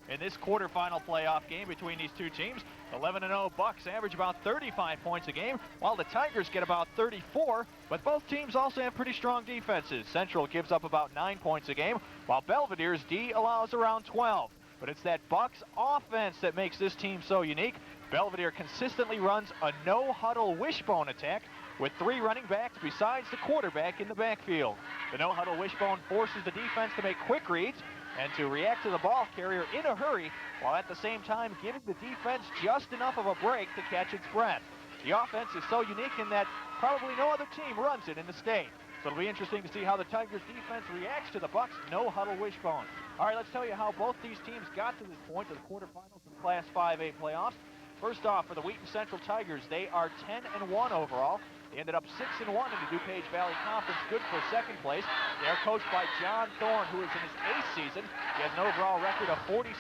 in this quarterfinal playoff game between these two teams. 11-0 Bucks average about 35 points a game, while the Tigers get about 34, but both teams also have pretty strong defenses. Central gives up about 9 points a game, while Belvidere's D allows around 12. But it's that Bucks offense that makes this team so unique. Belvidere consistently runs a no-huddle wishbone attack with 3 running backs besides the quarterback in the backfield. The no-huddle wishbone forces the defense to make quick reads and to react to the ball carrier in a hurry, while at the same time giving the defense just enough of a break to catch its breath. The offense is so unique in that probably no other team runs it in the state. So it'll be interesting to see how the Tigers defense reacts to the Bucks no-huddle wishbone. All right, let's tell you how both these teams got to this point of the quarterfinals of the Class 5A playoffs. First off, for the Wheaton Central Tigers, they are 10-1 overall. They ended up 6-1 in the DuPage Valley Conference, good for second place. They are coached by John Thorne, who is in his 8th season. He has an overall record of 46-30.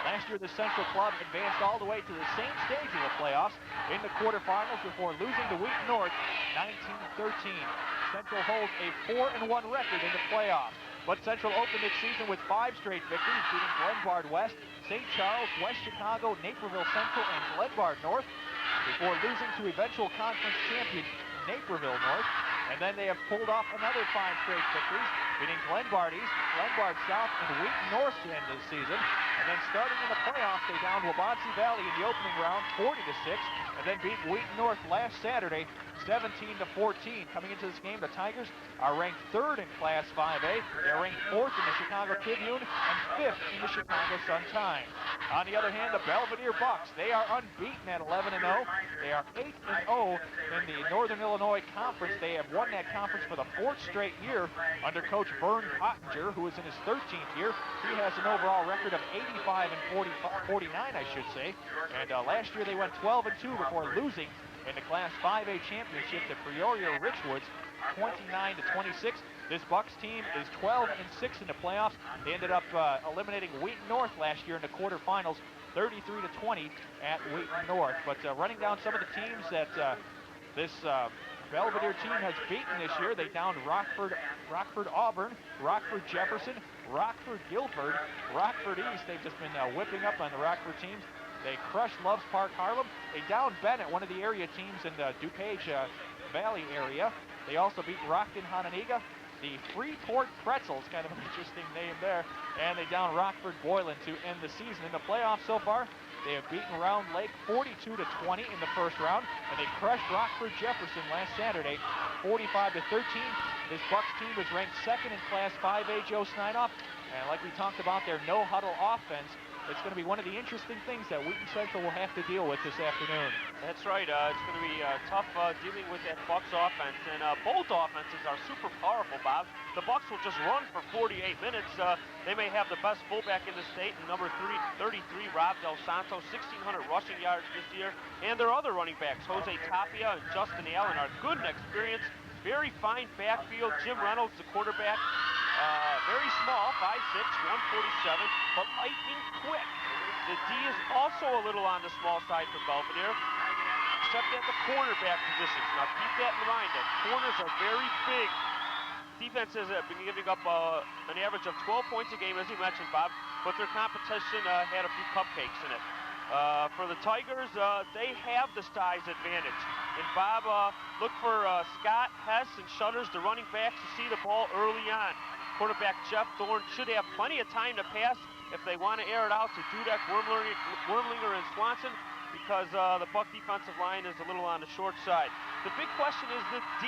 Last year, the Central club advanced all the way to the same stage of the playoffs in the quarterfinals before losing to Wheaton North 19-13. Central holds a 4-1 record in the playoffs. But Central opened its season with 5 straight victories, beating Glenbard West, St. Charles, West Chicago, Naperville Central, and Glenbard North, before losing to eventual conference champion Naperville North. And then they have pulled off another 5 straight victories, beating Glenbard East, Glenbard South, and Wheaton North to end the season. And then starting in the playoffs, they downed Waubonsee Valley in the opening round 40-6, and then beat Wheaton North last Saturday 17-14. Coming into this game, the Tigers are ranked 3rd in Class 5A. They're ranked 4th in the Chicago Tribune and 5th in the Chicago Sun-Times. On the other hand, the Belvidere Bucks, they are unbeaten at 11-0. They are 8-0 in the Northern Illinois Conference. They have won that conference for the 4th straight year under Coach Vern Pottinger, who is in his 13th year. He has an overall record of 85-49, I should say. And last year they went 12-2 before losing in the Class 5A championship to Peoria Richwoods, 29-26. This Bucks team is 12-6 in the playoffs. They ended up eliminating Wheaton North last year in the quarterfinals, 33-20 at Wheaton North. But running down some of the teams that this Belvidere team has beaten this year, they downed Rockford Auburn, Rockford Jefferson, Rockford Guilford, Rockford East. They've just been whipping up on the Rockford teams. They crushed Loves Park Harlem. They downed Bennett, one of the area teams in the DuPage Valley area. They also beat Rockton Hononegah. The Freeport Pretzels, kind of an interesting name there. And they downed Rockford Boylan to end the season. In the playoffs so far, they have beaten Round Lake 42-20 in the first round, and they crushed Rockford Jefferson last Saturday 45-13. This Bucks team was ranked 2nd in Class 5A, Joe Snydoff. And like we talked about, their no-huddle offense, it's going to be one of the interesting things that Wheaton Central will have to deal with this afternoon. That's right. It's going to be tough dealing with that Bucks offense. And both offenses are super powerful, Bob. The Bucks will just run for 48 minutes. They may have the best fullback in the state, and number 33, Rob Del Santo, 1,600 rushing yards this year. And their other running backs, Jose Tapia and Justin Allen, are good and experienced. Very fine backfield. Jim Reynolds, the quarterback. Very small, 5'6", 147, but lightning quick. The D is also a little on the small side for Belvidere, except at the cornerback positions. Now keep that in mind, that corners are very big. Defenses have been giving up an average of 12 points a game, as you mentioned, Bob, but their competition had a few cupcakes in it. For the Tigers, they have the size advantage. And Bob, look for Scott, Hess, and Shutters, the running backs, to see the ball early on. Quarterback Jeff Thorne should have plenty of time to pass if they want to air it out to Dudek, Wormlinger, and Swanson, because the Buck defensive line is a little on the short side. The big question is the D.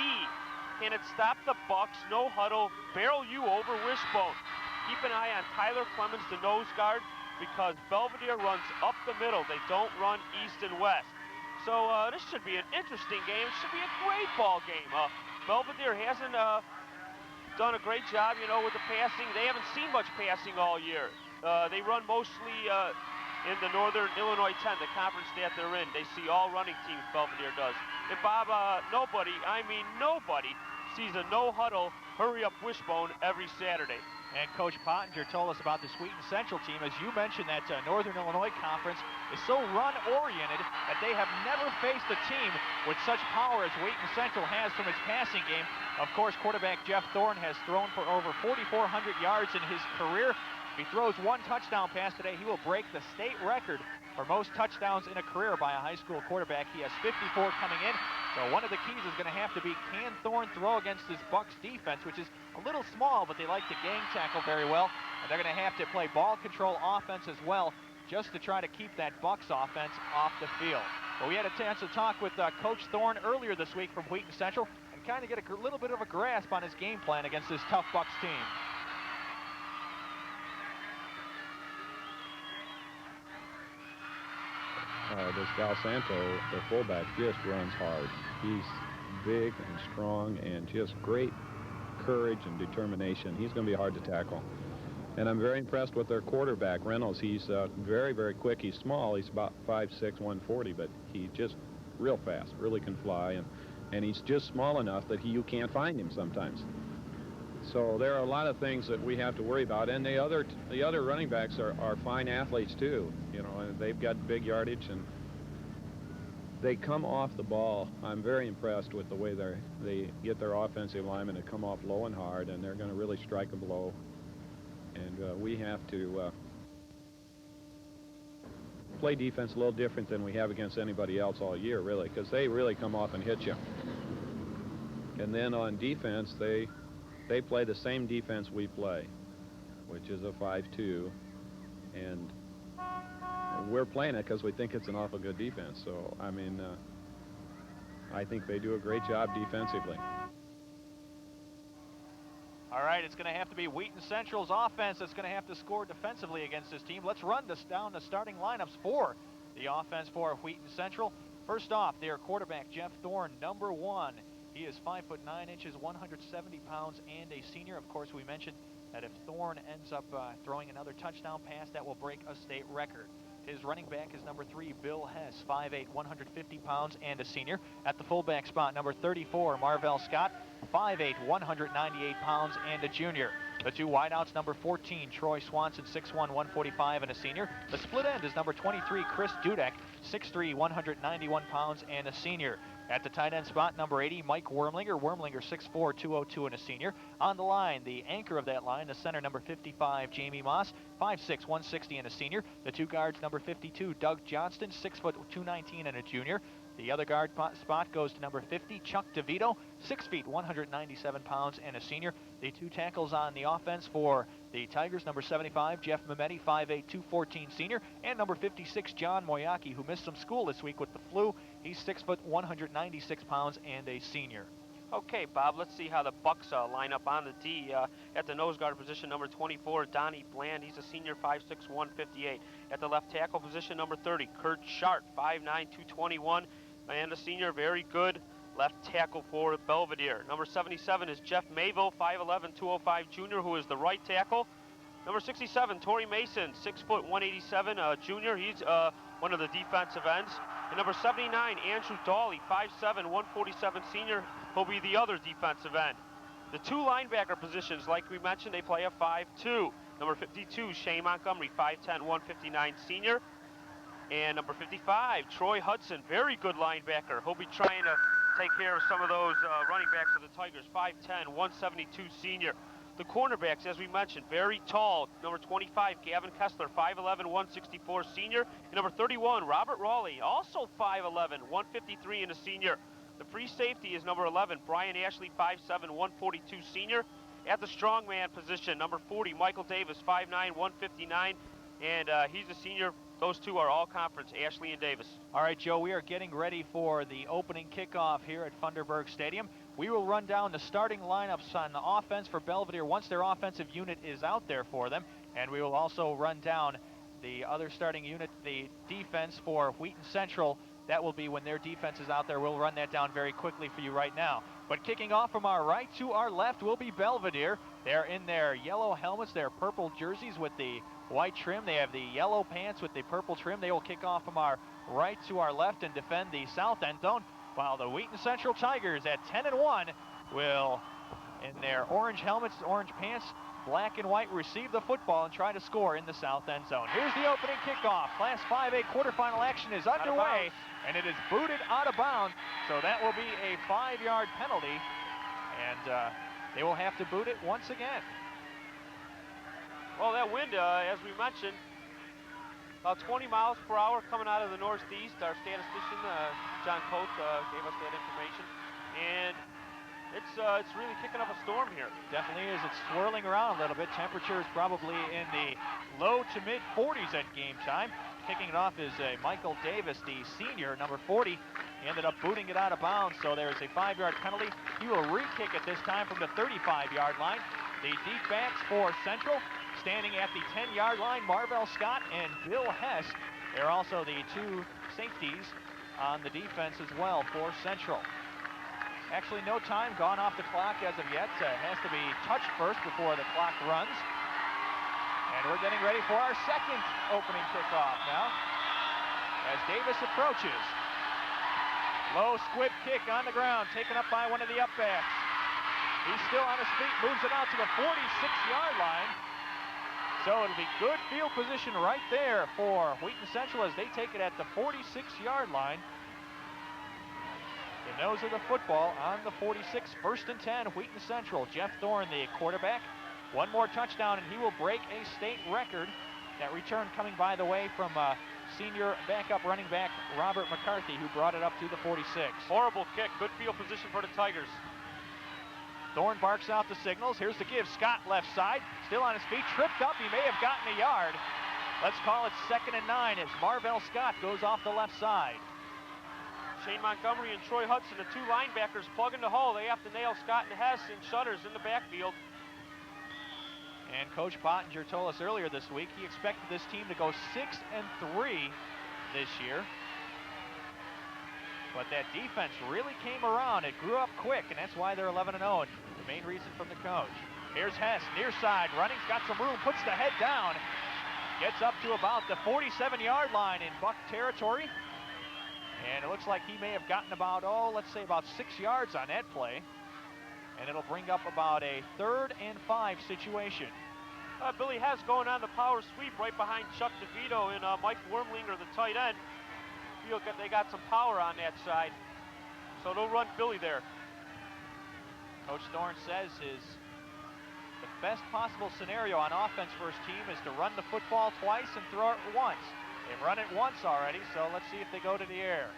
Can it stop the Bucks? No huddle, barrel you over wishbone. Keep an eye on Tyler Clemens, the nose guard, because Belvidere runs up the middle. They don't run east and west. So this should be an interesting game. It should be a great ball game. Belvidere hasn't done a great job, you know, with the passing. They haven't seen much passing all year. They run mostly in the Northern Illinois 10, the conference that they're in. They see all running teams, Belvidere does. And Bob, nobody sees a no-huddle, hurry-up wishbone every Saturday. And Coach Pottinger told us about this Wheaton Central team. As you mentioned, that Northern Illinois Conference is so run-oriented that they have never faced a team with such power as Wheaton Central has from its passing game. Of course, quarterback Jeff Thorne has thrown for over 4,400 yards in his career. If he throws one touchdown pass today, he will break the state record for most touchdowns in a career by a high school quarterback. He has 54 coming in. So one of the keys is going to have to be, can Thorne throw against this Bucks defense, which is a little small, but they like to gang tackle very well. And they're going to have to play ball control offense as well, just to try to keep that Bucks offense off the field. But we had a chance to talk with Coach Thorne earlier this week from Wheaton Central and kind of get a little bit of a grasp on his game plan against this tough Bucks team. This Val Santo, the fullback, just runs hard. He's big and strong and just great courage and determination. He's going to be hard to tackle. And I'm very impressed with their quarterback, Reynolds. He's very, very quick. He's small. He's about 5'6", 140, but he just real fast, really can fly. And he's just small enough that you can't find him sometimes. So there are a lot of things that we have to worry about. And the other running backs are fine athletes, too. You know, and they've got big yardage, and they come off the ball. I'm very impressed with the way they get their offensive linemen to come off low and hard, and they're going to really strike a blow. And we have to play defense a little different than we have against anybody else all year, really, because they really come off and hit you. And then on defense, they play the same defense we play, which is a 5-2, and we're playing it because we think it's an awful good defense. So, I mean, I think they do a great job defensively. All right, it's going to have to be Wheaton Central's offense that's going to have to score defensively against this team. Let's run down the starting lineups for the offense for Wheaton Central. First off, their quarterback, Jeff Thorne, number 1. He is 5'9", 170 pounds, and a senior. Of course, we mentioned that if Thorne ends up throwing another touchdown pass, that will break a state record. His running back is number 3, Bill Hess, 5'8", 150 pounds, and a senior. At the fullback spot, number 34, Marvell Scott, 5'8", 198 pounds, and a junior. The two wideouts, number 14, Troy Swanson, 6'1", 145, and a senior. The split end is number 23, Chris Dudek, 6'3", 191 pounds, and a senior. At the tight end spot, number 80, Mike Wormlinger, 6'4", 202, and a senior. On the line, the anchor of that line, the center, number 55, Jamie Moss, 5'6", 160, and a senior. The two guards, number 52, Doug Johnston, 6', 219, and a junior. The other guard spot goes to number 50, Chuck DeVito, 6 feet, 197 pounds, and a senior. The two tackles on the offense for the Tigers, number 75, Jeff Mametti, 5'8", 214, senior, and number 56, John Moyaki, who missed some school this week with the flu. He's 6 foot, 196 pounds, and a senior. Okay, Bob, let's see how the Bucks line up on the D. At the nose guard position, number 24, Donnie Bland. He's a senior, 5'6", 158. At the left tackle position, number 30, Kurt Sharp, 5'9", 221, and a senior, very good left tackle for Belvidere. Number 77 is Jeff Mayville, 5'11", 205 junior, who is the right tackle. Number 67, Torrey Mason, 6 foot, 187 junior. He's one of the defensive ends. And number 79, Andrew Dawley, 5'7", 147 senior. He'll be the other defensive end. The two linebacker positions, like we mentioned, they play a 5-2. Number 52, Shane Montgomery, 5'10", 159 senior. And number 55, Troy Hudson, very good linebacker. He'll be trying to take care of some of those running backs of the Tigers, 5'10", 172 senior. The cornerbacks, as we mentioned, very tall. Number 25, Gavin Kessler, 5'11", 164 senior. And number 31, Robert Raleigh, also 5'11", 153 and a senior. The free safety is number 11, Brian Ashley, 5'7", 142 senior. At the strongman position, number 40, Michael Davis, 5'9", 159, and he's a senior. Those two are all conference, Ashley and Davis. All right, Joe, we are getting ready for the opening kickoff here at Funderburg Stadium. We will run down the starting lineups on the offense for Belvidere once their offensive unit is out there for them. And we will also run down the other starting unit, the defense for Wheaton Central. That will be when their defense is out there. We'll run that down very quickly for you right now. But kicking off from our right to our left will be Belvidere. They're in their yellow helmets, their purple jerseys with the white trim. They have the yellow pants with the purple trim. They will kick off from our right to our left and defend the south end zone, while the Wheaton Central Tigers at 10-1 will, in their orange helmets, orange pants, black and white, receive the football and try to score in the south end zone. Here's the opening kickoff. Class 5A quarterfinal action is underway, and it is booted out of bounds, so that will be a 5-yard penalty, and they will have to boot it once again. Well, that wind, as we mentioned, about 20 miles per hour coming out of the northeast. Our statistician, John Coates, gave us that information. And it's really kicking up a storm here. Definitely is. It's swirling around a little bit. Temperatures probably in the low to mid 40s at game time. Kicking it off is Michael Davis, the senior, number 40. He ended up booting it out of bounds, so there's a 5-yard penalty. He will re-kick it this time from the 35-yard line. The deep backs for Central, standing at the 10-yard line, Marvell Scott and Bill Hess. They're also the two safeties on the defense as well for Central. Actually, no time gone off the clock as of yet. Has to be touched first before the clock runs. And we're getting ready for our second opening kickoff now as Davis approaches. Low squib kick on the ground, taken up by one of the up backs. He's still on his feet, moves it out to the 46-yard line. So it'll be good field position right there for Wheaton Central as they take it at the 46-yard line. The nose of the football on the 46, 1st and 10, Wheaton Central. Jeff Thorne, the quarterback. One more touchdown and he will break a state record. That return coming, by the way, from senior backup running back Robert McCarthy, who brought it up to the 46. Horrible kick, good field position for the Tigers. Thorne barks out the signals. Here's the give. Scott left side, still on his feet, tripped up. He may have gotten a yard. Let's call it 2nd and 9 as Marvell Scott goes off the left side. Shane Montgomery and Troy Hudson, the two linebackers, plugging the hole. They have to nail Scott and Hess and Shutters in the backfield. And Coach Pottinger told us earlier this week he expected this team to go 6-3 this year. But that defense really came around. It grew up quick, and that's why they're 11-0. The main reason from the coach. Here's Hess, near side, running's got some room, puts the head down. Gets up to about the 47-yard line in Buck territory. And it looks like he may have gotten about, let's say about 6 yards on that play. And it'll bring up about a 3rd and 5 situation. Billy Hess going on the power sweep right behind Chuck DeVito and Mike Wormlinger, the tight end. They got some power on that side. So they'll run Billy there. Coach Thorne says the best possible scenario on offense for his team is to run the football twice and throw it once. They've run it once already, so let's see if they go to the air.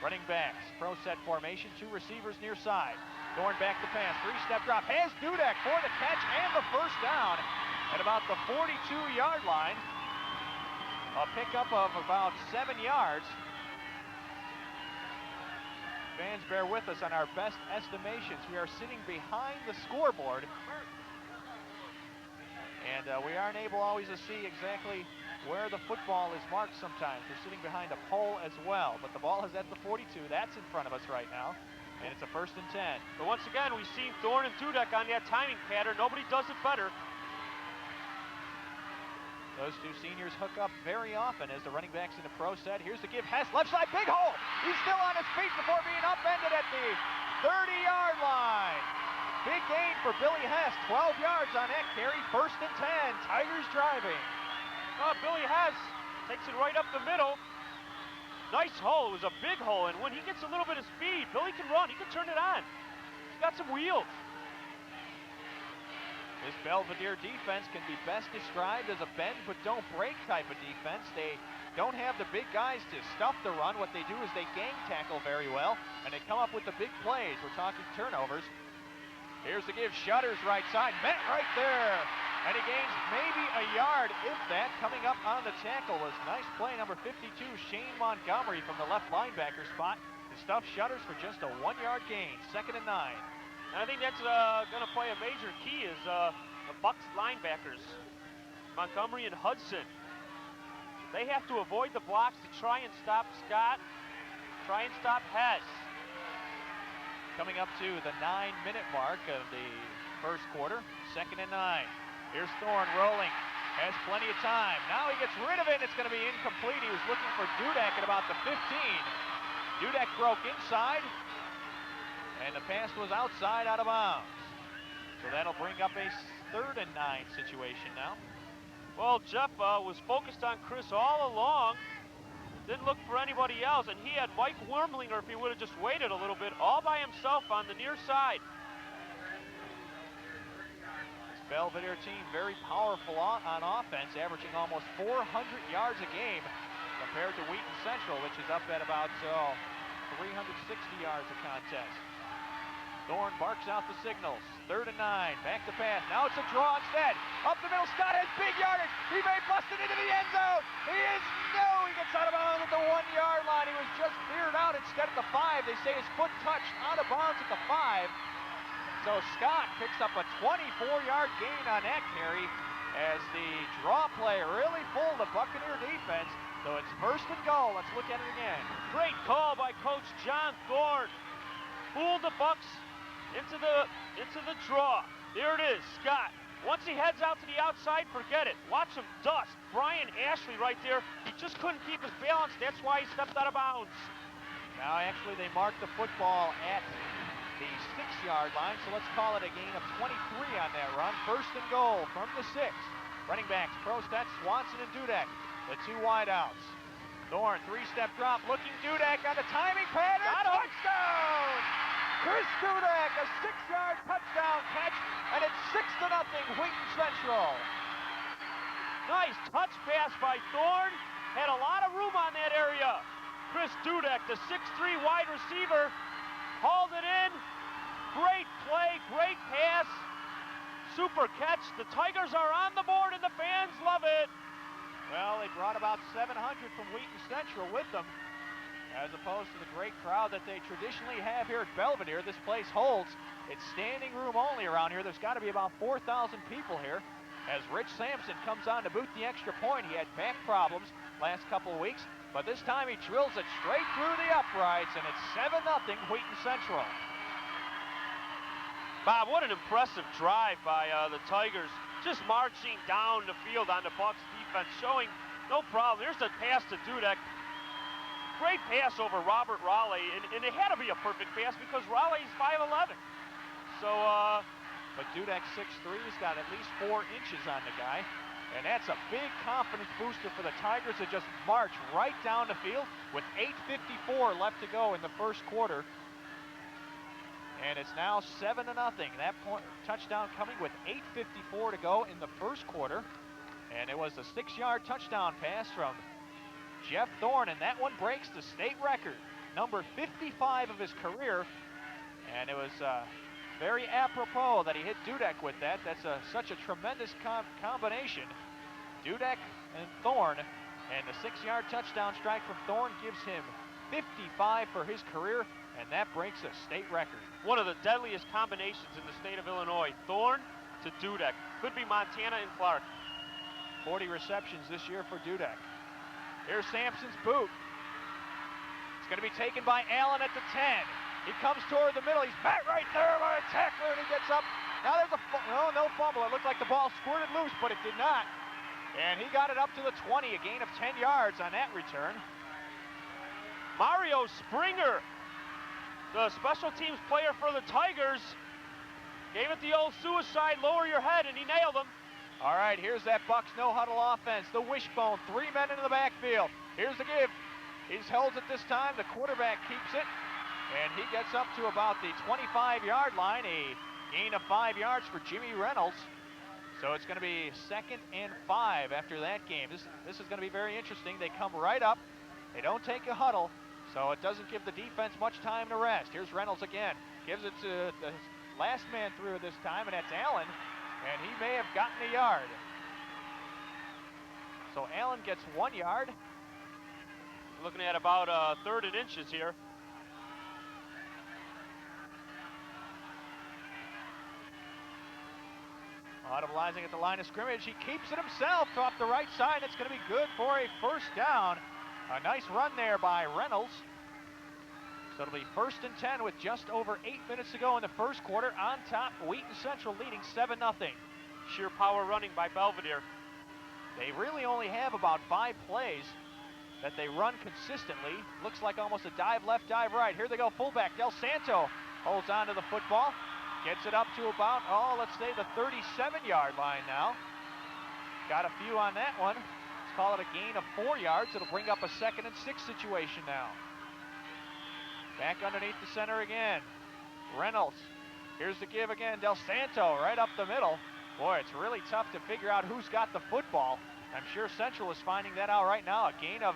Running backs, pro set formation, 2 receivers near side. Thorne back to pass, 3-step drop, has Dudek for the catch and the first down at about the 42-yard line. A pickup of about 7 yards. Fans, bear with us on our best estimations. We are sitting behind the scoreboard. And we aren't able always to see exactly where the football is marked sometimes. We're sitting behind a pole as well, but the ball is at the 42. That's in front of us right now, and it's a 1st and 10. But once again, we've seen Thorne and Dudek on that timing pattern. Nobody does it better. Those two seniors hook up very often as the running backs in the pro set. Here's the give. Hess, left side, big hole. He's still on his feet before being upended at the 30-yard line. Big gain for Billy Hess, 12 yards on that carry, 1st and 10, Tigers driving. Billy Hess takes it right up the middle. Nice hole, it was a big hole, and when he gets a little bit of speed, Billy can run, he can turn it on. He's got some wheels. This Belvidere defense can be best described as a bend but don't break type of defense. They don't have the big guys to stuff the run. What they do is they gang tackle very well, and they come up with the big plays. We're talking turnovers. Here's the give, Shutters right side, met right there. And he gains maybe a yard, if that. Coming up on the tackle was nice play, number 52, Shane Montgomery from the left linebacker spot. To stuff Shutters for just a 1-yard gain, 2nd and 9. And I think that's going to play a major key is the Bucks linebackers, Montgomery and Hudson. They have to avoid the blocks to try and stop Scott, try and stop Hess. Coming up to the 9-minute mark of the first quarter, 2nd and 9. Here's Thorne rolling, has plenty of time. Now he gets rid of it, and it's going to be incomplete. He was looking for Dudek at about the 15. Dudek broke inside, and the pass was outside out of bounds. So that'll bring up a 3rd and 9 situation now. Well, Jeff was focused on Chris all along. Didn't look for anybody else, and he had Mike Wormlinger, if he would have just waited a little bit, all by himself on the near side. Belvidere team very powerful on offense, averaging almost 400 yards a game compared to Wheaton Central, which is up at about 360 yards a contest. Thorne barks out the signals. 3rd and 9. Back to pass. Now it's a draw instead. Up the middle. Scott has big yardage. He may bust it into the end zone. He gets out of bounds at the 1-yard line. He was just veered out instead at the 5. They say his foot touched out of bounds at the 5. So Scott picks up a 24-yard gain on that carry as the draw play really fooled the Buccaneer defense. So it's 1st and goal. Let's look at it again. Great call by Coach John Thorne. Fooled the Bucks into the draw. There it is, Scott. Once he heads out to the outside, forget it. Watch him dust. Brian Ashley right there. He just couldn't keep his balance. That's why he stepped out of bounds. Now actually they marked the football at the 6-yard line, so let's call it a gain of 23 on that run. 1st and goal from the 6. Running backs, Prostat, Swanson, and Dudek, the 2 wideouts. Thorne, 3-step drop, looking Dudek on the timing pattern. Touchdown! Chris Dudek, a 6-yard touchdown catch, and it's 6-0 Wheaton Central. Nice touch pass by Thorne. Had a lot of room on that area. Chris Dudek, the 6'3" wide receiver, hauled it in. Great play, great pass. Super catch. The Tigers are on the board and the fans love it. Well, they brought about 700 from Wheaton Central with them, as opposed to the great crowd that they traditionally have here at Belvidere. This place holds. It's standing room only around here. There's got to be about 4,000 people here. As Rich Sampson comes on to boot the extra point. He had back problems last couple of weeks, but this time he drills it straight through the uprights, and it's 7-0 Wheaton Central. Bob, what an impressive drive by the Tigers. Just marching down the field on the Bucs defense, showing no problem. Here's the pass to Dudek. Great pass over Robert Raleigh, and it had to be a perfect pass because Raleigh's 5'11". So, but Dudek 6'3", he's got at least 4 inches on the guy, and that's a big confidence booster for the Tigers to just march right down the field with 8:54 left to go in the first quarter. And it's now 7-0. That touchdown coming with 8:54 to go in the first quarter. And it was a 6-yard touchdown pass from Jeff Thorne, and that one breaks the state record, number 55 of his career. And it was very apropos that he hit Dudek with that. That's such a tremendous combination. Dudek and Thorne, and the 6-yard touchdown strike from Thorne gives him 55 for his career, and that breaks a state record. One of the deadliest combinations in the state of Illinois. Thorne to Dudek. Could be Montana and Clark. 40 receptions this year for Dudek. Here's Sampson's boot. It's going to be taken by Allen at the 10. He comes toward the middle. He's back right there by a tackler, and he gets up. Now there's no fumble. It looked like the ball squirted loose, but it did not. And he got it up to the 20, a gain of 10 yards on that return. Mario Springer, the special teams player for the Tigers, gave it the old suicide, lower your head, and he nailed him. All right, here's that Bucs no-huddle offense. The wishbone, 3 men into the backfield. Here's the give. He holds it this time. The quarterback keeps it, and he gets up to about the 25-yard line, a gain of 5 yards for Jimmy Reynolds. So it's going to be 2nd and 5 after that game. This is going to be very interesting. They come right up. They don't take a huddle, so it doesn't give the defense much time to rest. Here's Reynolds again. Gives it to the last man through this time, and that's Allen, and he may have gotten a yard. So Allen gets 1 yard. Looking at about 3rd and inches here. Audibilizing at the line of scrimmage. He keeps it himself off the right side. It's going to be good for a first down. A nice run there by Reynolds. So it'll be 1st and 10 with just over 8 minutes to go in the first quarter. On top, Wheaton Central leading 7-0. Sheer power running by Belvidere. They really only have about 5 plays that they run consistently. Looks like almost a dive left, dive right. Here they go, fullback Del Santo holds on to the football. Gets it up to about, let's say the 37-yard line now. Got a few on that one. Let's call it a gain of 4 yards. It'll bring up a 2nd and 6 situation now. Back underneath the center again. Reynolds. Here's the give again. Del Santo right up the middle. Boy, it's really tough to figure out who's got the football. I'm sure Central is finding that out right now. A gain of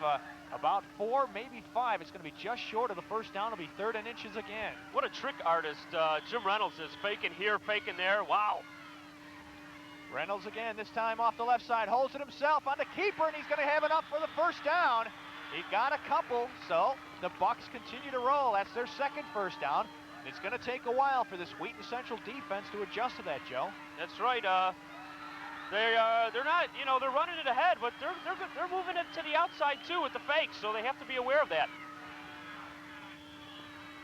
about 4, maybe 5. It's going to be just short of the first down. It'll be 3rd and inches again. What a trick artist Jim Reynolds is. Faking here, faking there. Wow. Reynolds again, this time off the left side, holds it himself on the keeper, and he's going to have enough for the first down. He got a couple, so the Bucks continue to roll. That's their second first down. It's going to take a while for this Wheaton Central defense to adjust to that, Joe. That's right. They're not, they're running it ahead, but they're moving it to the outside too with the fakes, so they have to be aware of that.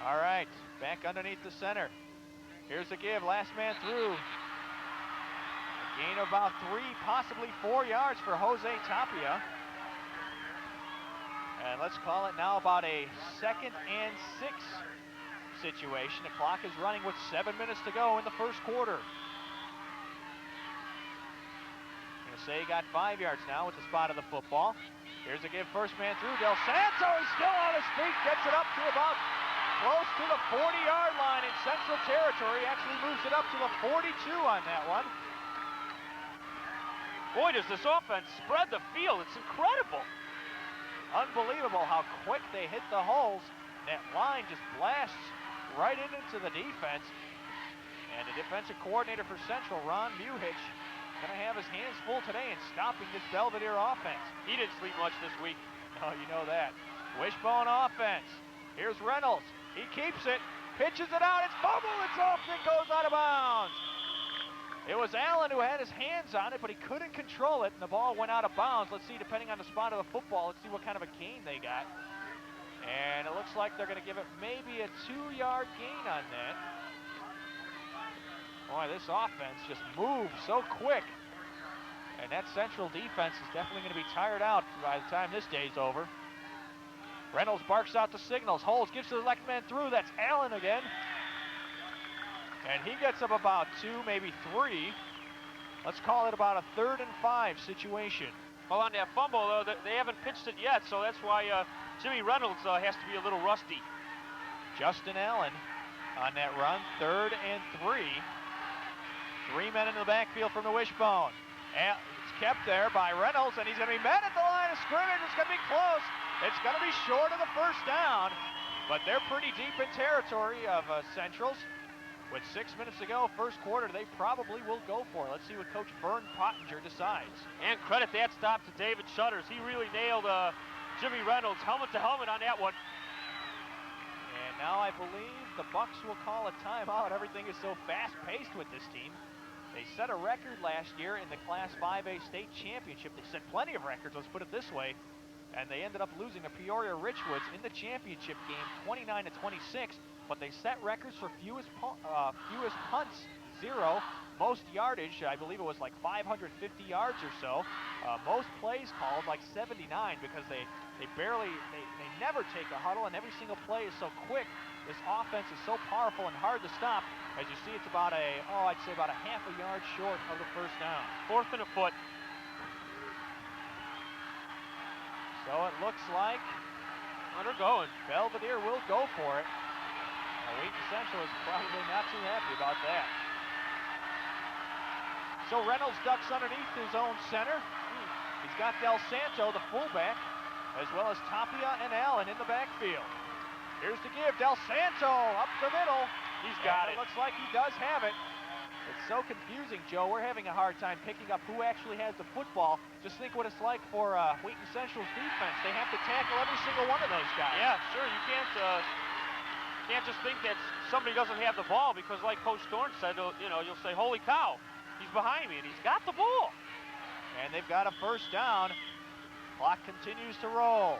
All right, back underneath the center. Here's the give, last man through. A gain of about 3, possibly 4 yards for Jose Tapia. And let's call it now about a 2nd and 6 situation. The clock is running with 7 minutes to go in the first quarter. Gonna say he got 5 yards now with the spot of the football. Here's a give, first man through. Del Santo is still on his feet, gets it up to about close to the 40-yard line in Central territory. Actually moves it up to the 42 on that one. Boy, does this offense spread the field. It's incredible. Unbelievable how quick they hit the holes. That line just blasts right into the defense. And the defensive coordinator for Central, Ron Muhich, going to have his hands full today in stopping this Belvidere offense. He didn't sleep much this week. Oh, you know that. Wishbone offense. Here's Reynolds. He keeps it, pitches it out. It's fumble. It's off. It goes out of bounds. It was Allen who had his hands on it, but he couldn't control it, and the ball went out of bounds. Let's see, depending on the spot of the football, let's see what kind of a gain they got. And it looks like they're going to give it maybe a 2-yard gain on that. Boy, this offense just moves so quick. And that Central defense is definitely going to be tired out by the time this day's over. Reynolds barks out the signals. Holds, gives to the left man through. That's Allen again. And he gets up about 2, maybe 3. Let's call it about a 3rd and 5 situation. Well, on that fumble, though, they haven't pitched it yet, so that's why Jimmy Reynolds has to be a little rusty. Justin Allen on that run, 3rd and 3. 3 men in the backfield from the wishbone. It's kept there by Reynolds, and he's going to be met at the line of scrimmage. It's going to be close. It's going to be short of the first down, but they're pretty deep in territory of Central's. With 6 minutes to go, first quarter, they probably will go for it. Let's see what Coach Vern Pottinger decides. And credit that stop to David Shutters. He really nailed Jimmy Reynolds helmet to helmet on that one. And now I believe the Bucks will call a timeout. Everything is so fast-paced with this team. They set a record last year in the Class 5A state championship. They set plenty of records, let's put it this way. And they ended up losing to Peoria Richwoods in the championship game, 29-26. But they set records for fewest punts, 0. Most yardage, I believe it was like 550 yards or so. Most plays called, like 79, because they never take a huddle, and every single play is so quick. This offense is so powerful and hard to stop. As you see, it's about I'd say about a half a yard short of the first down. 4th and a foot. So it looks like they're going. Belvidere will go for it. Wheaton Central is probably not too happy about that. So Reynolds ducks underneath his own center. He's got Del Santo, the fullback, as well as Tapia and Allen in the backfield. Here's the give, Del Santo up the middle. He's got it. Looks like he does have it. It's so confusing, Joe. We're having a hard time picking up who actually has the football. Just think what it's like for Wheaton Central's defense. They have to tackle every single one of those guys. Yeah, sure. You can't just think that somebody doesn't have the ball, because like Coach Thorne said, you'll say, holy cow, he's behind me, and he's got the ball. And they've got a first down. Clock continues to roll.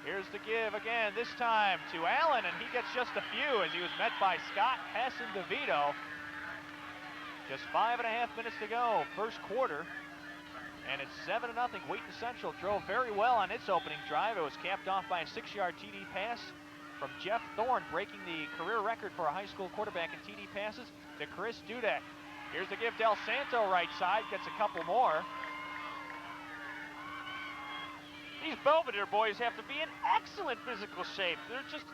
Here's the give again, this time to Allen, and he gets just a few as he was met by Scott, Hess, and DeVito. Just 5.5 minutes to go, first quarter. And it's 7-0. Wheaton Central drove very well on its opening drive. It was capped off by a 6-yard TD pass from Jeff Thorne, breaking the career record for a high school quarterback in TD passes, to Chris Dudek. Here's the give, Del Santo right side, gets a couple more. These Belvidere boys have to be in excellent physical shape. They're just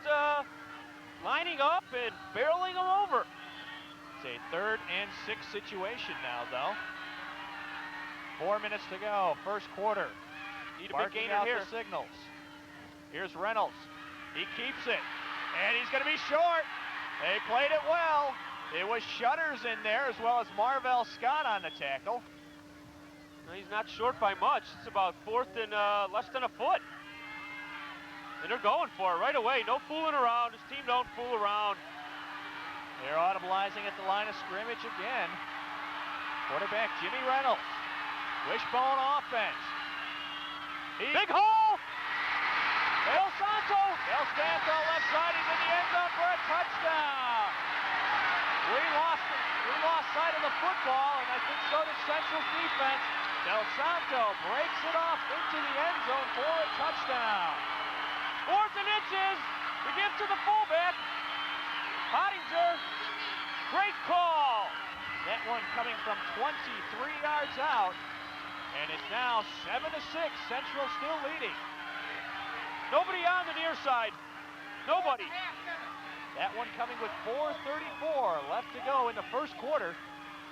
lining up and barreling them over. It's a 3rd and 6 situation now, though. 4 minutes to go, first quarter. Need a big Barking gainer out here. the signals. Here's Reynolds. He keeps it, and he's going to be short. They played it well. It was Shutters in there, as well as Marvell Scott on the tackle. No, he's not short by much. It's about 4th and less than a foot. And they're going for it right away. No fooling around. This team don't fool around. They're audibilizing at the line of scrimmage again. Quarterback Jimmy Reynolds. Wishbone offense. Big hole! Del Santo left side. He's in the end zone for a touchdown. We lost sight of the football, and I think so did Central's defense. Del Santo breaks it off into the end zone for a touchdown. 4th and inches. We give to the fullback. Pottinger. Great call. That one coming from 23 yards out, and it's now 7-6. Central still leading. Nobody on the near side. Nobody. That one coming with 4:34 left to go in the first quarter.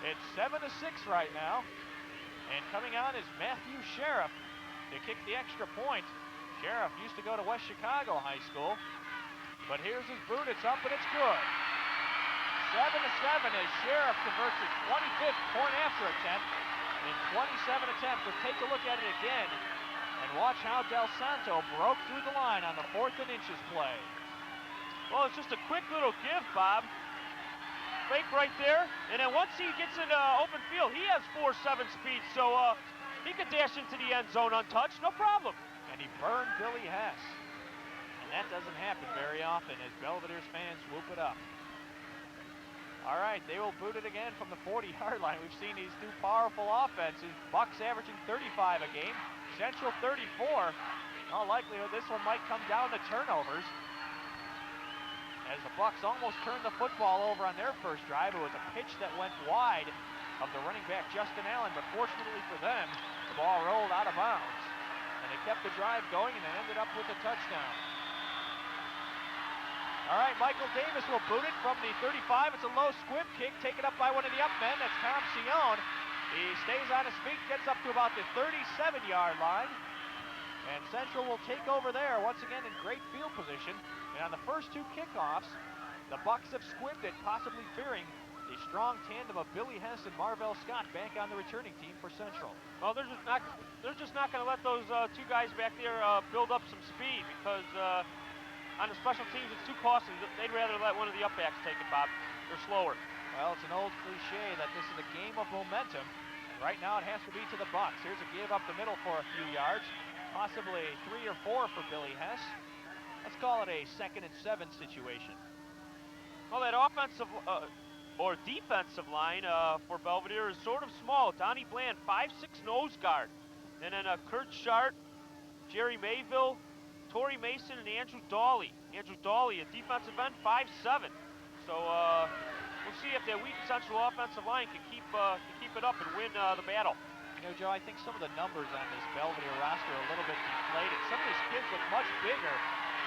It's 7-6 right now. And coming on is Matthew Sheriff to kick the extra point. Sheriff used to go to West Chicago High School. But here's his boot. It's up and it's good. 7-7 as Sheriff converts his 25th point after attempt in 27 attempts. Let's take a look at it again and watch how Del Santo broke through the line on the 4th and inches play. Well, it's just a quick little give, Bob. Fake right there, and then once he gets into open field, he has 4.7 speed, so he could dash into the end zone untouched, no problem. And he burned Billy Hess. And that doesn't happen very often as Belvidere's fans whoop it up. All right, they will boot it again from the 40-yard line. We've seen these two powerful offenses. Bucks averaging 35 a game, Central 34. In all likelihood, this one might come down to turnovers, as the Bucks almost turned the football over on their first drive. It was a pitch that went wide of the running back Justin Allen, but fortunately for them, the ball rolled out of bounds, and they kept the drive going, and they ended up with a touchdown. All right, Michael Davis will boot it from the 35. It's a low squib kick taken up by one of the up men. That's Tom Sion. He stays on his feet, gets up to about the 37-yard line, and Central will take over there once again in great field position. And on the first two kickoffs, the Bucks have squibbed it, possibly fearing the strong tandem of Billy Hess and Marvell Scott back on the returning team for Central. Well, they're just not going to let those two guys back there build up some speed, because on the special teams it's too costly. They'd rather let one of the up backs take it, Bob. They're slower. Well, it's an old cliche that this is a game of momentum, and right now it has to be to the Bucks. Here's a give up the middle for a few yards, possibly 3 or 4 for Billy Hess. Let's call it a 2nd and 7 situation. Well, that offensive or defensive line for Belvidere is sort of small. Donnie Bland, 5'6" nose guard. And then Kurt Sharp, Jerry Mayville, Torrey Mason, and Andrew Dawley. Andrew Dawley, a defensive end, 5'7". So we'll see if that Wheaton Central offensive line can keep it up and win the battle. You know, Joe, I think some of the numbers on this Belvidere roster are a little bit deflated. Some of these kids look much bigger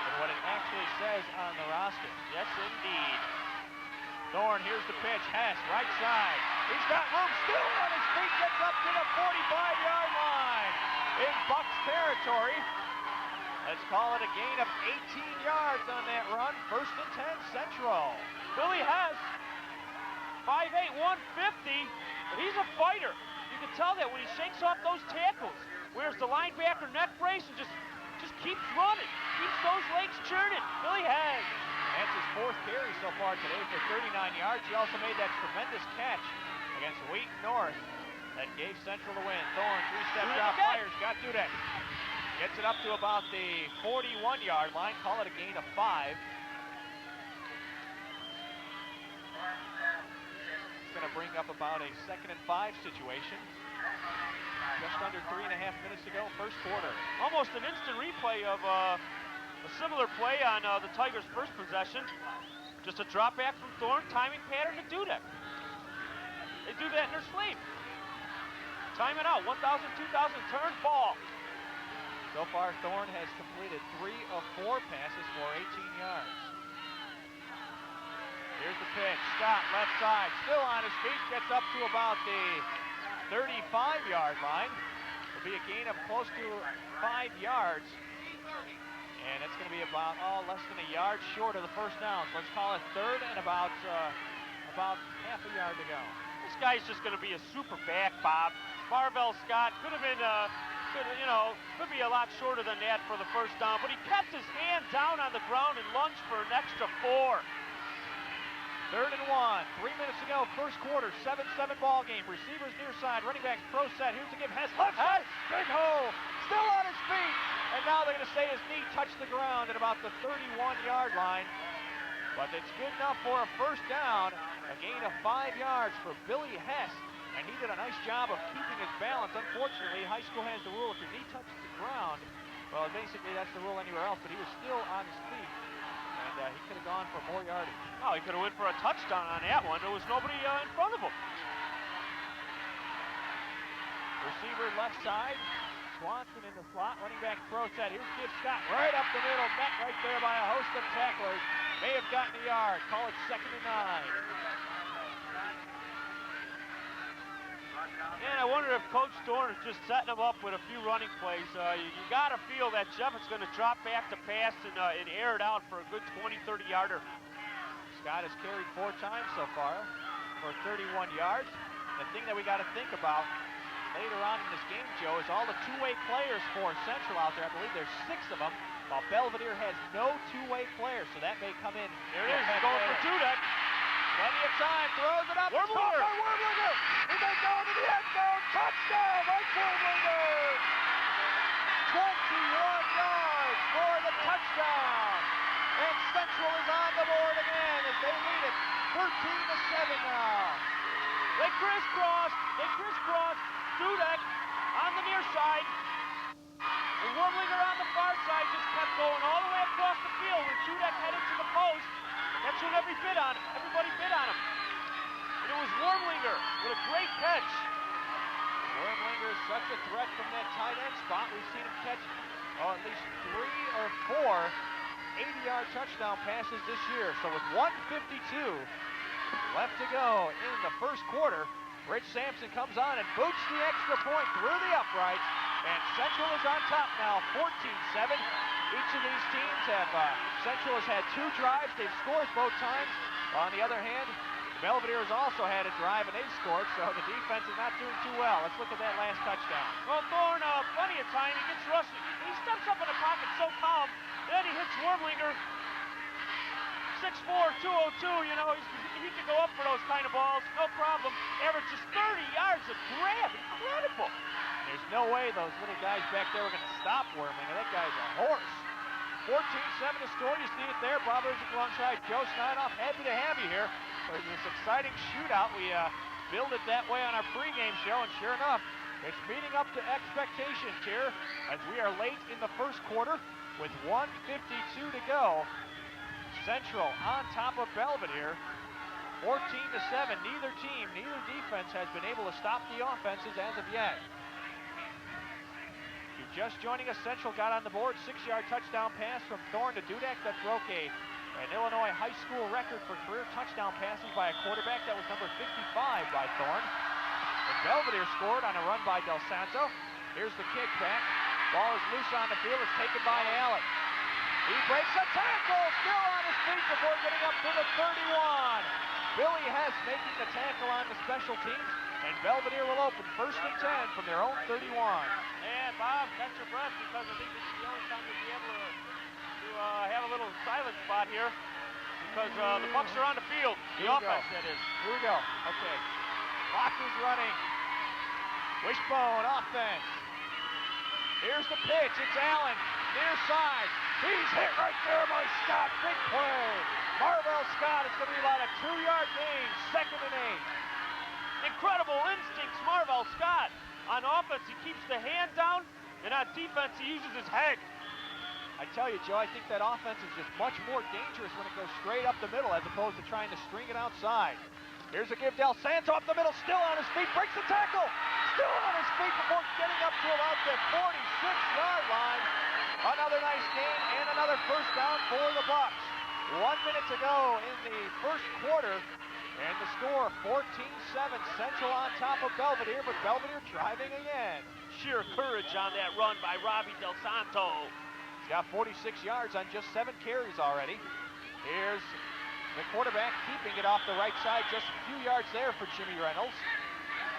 than what it actually says on the roster. Yes, indeed. Thorne, here's the pitch. Hess, right side. He's got room still on his feet. Gets up to the 45-yard line in Bucks territory. Let's call it a gain of 18 yards on that run. 1st and 10 Central. Billy Hess, 5'8", 150, but he's a fighter. You can tell that when he shakes off those tackles. Wears the linebacker neck brace and just keeps running. Keeps those legs churning. Billy Hess. That's his 4th carry so far today for 39 yards. He also made that tremendous catch against Wheaton North that gave Central the win. Thorne, 3-step drop, fires, got Dudek. Gets it up to about the 41-yard line. Call it a gain of 5. It's going to bring up about a 2nd and 5 situation. Just under 3.5 minutes to go, first quarter. Almost an instant replay of a similar play on the Tigers' first possession. Just a drop back from Thorne, timing pattern to Dudek. They do that in their sleep. Time it out, 1,000, 2,000, turn, ball. So far, Thorne has completed 3 of 4 passes for 18 yards. Here's the pitch. Scott, left side, still on his feet, gets up to about the 35-yard line. It'll be a gain of close to 5 yards. And it's going to be about, less than a yard short of the first down. So let's call it third and about half a yard to go. This guy's just going to be a super back, Bob. Marvell Scott could have been, could be a lot shorter than that for the first down, but he kept his hand down on the ground and lunged for an extra 4. Third and 1, 3 minutes to go, first quarter, 7-7 ball game. Receivers near side, running backs pro set. Here's the give, Hess, left side, big hole, still on his feet. And now they're going to say his knee touched the ground at about the 31-yard line. But it's good enough for a first down, a gain of 5 yards for Billy Hess. And he did a nice job of keeping his balance. Unfortunately, high school has the rule if your knee touches the ground, well, basically that's the rule anywhere else, but he was still on his feet. And he could have gone for more yardage. Oh, he could have went for a touchdown on that one. There was nobody in front of him. Receiver left side. Swanson in the slot. Running back pro set. Here's Gibb Scott right up the middle. Met right there by a host of tacklers. May have gotten a yard. Call it 2nd and 9. And I wonder if Coach Thorne is just setting him up with a few running plays. You got to feel that Jeff is going to drop back to pass and air it out for a good 20, 30-yarder. Scott has carried 4 times so far for 31 yards. The thing that we got to think about later on in this game, Joe, is all the two-way players for Central out there. I believe there's 6 of them, while Belvidere has no two-way players, so that may come in. There it is, he's going for Dudek. Plenty of time, throws it up. Wormlinger. Wormlinger. He may go into the end zone. Touchdown, Mike Wormlinger. 21 yards for the touchdown. And Central is on the board again as they lead it 13-7 now. They crisscross. Dudek on the near side. And Wormlinger on the far side just kept going all the way across the field. When Dudek headed to the post, that's when everybody bid on him. And it was Wormlinger with a great catch. Wormlinger is such a threat from that tight end spot. We've seen him catch at least 3 or 4 80-yard touchdown passes this year. So with 1:52 left to go in the first quarter, Rich Sampson comes on and boots the extra point through the uprights. And Central is on top now, 14-7. Each of these teams have, Central has had 2 drives. They've scored both times. On the other hand, Belvidere has also had a drive and they scored, so the defense is not doing too well. Let's look at that last touchdown. Well, Thorne, plenty of time. He gets rushed. He steps up in the pocket so calm. Then he hits Wormlinger. 6'4", 202, he could go up for those kind of balls, no problem. Averages 30 yards a grab, incredible. There's no way those little guys back there were going to stop Wormlinger. That guy's a horse. 14-7 to score, you see it there. Bob Erzik alongside Joe Snydoff. Happy to have you here for this exciting shootout. We billed it that way on our pregame show, and sure enough, it's meeting up to expectations here as we are late in the first quarter with 1:52 to go. Central on top of Belvidere, 14-7. Neither defense has been able to stop the offenses as of yet. If you're just joining us, Central got on the board, 6-yard touchdown pass from Thorne to Dudek that broke an Illinois high school record for career touchdown passes by a quarterback. That was number 55 by Thorne. And Belvidere scored on a run by Del Santo. Here's the kickback. Ball is loose on the field. It's taken by Allen. He breaks a tackle, still on his feet before getting up to the 31. Billy Hess making the tackle on the special teams, and Belvidere will open 1st and 10 from their own 31. And Bob, catch your breath, because I think this is the only time you'll be able to have a little silent spot here, because the Bucks are on the field. The offense, that is. Here we go. Okay. Clock is running. Wishbone offense. Here's the pitch. It's Allen, near side. He's hit right there by Scott. Big play. Marvell Scott. It's going to be about a 2-yard gain. 2nd and 8. Incredible instincts, Marvell Scott. On offense, he keeps the hand down, and on defense, he uses his head. I tell you, Joe, I think that offense is just much more dangerous when it goes straight up the middle as opposed to trying to string it outside. Here's a give. Del Santo up the middle, still on his feet, breaks the tackle. Still on his feet before getting up to about the 46-yard line. Another nice game and another first down for the Bucks. 1 minute to go in the first quarter. And the score, 14-7, Central on top of Belvidere, but Belvidere driving again. Sheer courage on that run by Robbie Del Santo. He's got 46 yards on just 7 carries already. Here's the quarterback keeping it off the right side, just a few yards there for Jimmy Reynolds.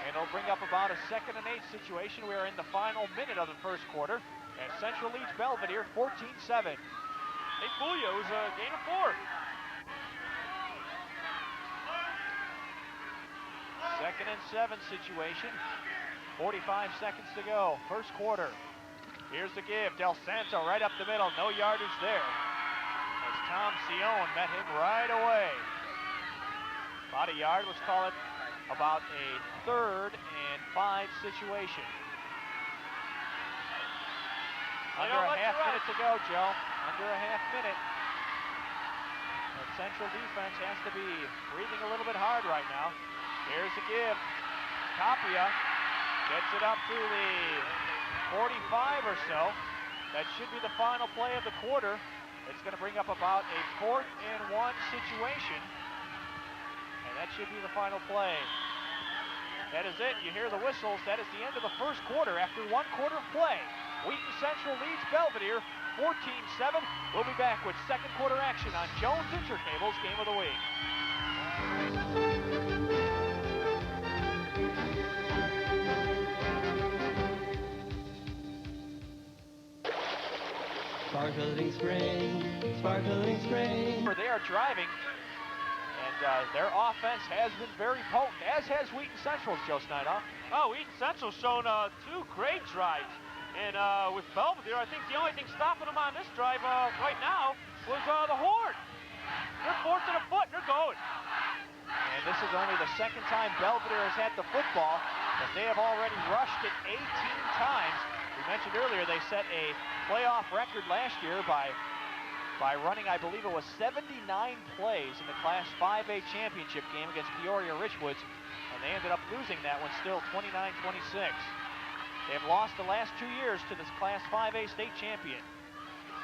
And it'll bring up about a 2nd and 8 situation. We are in the final minute of the first quarter, and Central leads Belvidere 14-7. They fool you, it was a gain of 4. 2nd and 7 situation. 45 seconds to go. First quarter. Here's the give. Del Santo right up the middle. No yardage there. As Tom Sion met him right away. About a yard. Let's call it about a 3rd and 5 situation. Under a half minute to go, Joe. Under a half minute. The Central defense has to be breathing a little bit hard right now. Here's the give. Tapia gets it up to the 45 or so. That should be the final play of the quarter. It's going to bring up about a 4th and 1 situation. And that should be the final play. That is it. You hear the whistles. That is the end of the first quarter after 1 quarter of play. Wheaton Central leads Belvidere 14-7. We'll be back with 2nd quarter action on Jones Intercable's Game of the Week. Sparkling spring, sparkling spring. They are driving, and their offense has been very potent, as has Wheaton Central's, Joe Snydoff. Oh, Wheaton Central's shown 2 great drives. And with Belvidere, I think the only thing stopping them on this drive right now was the horn. They're 4th and a foot, and they're going. And this is only the 2nd time Belvidere has had the football, but they have already rushed it 18 times. We mentioned earlier they set a playoff record last year by running, I believe it was 79 plays in the Class 5A championship game against Peoria Richwoods, and they ended up losing that one still 29-26. They have lost the last 2 years to this Class 5A state champion.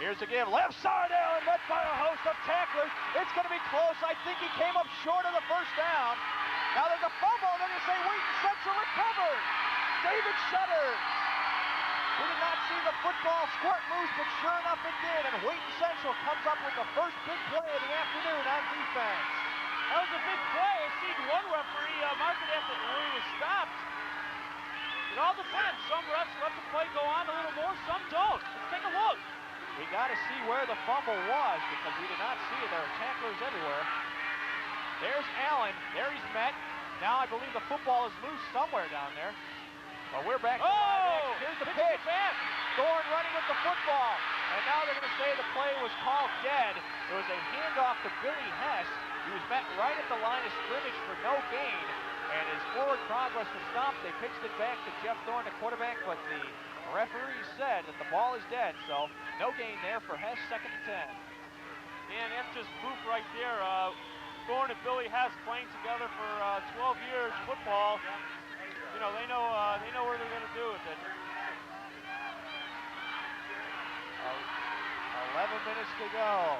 Here's the give. Left side, Allen, met by a host of tacklers. It's going to be close. I think he came up short of the first down. Now there's a fumble, and then you say Wheaton Central recovered. David Shutter. We did not see the football squirt loose, but sure enough it did. And Wheaton Central comes up with the first big play of the afternoon on defense. That was a big play. I seen one referee mark it after when he was stopped. It all depends. Some refs let the play go on a little more, some don't. Let's take a look. We got to see where the fumble was because we did not see it. There are tacklers everywhere. There's Allen. There he's met. Now I believe the football is loose somewhere down there. But we're back to live action. Here's the pitch. Thorne running with the football. And now they're going to say the play was called dead. It was a handoff to Billy Hess. He was met right at the line of scrimmage for no gain. And his forward progress was stopped. They pitched it back to Jeff Thorne, the quarterback, but the referee said that the ball is dead. So no gain there for Hess, 2nd and 10. And that's just proof right there. Thorne and Billy Hess playing together for 12 years football. You know, they know where they're going to do with it. 11 minutes to go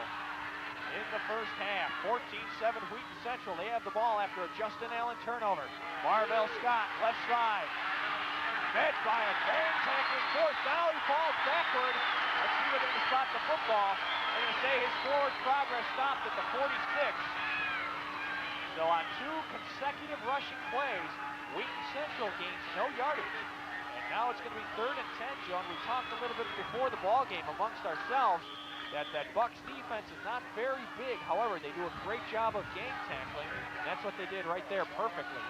in the first half. 14-7 Wheaton Central. They have the ball after a Justin Allen turnover. Marvell Scott, left side. Met by a bang tackling force. Now he falls backward. Let's see if they're going to stop the football. They're going to say his forward progress stopped at the 46. So on 2 consecutive rushing plays, Wheaton Central gains no yardage. And now it's going to be 3rd and 10, Joe. And we talked a little bit before the ball game amongst ourselves that Bucks defense is not very big. However, they do a great job of gang tackling. And that's what they did right there perfectly.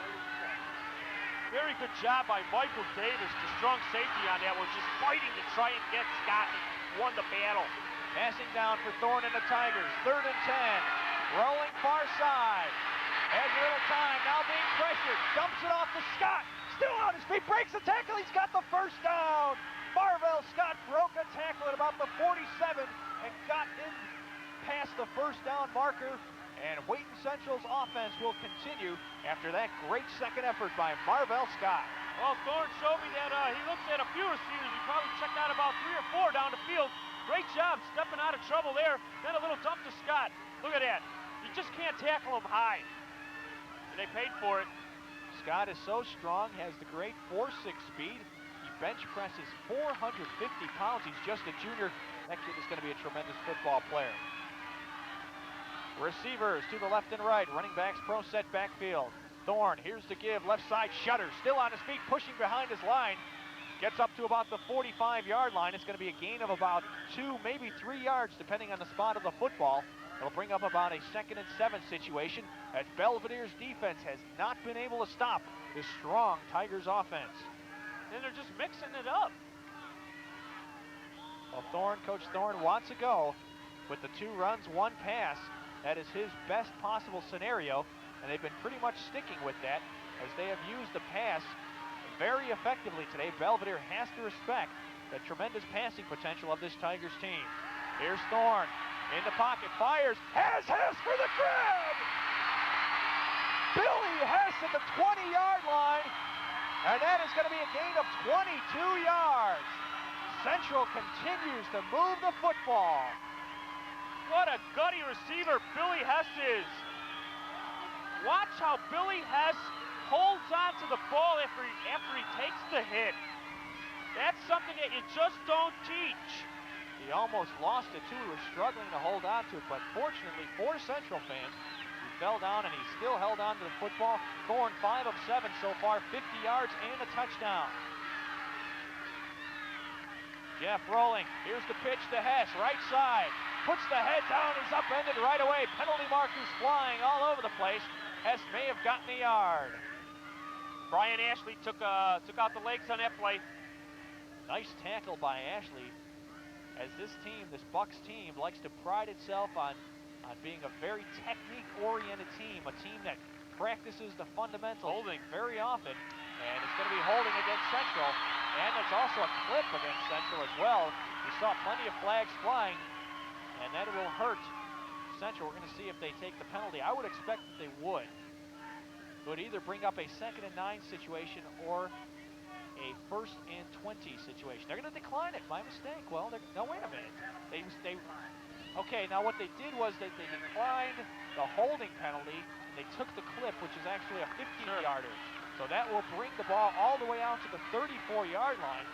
Very good job by Michael Davis, the strong safety on that one, just fighting to try and get Scott and won the battle. Passing down for Thorne and the Tigers. 3rd and 10. Rolling far side. Has a little time. Now being pressured. Dumps it off to Scott. Still on his feet. Breaks the tackle. He's got the first down. Marvell Scott broke a tackle at about the 47 and got in past the first down marker. And Wheaton Central's offense will continue after that great second effort by Marvell Scott. Well, Thorne showed me that he looks at a few receivers. He probably checked out about 3 or 4 down the field. Great job stepping out of in trouble there. Then a little dump to Scott. Look at that. You just can't tackle him high. And they paid for it. Scott is so strong, has the great 4.6 speed. He bench presses 450 pounds. He's just a junior. That kid is going to be a tremendous football player. Receivers to the left and right. Running backs pro set backfield. Thorne, here's to give. Left side, Shutter, still on his feet, pushing behind his line. Gets up to about the 45-yard line. It's going to be a gain of about 2, maybe 3 yards, depending on the spot of the football. It'll bring up about a 2nd and 7 situation, as Belvidere's defense has not been able to stop this strong Tigers offense. And they're just mixing it up. Well, Coach Thorne wants to go with the 2 runs, 1 pass. That is his best possible scenario, and they've been pretty much sticking with that as they have used the pass very effectively today. Belvidere has to respect the tremendous passing potential of this Tigers team. Here's Thorne in the pocket, fires, has Hess for the grab! Billy Hess at the 20-yard line, and that is going to be a gain of 22 yards. Central continues to move the football. What a gutty receiver Billy Hess is. Watch how Billy Hess holds on to the ball after he takes the hit. That's something that you just don't teach. He almost lost it too. He was struggling to hold on to it, but fortunately for Central fans, he fell down and he still held on to the football. Thorne 5 of 7 so far, 50 yards and a touchdown. Jeff rolling. Here's the pitch to Hess, right side. Puts the head down, he's upended right away. Penalty markers flying all over the place. Hess may have gotten a yard. Brian Ashley took out the legs on that play. Nice tackle by Ashley, as this team, this Bucks team, likes to pride itself on being a very technique-oriented team, a team that practices the fundamentals Holding very often, and it's going to be holding against Central, and it's also a clip against Central as well. We saw plenty of flags flying, and that will hurt Central. We're going to see if they take the penalty. I would expect that they would. It would either bring up a 2nd and 9 situation or a 1st and 20 situation. They're going to decline it by mistake. Well, no, wait a minute. Okay, now what they did was they declined the holding penalty. They took the clip, which is actually a 15-yarder. So that will bring the ball all the way out to the 34-yard line.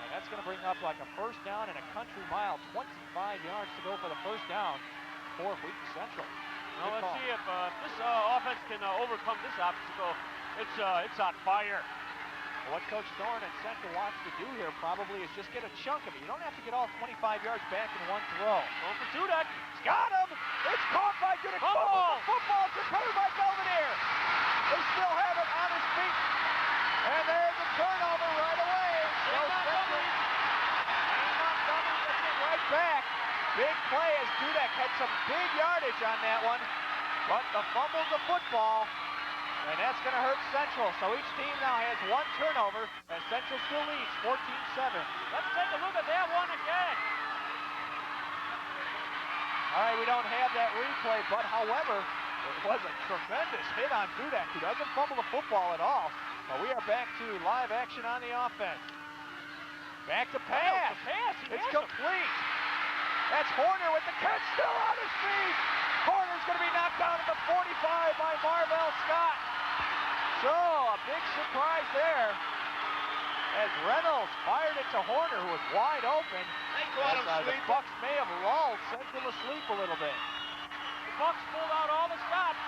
And that's going to bring up like a 1st down and a country mile, 25 yards to go for the 1st down for Wheaton Central. Well, let's see if this offense can overcome this obstacle. It's on fire. What Coach Thorne and Central wants to do here probably is just get a chunk of it. You don't have to get all 25 yards back in one throw. Going for Dudek. He's got him! It's caught by Dudek. Football's recovered by Belvidere. They still have it on his feet. And there's a turnover right away. Montgomery gets it right back. Big play as Dudek had some big yardage on that one. But the fumble's the football. And that's going to hurt Central. So each team now has 1 turnover, as Central still leads 14-7. Let's take a look at that one again. All right, we don't have that replay, but however, it was a tremendous hit on Dudek, who doesn't fumble the football at all. But we are back to live action on the offense. Back to pass. It's complete. That's Horner with the catch, still on his feet. Horner's going to be knocked down at the 45 by Marvell Scott. So, a big surprise there as Reynolds fired it to Horner, who was wide open. The Bucks may have lulled Central asleep a little bit. The Bucks pulled out all the stops.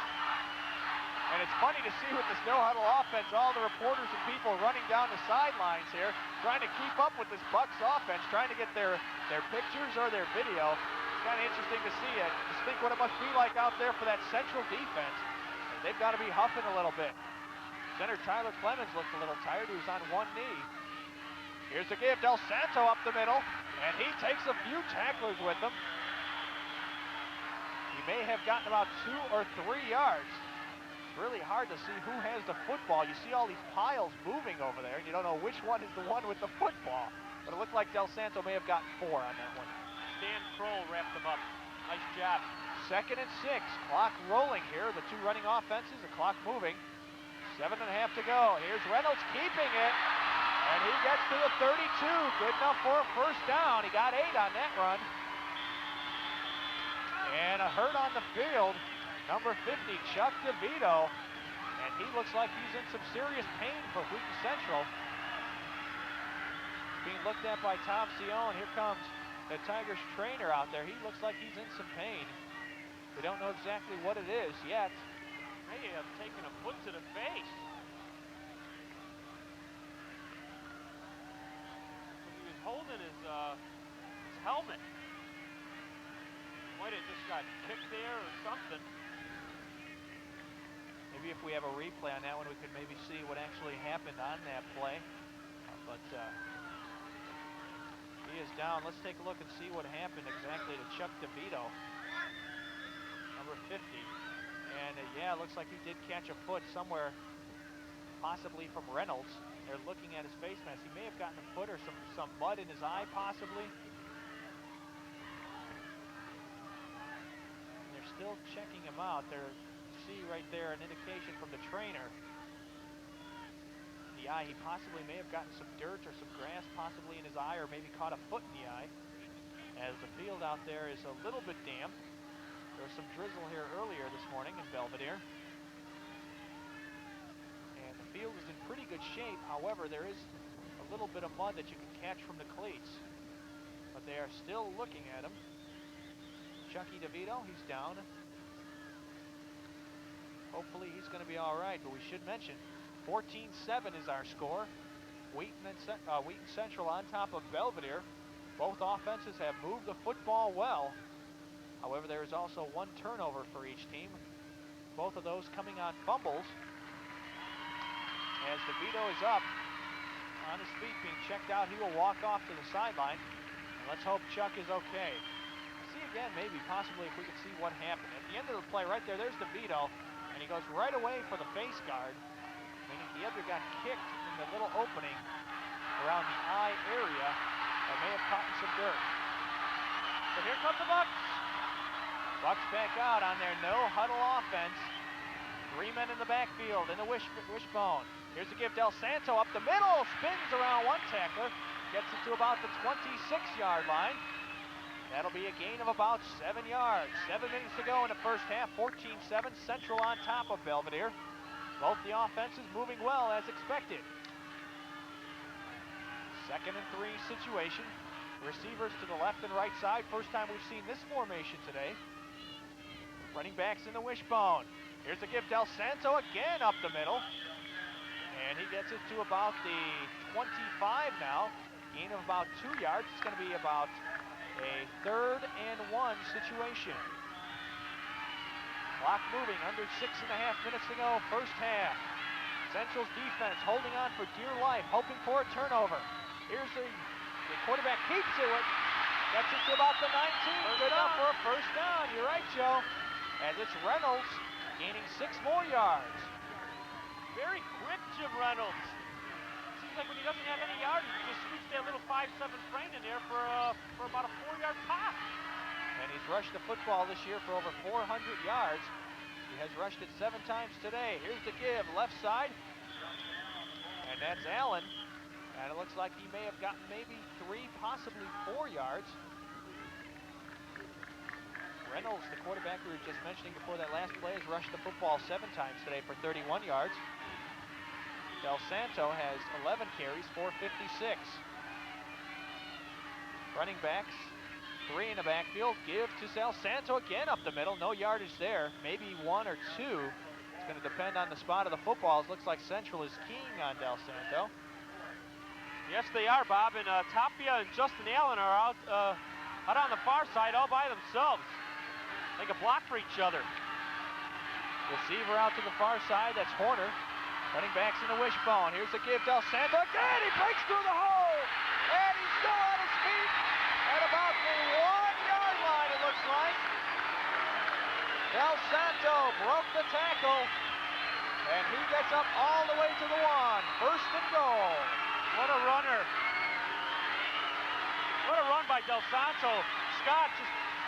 And it's funny to see with this no-huddle offense, all the reporters and people running down the sidelines here, trying to keep up with this Bucks offense, trying to get their pictures or their video. It's kind of interesting to see it. Just think what it must be like out there for that Central defense. They've got to be huffing a little bit. Center Tyler Clemens looked a little tired. He was on one knee. Here's the give. Del Santo up the middle, and he takes a few tacklers with him. He may have gotten about 2 or 3 yards. It's really hard to see who has the football. You see all these piles moving over there, and you don't know which one is the one with the football. But it looked like Del Santo may have gotten 4 on that one. Stan Kroll wrapped them up. Nice job. 2nd and 6. Clock rolling here. The 2 running offenses, the clock moving. 7.5 to go. Here's Reynolds keeping it. And he gets to the 32. Good enough for a 1st down. He got 8 on that run. And a hurt on the field, number 50, Chuck DeVito. And he looks like he's in some serious pain for Wheaton Central. Being looked at by Tom Sion. Here comes the Tigers trainer out there. He looks like he's in some pain. We don't know exactly what it is yet. May have taken a foot to the face. When he was holding his helmet. Might have just got kicked there or something. Maybe if we have a replay on that one, we could maybe see what actually happened on that play. But he is down. Let's take a look and see what happened exactly to Chuck DeVito, number 50. And yeah, it looks like he did catch a foot somewhere, possibly from Reynolds. They're looking at his face mask. He may have gotten a foot or some mud in his eye, possibly. And they're still checking him out. They're see right there an indication from the trainer. The eye, he possibly may have gotten some dirt or some grass possibly in his eye, or maybe caught a foot in the eye, as the field out there is a little bit damp. There was some drizzle here earlier this morning in Belvidere, and the field is in pretty good shape. However, there is a little bit of mud that you can catch from the cleats, but they are still looking at him. Chucky DeVito, he's down. Hopefully he's going to be all right, but we should mention 14-7 is our score. Wheaton Central on top of Belvidere. Both offenses have moved the football well. However, there is also one turnover for each team. Both of those coming on fumbles. As DeVito is up on his feet being checked out, he will walk off to the sideline. And let's hope Chuck is okay. See again, maybe, possibly, if we could see what happened. At the end of the play right there, there's DeVito. And he goes right away for the face guard, meaning he either got kicked in the little opening around the eye area or may have caught in some dirt. So here come the Bucks. Bucks back out on their no-huddle offense. 3 men in the backfield in the wishbone. Here's the give. Del Santo up the middle, spins around one tackler, gets it to about the 26-yard line. That'll be a gain of about 7 yards. 7 minutes to go in the first half. 14-7, Central on top of Belvidere. Both the offenses moving well as expected. 2nd and 3 situation. Receivers to the left and right side. First time we've seen this formation today. Running backs in the wishbone. Here's the give. Del Santo again up the middle. And he gets it to about the 25 now. Gain of about 2 yards. It's going to be about a 3rd and 1 situation. Clock moving, under 6.5 minutes to go, first half. Central's defense holding on for dear life, hoping for a turnover. Here's the quarterback keeps to it, gets it to about the 19, good enough for a first down. You're right, Joe. As it's Reynolds gaining 6 more yards. Very quick, Jim Reynolds. Seems like when he doesn't have any yards, he just scoots that little 5'7" frame in there for about a 4-yard pop. And he's rushed the football this year for over 400 yards. He has rushed it 7 times today. Here's the give, left side. And that's Allen. And it looks like he may have gotten maybe 3, possibly 4 yards. Reynolds, the quarterback we were just mentioning before that last play, has rushed the football 7 times today for 31 yards. Del Santo has 11 carries, 456. Running backs, 3 in the backfield. Give to Del Santo again up the middle. No yardage there. Maybe 1 or 2. It's going to depend on the spot of the footballs. Looks like Central is keying on Del Santo. Yes, they are, Bob. And Tapia and Justin Allen are out on the far side all by themselves. They can block for each other. Receiver out to the far side. That's Horner. Running backs in the wishbone. Here's the give. Del Santo again. He breaks through the hole. And he's still on his feet at about the 1-yard line, it looks like. Del Santo broke the tackle. And he gets up all the way to the 1. First and goal. What a runner. What a run by Del Santo. Scott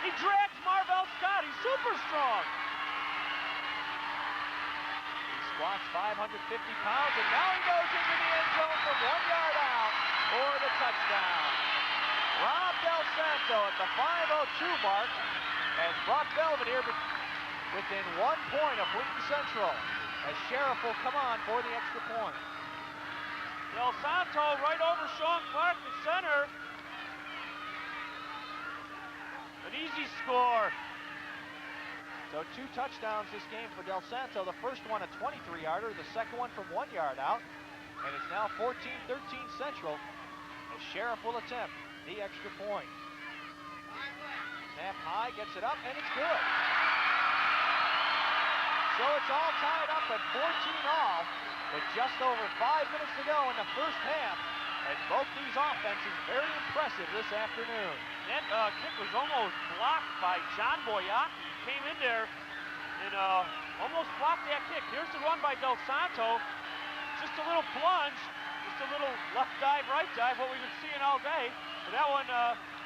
he drags Marvell Scott. He's super strong. Squats 550 pounds, and now he goes into the end zone from 1 yard out for the touchdown. Rob Del Santo at the 5:02 mark has brought Belvidere within 1 point of Wheaton Central, as Sheriff will come on for the extra point. Del Santo right over Sean Clark, the center. An easy score. So 2 touchdowns this game for Del Santo. The first one a 23-yarder, the second one from 1 yard out. And it's now 14-13 Central, as Sheriff will attempt the extra point. Snap high, gets it up, and it's good. So it's all tied up at 14 all, with just over 5 minutes to go in the first half, and both these offenses very impressive this afternoon. That kick was almost blocked by John Boyaki. He came in there and almost blocked that kick. Here's the run by Del Santo. Just a little plunge, just a little left dive, right dive, what we've been seeing all day. But that one,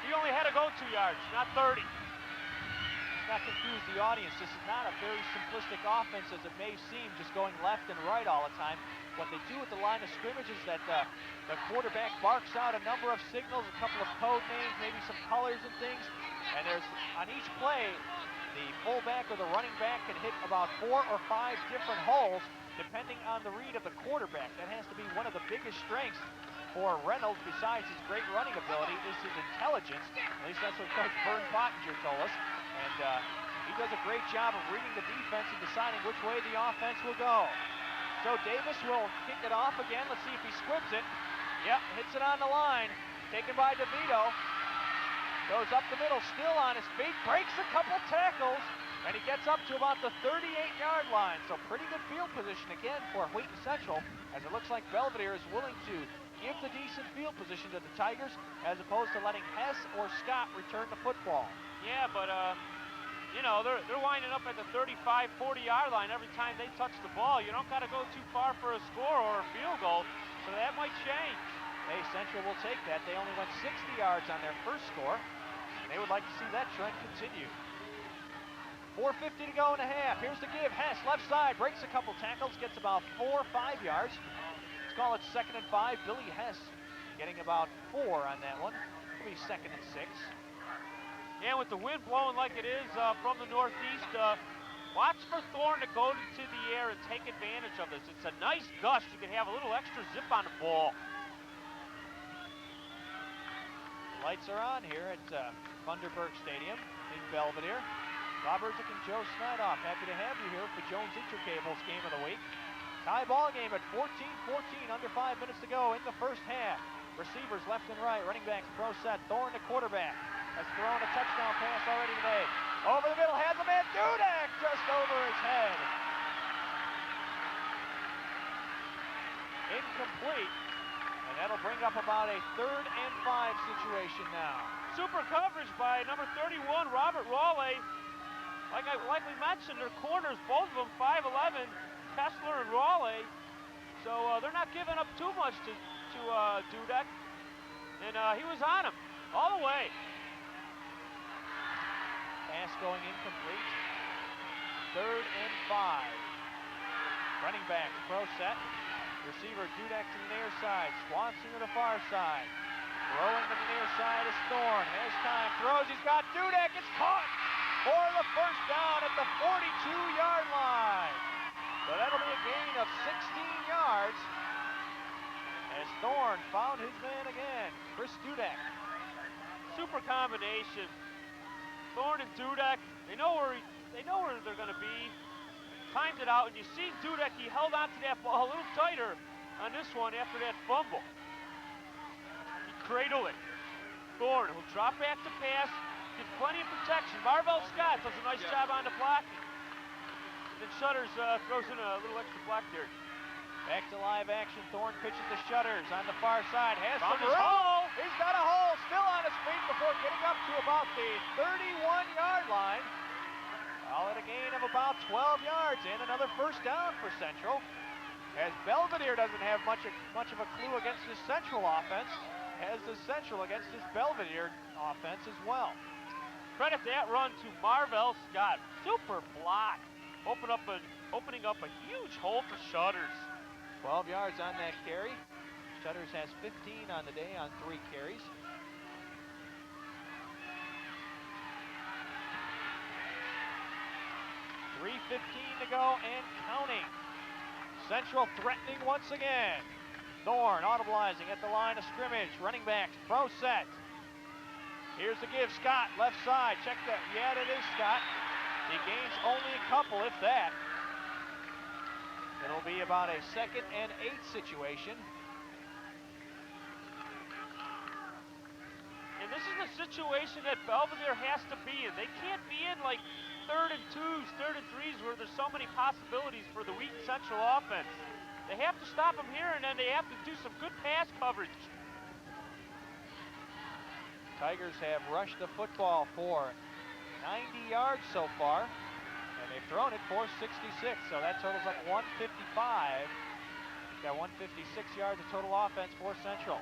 he only had to go 2 yards, not 30. Let's not confuse the audience. This is not a very simplistic offense as it may seem, just going left and right all the time. What they do at the line of scrimmage is that the quarterback barks out a number of signals, a couple of code names, maybe some colors and things. And there's, on each play, the fullback or the running back can hit about 4 or 5 different holes, depending on the read of the quarterback. That has to be one of the biggest strengths for Reynolds, besides his great running ability, is his intelligence. At least that's what Coach Vern Pottinger told us. And he does a great job of reading the defense and deciding which way the offense will go. So Davis will kick it off again. Let's see if he squibs it. Yep, hits it on the line. Taken by DeVito. Goes up the middle, still on his feet. Breaks a couple tackles. And he gets up to about the 38-yard line. So pretty good field position again for Wheaton Central, as it looks like Belvidere is willing to give the decent field position to the Tigers, as opposed to letting Hess or Scott return the football. Yeah, but you know, they're winding up at the 35, 40-yard line every time they touch the ball. You don't got to go too far for a score or a field goal, so that might change. Hey, Central will take that. They only went 60 yards on their first score, and they would like to see that trend continue. 4:50 to go in a half. Here's the give. Hess, left side, breaks a couple tackles, gets about 4 or 5 yards. Let's call it 2nd and 5. Billy Hess getting about 4 on that one. It'll be 2nd and 6. And with the wind blowing like it is from the northeast, watch for Thorne to go to the air and take advantage of this. It's a nice gust. You can have a little extra zip on the ball. Lights are on here at Funderburg Stadium in Belvidere. Bob Urzik and Joe Snidoff, happy to have you here for Jones Intercable's Game of the Week. Tie ball game at 14-14, under 5 minutes to go in the first half. Receivers left and right, running backs pro set. Thorne the quarterback has thrown a touchdown pass already today. Over the middle, has a man, Dudek, just over his head. Incomplete, and that'll bring up about a 3rd and 5 situation now. Super coverage by number 31, Robert Raleigh. Like we mentioned, their corners, both of them 5'11", Kessler and Raleigh. So they're not giving up too much to Dudek. And he was on him all the way. Pass going incomplete. 3rd and 5. Running back, pro set. Receiver Dudek to the near side. Swanson to the far side. Throwing to the near side is Thorne. Has time, throws, he's got Dudek, it's caught for the first down at the 42-yard line. So that'll be a gain of 16 yards as Thorne found his man again, Chris Dudek. Super combination. Thorne and Dudek, they know where they're going to be. Timed it out, and you see Dudek, he held on to that ball a little tighter on this one after that fumble. He cradled it. Thorne will drop back to pass, get plenty of protection. Marvell Scott does a nice job on the blocking. And then Shutters throws in a little extra block there. Back to live action. Thorne pitches to Shutters on the far side. Has Found some his room. hole. He's got a hole. Still on his feet before getting up to about the 31-yard line. All at a gain of about 12 yards and another first down for Central. As Belvidere doesn't have much of a clue against this Central offense, as does Central against this Belvidere offense as well. Credit that run to Marvell Scott. Super block. Opening up a huge hole for Shutters. 12 yards on that carry. Shutters has 15 on the day on 3 carries. 3:15 to go and counting. Central threatening once again. Thorne audibilizing at the line of scrimmage. Running backs, pro set. Here's the give, Scott, left side. Check that. Yeah, it is Scott. He gains only a couple, if that. It'll be about a 2nd and 8 situation. And this is the situation that Belvidere has to be in. They can't be in like 3rd and 2s, 3rd and 3s where there's so many possibilities for the Wheaton Central offense. They have to stop them here, and then they have to do some good pass coverage. Tigers have rushed the football for 90 yards so far, and they've thrown it for 66, so that totals up 155. Got 156 yards of total offense for Central.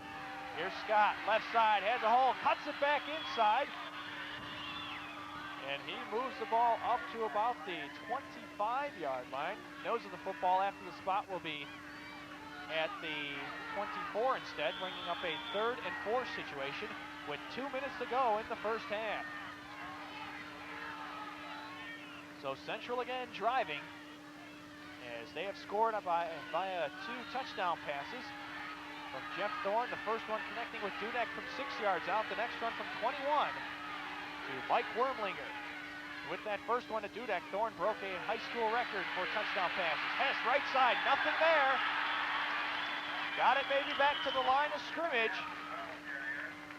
Here's Scott, left side, has a hole, cuts it back inside, and he moves the ball up to about the 25-yard line. Nose of the football after the spot will be at the 24 instead, bringing up a 3rd and 4 situation with 2 minutes to go in the first half. So Central again driving as they have scored via 2 touchdown passes from Jeff Thorne. The first one connecting with Dudek from 6 yards out. The next one from 21 to Mike Wormlinger. With that first one to Dudek, Thorne broke a high school record for touchdown passes. Hess, right side, nothing there. Got it maybe back to the line of scrimmage.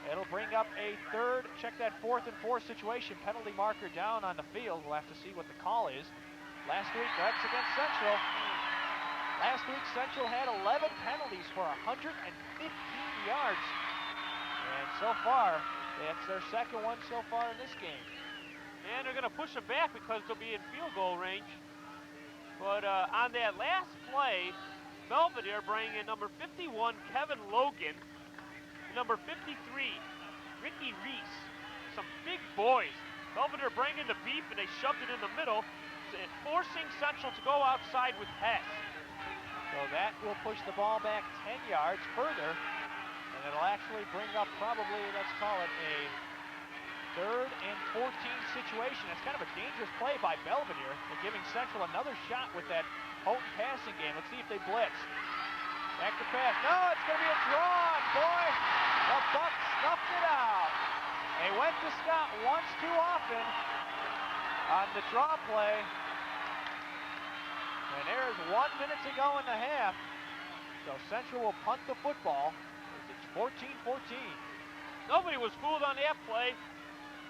It'll bring up a 3rd, check that 4th and 4 situation. Penalty marker down on the field. We'll have to see what the call is. Last week, that's against Central. Last week, Central had 11 penalties for 115 yards. And so far, that's their 2nd one so far in this game. And they're going to push them back because they'll be in field goal range. But on that last play, Belvidere bringing in number 51, Kevin Logan, number 53, Ricky Reese. Some big boys. Belvidere bringing the beef, and they shoved it in the middle, forcing Central to go outside with Hess. So that will push the ball back 10 yards further, and it'll actually bring up probably, let's call it a 3rd and 14 situation. It's kind of a dangerous play by Belvidere. They're giving Central another shot with that potent passing game. Let's see if they blitz. Back to pass. No, it's going to be a drawn. Boy, the Bucks snuffed it out. They went to Scott once too often on the draw play. And there's 1 minute to go in the half. So Central will punt the football. It's 14-14. Nobody was fooled on that play.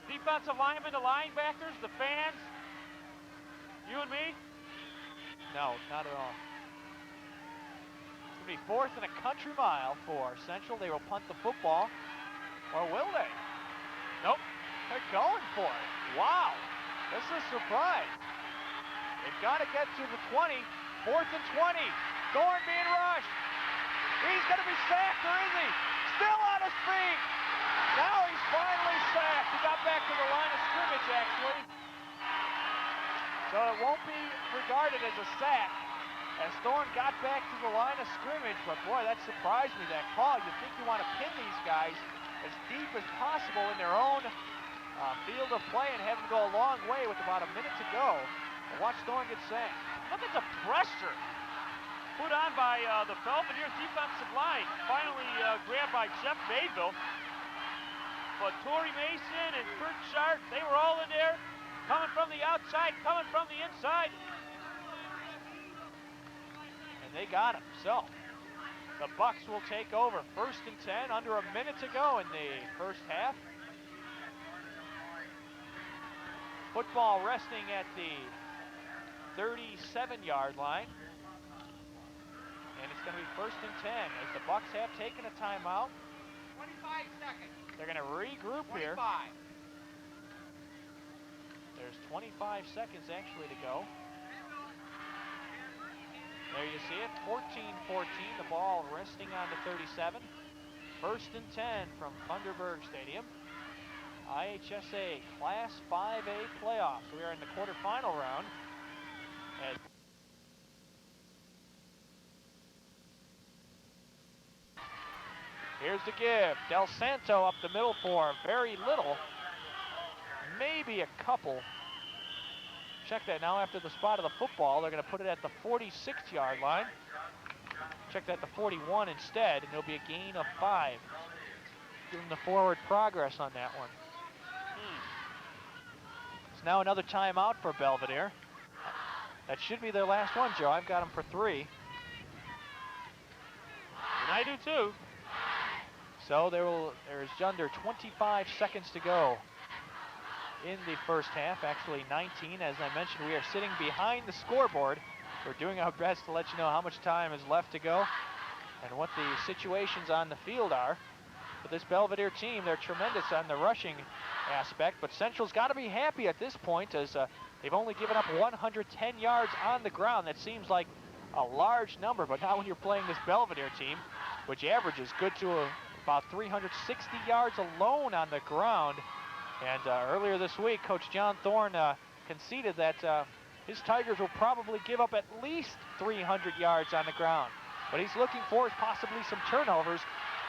Defensive linemen, the linebackers, the fans. You and me? No, not at all. It's going to be 4th and a country mile for Central. They will punt the football. Or will they? Nope. They're going for it. Wow. This is a surprise. They've got to get to the 20. 4th and 20. Thorne being rushed. He's going to be sacked, or is he? Still on his feet. Now he's finally sacked. He got back to the line of scrimmage, actually. So it won't be regarded as a sack as Thorne got back to the line of scrimmage. But boy, that surprised me, that call. You think you want to pin these guys as deep as possible in their own field of play and have them go a long way with about a minute to go. And watch Thorne get sacked. Look at the pressure put on by the Belvidere defensive line. Finally grabbed by Jeff Mayville. But Torrey Mason and Kurt Sharp, they were all in there. Coming from the outside, coming from the inside. And they got him. So the Bucks will take over. 1st and 10, under a minute to go in the first half. Football resting at the 37-yard line. And it's going to be 1st and 10 as the Bucks have taken a timeout. 25 seconds. They're going to regroup 25. here. There's 25 seconds actually to go. There you see it, 14-14, the ball resting on the 37. 1st and 10 from Thunderberg Stadium. IHSA Class 5A playoffs. We are in the quarterfinal round. Here's the give. Del Santo up the middle for very little. Maybe a couple check that now after the spot of the football. They're going to put it at the 46-yard line. Check that the 41 instead, and it'll be a gain of 5. Give them the forward progress on that one. It's now another timeout for Belvidere. That should be their last one, Joe. I've got them for 3. And I do too. So there's under 25 seconds to go in the first half, actually 19. As I mentioned, we are sitting behind the scoreboard. We're doing our best to let you know how much time is left to go and what the situations on the field are. But this Belvidere team, they're tremendous on the rushing aspect, but Central's got to be happy at this point as they've only given up 110 yards on the ground. That seems like a large number, but not when you're playing this Belvidere team, which averages good to about 360 yards alone on the ground. And earlier this week, Coach John Thorne conceded that his Tigers will probably give up at least 300 yards on the ground. But he's looking for possibly some turnovers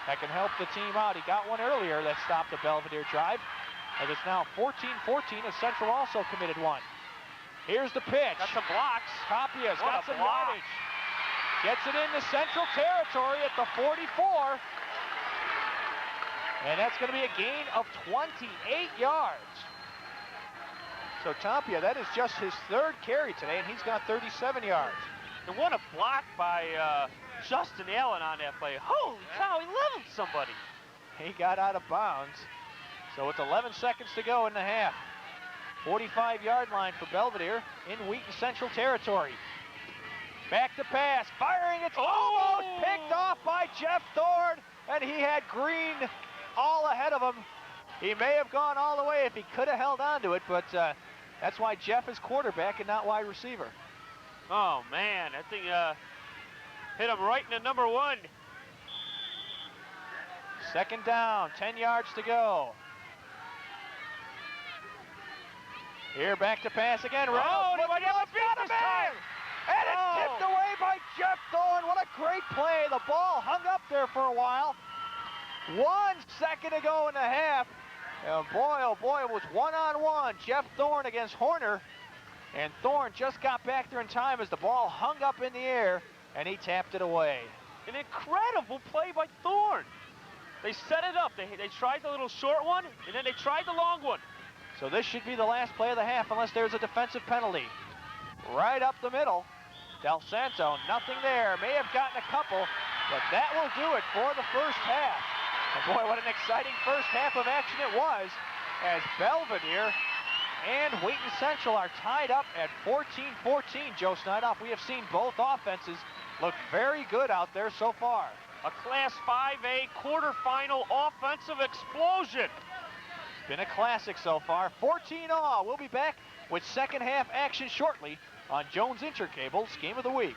that can help the team out. He got one earlier that stopped the Belvidere drive. And it's now 14-14 as Central also committed one. Here's the pitch. Got some blocks. Tapia's What got a some block. yardage. Gets it into Central territory at the 44. And that's going to be a gain of 28 yards. So Tapia, that is just his 3rd carry today, and he's got 37 yards. And what a block by Justin Allen on that play. Holy cow, he leveled somebody. He got out of bounds. So with 11 seconds to go in the half. 45-yard line for Belvidere in Wheaton Central territory. Back to pass, firing, it's almost picked off by Jeff Thorne, and he had Green all ahead of him. He may have gone all the way if he could have held on to it, but that's why Jeff is quarterback and not wide receiver. Oh man, that thing hit him right in the number 1. 2nd down, 10 yards to go. Here, back to pass again. Reynolds, he might have got him in! And it's tipped away by Jeff Thorne. What a great play. The ball hung up there for a while. 1 second to go in the half. And boy, oh boy, it was one-on-one. Jeff Thorne against Horner. And Thorne just got back there in time as the ball hung up in the air, and he tapped it away. An incredible play by Thorne. They set it up. They tried the little short one, and then they tried the long one. So this should be the last play of the half unless there's a defensive penalty. Right up the middle. Del Santo, nothing there. May have gotten a couple, but that will do it for the first half. And boy, what an exciting first half of action it was as Belvidere and Wheaton Central are tied up at 14-14. Joe Snidoff, we have seen both offenses look very good out there so far. A Class 5A quarterfinal offensive explosion. Been a classic so far. 14-all. We'll be back with second half action shortly on Jones Intercable's Game of the Week.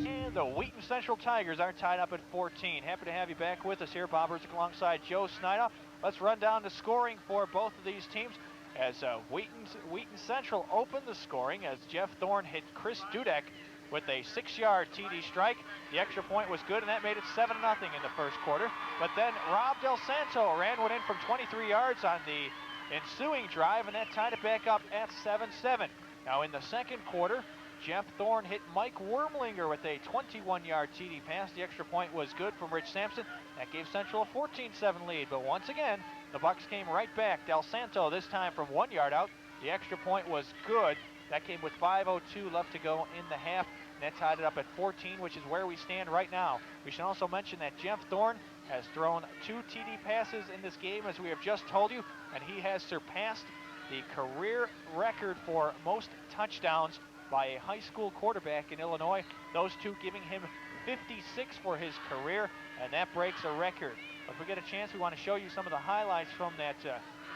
And the Wheaton Central Tigers are tied up at 14. Happy to have you back with us here. Bob Herzig alongside Joe Snidoff. Let's run down the scoring for both of these teams. As Wheaton Central opened the scoring as Jeff Thorne hit Chris Dudek with a 6-yard TD strike. The extra point was good, and that made it 7-0 in the first quarter. But then Rob Del Santo ran one in from 23 yards on the ensuing drive, and that tied it back up at 7-7. Now in the second quarter, Jeff Thorne hit Mike Wormlinger with a 21-yard TD pass. The extra point was good from Rich Sampson. That gave Central a 14-7 lead. But once again, the Bucks came right back. Del Santo this time from 1 yard out. The extra point was good. That came with 5:02 left to go in the half. And that tied it up at 14, which is where we stand right now. We should also mention that Jeff Thorne has thrown 2 TD passes in this game, as we have just told you, and he has surpassed the career record for most touchdowns by a high school quarterback in Illinois. Those two giving him 56 for his career, and that breaks a record. If we get a chance, we want to show you some of the highlights from that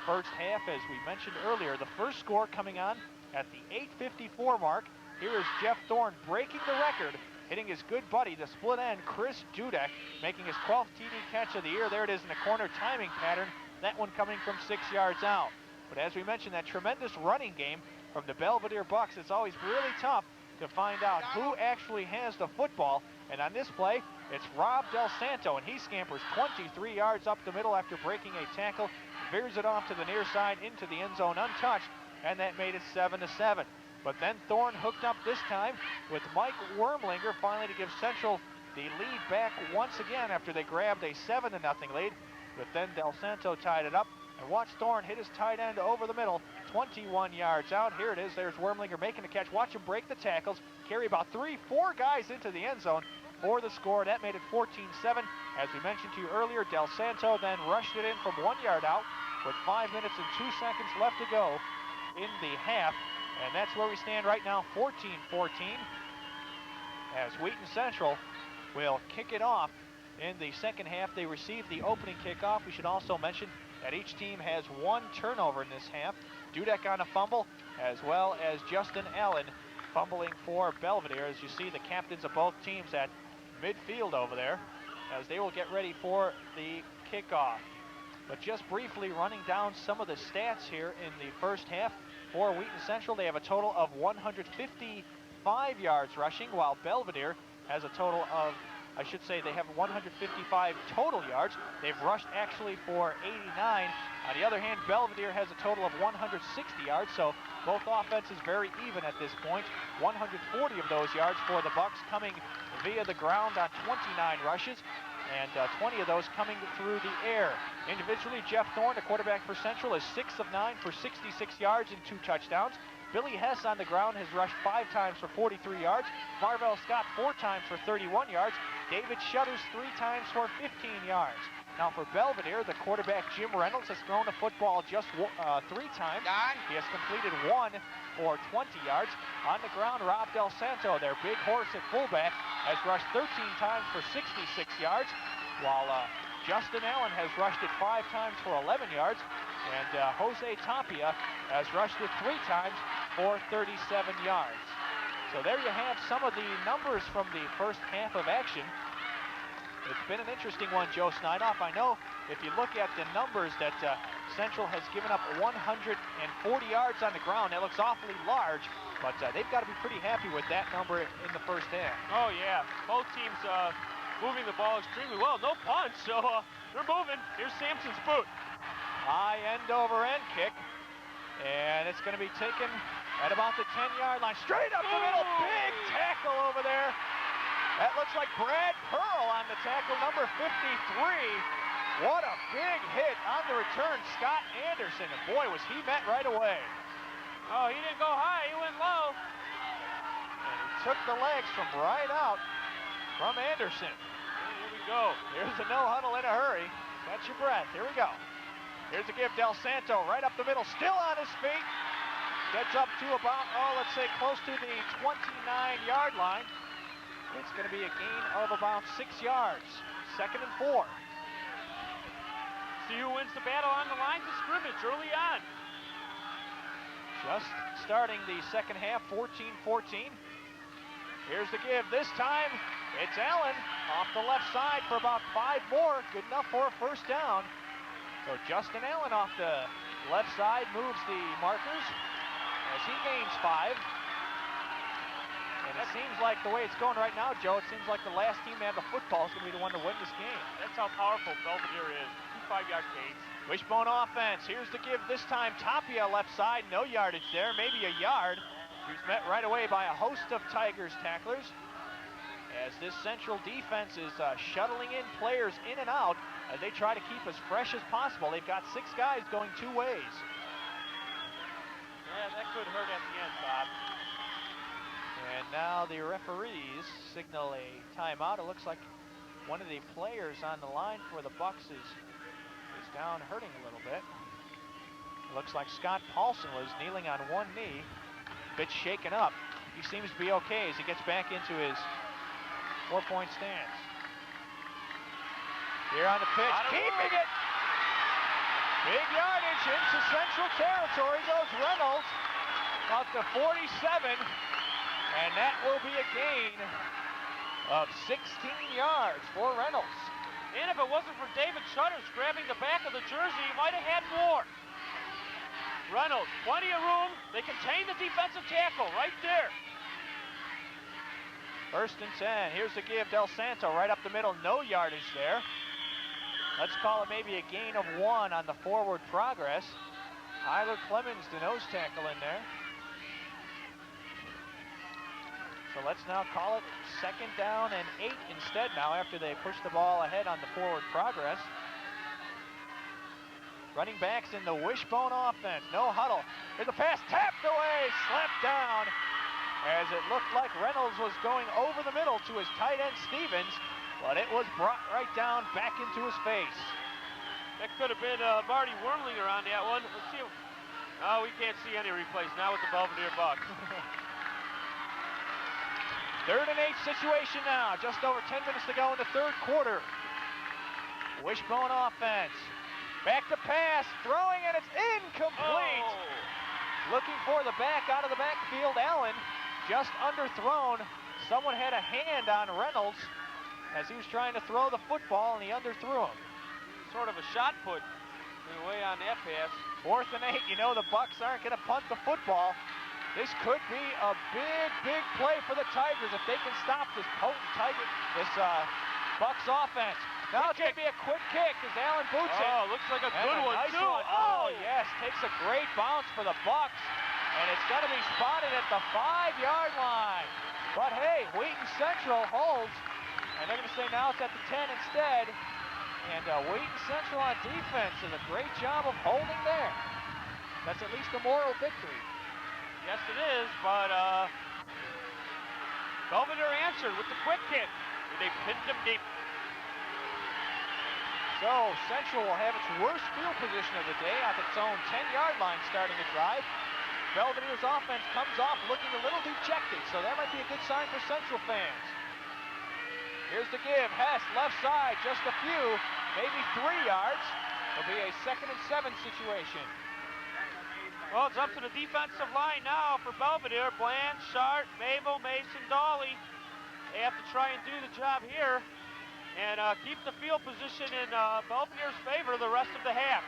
first half. As we mentioned earlier, the first score coming on at the 8:54 mark. Here is Jeff Thorne breaking the record, hitting his good buddy, the split end, Chris Dudek, making his 12th TD catch of the year. There it is in the corner timing pattern, that one coming from 6 yards out. But as we mentioned, that tremendous running game from the Belvidere Bucks, it's always really tough to find out who actually has the football. And on this play, it's Rob Del Santo, and he scampers 23 yards up the middle after breaking a tackle, veers it off to the near side into the end zone untouched, and that made it 7-7. But then Thorne hooked up this time with Mike Wormlinger finally to give Central the lead back once again after they grabbed a 7-0 lead. But then Del Santo tied it up, and watch Thorne hit his tight end over the middle, 21 yards out. Here it is. There's Wormlinger making the catch. Watch him break the tackles, carry about 3-4 guys into the end zone for the score. That made it 14-7. As we mentioned to you earlier, Del Santo then rushed it in from 1 yard out with 5 minutes and 2 seconds left to go in the half. And that's where we stand right now, 14-14, as Wheaton Central will kick it off in the second half. They received the opening kickoff. We should also mention that each team has one turnover in this half. Dudek on a fumble, as well as Justin Allen fumbling for Belvidere. As you see the captains of both teams at midfield over there, as they will get ready for the kickoff. But just briefly running down some of the stats here in the first half for Wheaton Central. They have a total of 155 yards rushing, while Belvidere has a total of, I should say they have 155 total yards. They've rushed actually for 89. On the other hand, Belvidere has a total of 160 yards, so both offenses very even at this point. 140 of those yards for the Bucks coming via the ground on 29 rushes, and 20 of those coming through the air. Individually, Jeff Thorne, the quarterback for Central, is 6 of 9 for 66 yards and 2 touchdowns. Billy Hess on the ground has rushed 5 times for 43 yards. Marvell Scott 4 times for 31 yards. David Shutters 3 times for 15 yards. Now for Belvidere, the quarterback Jim Reynolds has thrown the football just 3 times. He has completed 1 for 20 yards. On the ground, Rob Del Santo, their big horse at fullback, has rushed 13 times for 66 yards, while Justin Allen has rushed it 5 times for 11 yards, and Jose Tapia has rushed it 3 times for 37 yards. So there you have some of the numbers from the first half of action. It's been an interesting one, Joe Snydoff. I know if you look at the numbers that Central has given up 140 yards on the ground. That looks awfully large, but they've got to be pretty happy with that number in the first half. Oh, yeah. Both teams moving the ball extremely well. No punch, so they're moving. Here's Sampson's boot. High end-over-end kick, and it's going to be taken at about the 10-yard line. Straight up the middle. Big tackle over there. That looks like Brad Pearl on the tackle, number 53. What a big hit on the return, Scott Anderson. And boy, was he met right away. Oh, he didn't go high, he went low. And he took the legs from right out from Anderson. And here we go. Here's the no huddle in a hurry. Catch your breath. Here we go. Here's the give. Del Santo right up the middle, still on his feet. Gets up to about, let's say close to the 29-yard line. It's going to be a gain of about 6 yards. 2nd and 4. See who wins the battle on the lines of scrimmage early on. Just starting the second half, 14-14. Here's the give. This time, it's Allen off the left side for about 5 more. Good enough for a first down. So Justin Allen off the left side moves the markers as he gains 5. And it seems like the way it's going right now, Joe, it seems like the last team to have the football is going to be the one to win this game. That's how powerful Belvidere is. 2 5-yard gains. Wishbone offense. Here's the give this time. Tapia left side. No yardage there. Maybe a yard. He was met right away by a host of Tigers tacklers. As this Central defense is shuttling in players in and out as they try to keep as fresh as possible. They've got 6 guys going 2 ways. Yeah, that could hurt at the end, Bob. And now the referees signal a timeout. It looks like one of the players on the line for the Bucks is down hurting a little bit. It looks like Scott Paulson was kneeling on one knee, a bit shaken up. He seems to be okay as he gets back into his 4-point stance. Here on the pitch, keeping it. Big yardage into Central territory goes Reynolds out to 47. And that will be a gain of 16 yards for Reynolds. And if it wasn't for David Shutters grabbing the back of the jersey, he might have had more. Reynolds, plenty of room. They contain the defensive tackle right there. First and 10. Here's the give. Del Santo right up the middle. No yardage there. Let's call it maybe a gain of 1 on the forward progress. Tyler Clemens, the nose tackle in there. So let's now call it 2nd down and 8 instead now after they push the ball ahead on the forward progress. Running backs in the wishbone offense. No huddle. Here's a pass tapped away, slapped down as it looked like Reynolds was going over the middle to his tight end Stevens, but it was brought right down back into his face. That could have been Marty Wormlinger on that one. Let's see. Oh, we can't see any replays now with the Belvidere Bucks. 3rd and 8 situation now. Just over 10 minutes to go in the 3rd quarter. Wishbone offense. Back to pass, throwing, and it's incomplete. Oh. Looking for the back out of the backfield. Allen just underthrown. Someone had a hand on Reynolds as he was trying to throw the football, and he underthrew him. Sort of a shot put in a way on that pass. 4th and 8. You know the Bucks aren't going to punt the football. This could be a big play for the Tigers if they can stop this potent Bucks offense. Now it's going to be a quick kick as Allen boots it. Oh, looks like a good one, nice too. One. Oh, yes, takes a great bounce for the Bucks, and it's going to be spotted at the 5-yard line. But hey, Wheaton Central holds, and they're going to say now it's at the 10 instead. And Wheaton Central on defense does a great job of holding there. That's at least a moral victory. Yes, it is, but Belvidere answered with the quick kick. And they pinned him deep. So Central will have its worst field position of the day at its own 10-yard line starting the drive. Belvidere's offense comes off looking a little dejected, so that might be a good sign for Central fans. Here's the give. Hess, left side, just a few, maybe 3 yards. It'll be a 2nd and 7 situation. Well, it's up to the defensive line now for Belvidere. Bland, Sharp, Mabel, Mason, Dolly. They have to try and do the job here and keep the field position in Belvidere's favor the rest of the half.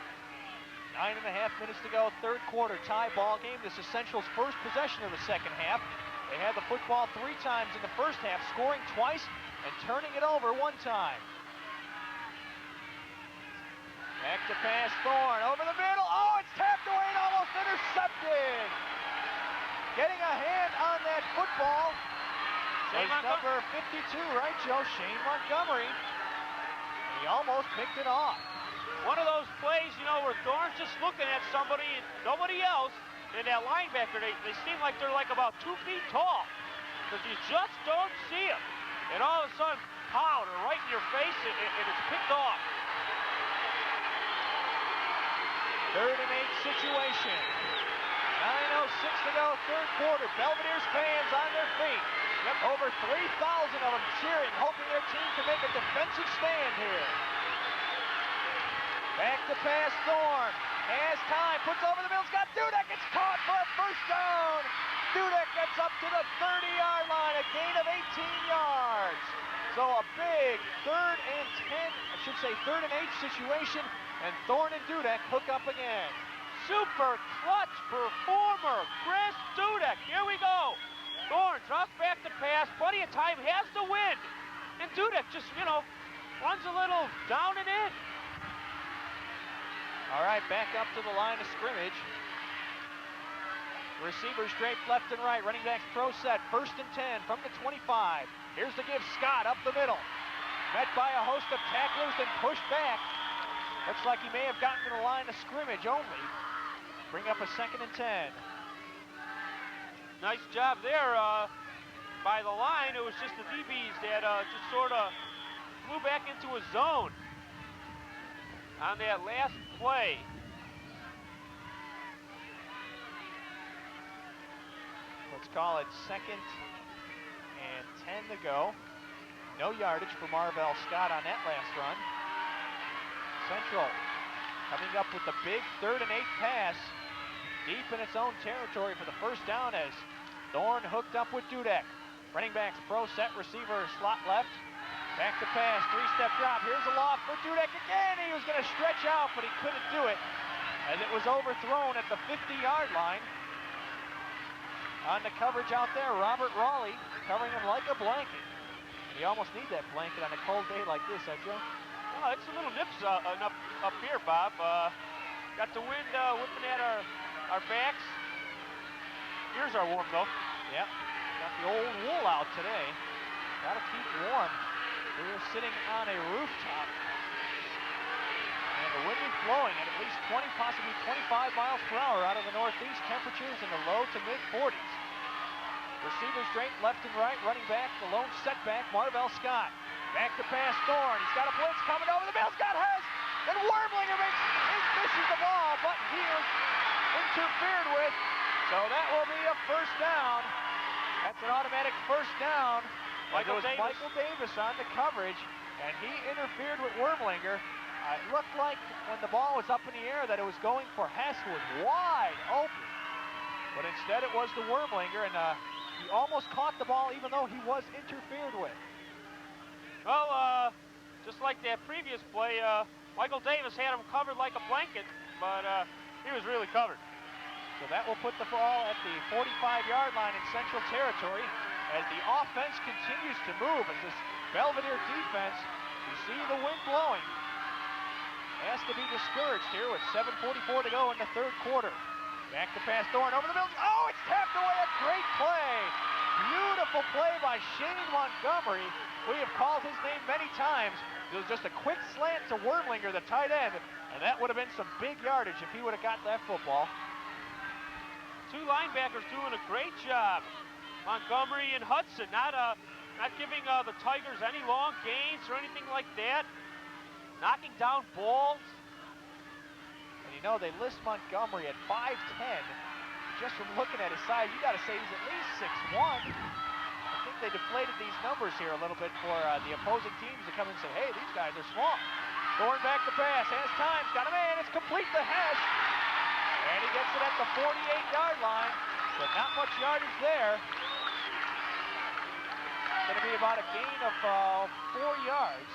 9.5 minutes to go, 3rd quarter tie ball game. This is Central's first possession of the 2nd half. They had the football 3 times in the 1st half, scoring twice and turning it over 1 time. Back to pass, Thorne, over the middle. Oh, it's tapped away and almost intercepted. Getting a hand on that football is number 52, right, Joe? Shane Montgomery. He almost picked it off. One of those plays, you know, where Thorne's just looking at somebody and nobody else, and that linebacker, they seem like they're like about 2 feet tall, because you just don't see them. And all of a sudden, pow, they're right in your face, and it's picked off. 3rd and 8 situation. 9:06 to go, 3rd quarter. Belvidere's fans on their feet. Yep, over 3,000 of them cheering, hoping their team can make a defensive stand here. Back to pass, Thorne. Has time, puts over the middle, got Dudek, it's caught for a 1st down. Dudek gets up to the 30-yard line, a gain of 18 yards. So a big 3rd and 10, I should say 3rd and 8 situation, and Thorne and Dudek hook up again. Super clutch performer, Chris Dudek. Here we go. Thorne drops back to pass, plenty of time, has the win. And Dudek just, you know, runs a little down and in. All right, back up to the line of scrimmage. Receivers draped left and right. Running backs pro set. 1st and 10 from the 25. Here's the give. Scott up the middle. Met by a host of tacklers and pushed back. Looks like he may have gotten to the line of scrimmage only. Bring up a 2nd and 10. Nice job there by the line. It was just the DBs that just sort of flew back into a zone on that last play. Let's call it 2nd and 10 to go. No yardage for Marvell Scott on that last run. Central coming up with the big 3rd and 8 pass deep in its own territory for the 1st down as Thorne hooked up with Dudek. Running backs pro set, receiver slot left. Back to pass, 3-step drop. Here's a loft for Dudek again. He was going to stretch out, but he couldn't do it as it was overthrown at the 50-yard line. On the coverage out there, Robert Raleigh covering him like a blanket. You almost need that blanket on a cold day like this, huh, Joe? Well, it's a little nips up here, Bob. Got the wind whipping at our backs. Ears are warm, though. Yep. Got the old wool out today. Got to keep warm. We are sitting on a rooftop. And the wind is blowing at least 20, possibly 25 miles per hour out of the northeast. Temperatures in the low to mid 40s. Receivers draped left and right, running back, the lone setback, Marvell Scott. Back to pass Thorne. He's got a blitz coming over the middle. Scott has, and Wormlinger misses the ball, but he is interfered with. So that will be a first down. That's an automatic first down. Michael Davis on the coverage, and he interfered with Wormlinger. It looked like when the ball was up in the air that it was going for Hesswood wide open. But instead it was the Wormlinger, and he almost caught the ball even though he was interfered with. Well, just like that previous play, Michael Davis had him covered like a blanket, but he was really covered. So that will put the ball at the 45-yard line in Central Territory as the offense continues to move. As this Belvidere defense, you see the wind blowing, has to be discouraged here with 7:44 to go in the third quarter. Back to pass Thorne over the middle. Oh, it's tapped away. A great play. Beautiful play by Shane Montgomery. We have called his name many times. It was just a quick slant to Wormlinger, the tight end, and that would have been some big yardage if he would have got that football. Two linebackers doing a great job. Montgomery and Hudson not giving the Tigers any long gains or anything like that. Knocking down balls. And you know, they list Montgomery at 5'10". Just from looking at his size, you got to say he's at least 6'1". I think they deflated these numbers here a little bit for the opposing teams to come and say, hey, these guys are small. Thorne back to pass, has time, got a man, it's complete to Hess. And he gets it at the 48-yard line, but not much yardage there. Going to be about a gain of 4 yards.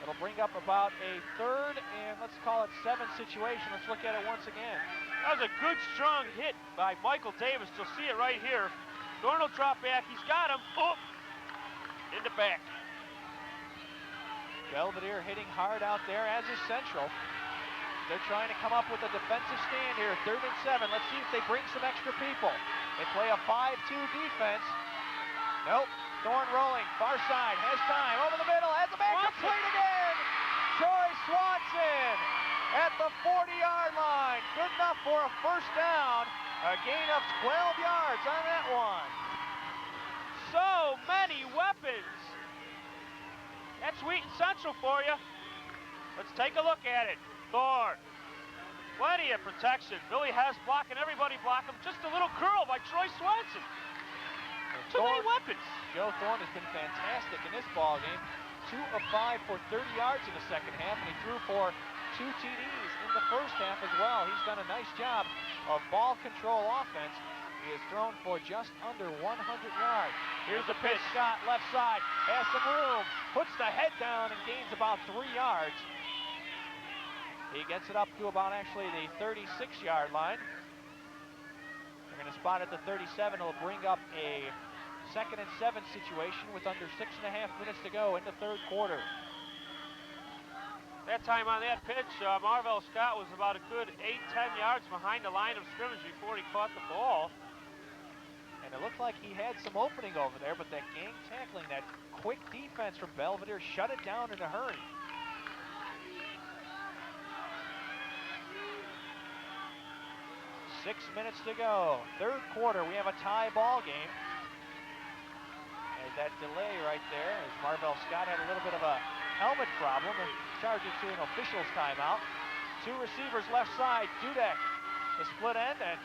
It'll bring up about a third and let's call it 7 situation. Let's look at it once again. That was a good, strong hit by Michael Davis. You'll see it right here. Thorne will drop back. He's got him. Oh! In the back. Belvidere hitting hard out there, as is Central. They're trying to come up with a defensive stand here. 3rd and 7. Let's see if they bring some extra people. They play a 5-2 defense. Nope. Thorne rolling, far side, has time, over the middle, has the man complete again! Troy Swanson at the 40-yard line. Good enough for a first down. A gain of 12 yards on that one. So many weapons. That's Wheaton Central for you. Let's take a look at it. Thorne. Plenty of protection. Billy Hess blocking, everybody blocking. Just a little curl by Troy Swanson. Too many weapons. Joe Thorne has been fantastic in this ball game. 2 of 5 for 30 yards in the second half, and he threw for 2 TDs in the first half as well. He's done a nice job of ball control offense. He has thrown for just under 100 yards. Here's the pitch. Shot left side, has some room, puts the head down and gains about 3 yards. He gets it up to about actually the 36-yard line. They're going to spot at the 37. It'll bring up a 2nd and 7 situation with under 6.5 minutes to go in the third quarter. That time on that pitch, Marvell Scott was about a good 8-10 yards behind the line of scrimmage before he caught the ball. And it looked like he had some opening over there, but that gang tackling, that quick defense from Belvidere shut it down in a hurry. Six minutes to go. Third quarter, we have a tie ball game. As that delay right there, as Marvell Scott had a little bit of a helmet problem and charged it to an official's timeout. 2 receivers left side. Dudek, the split end, and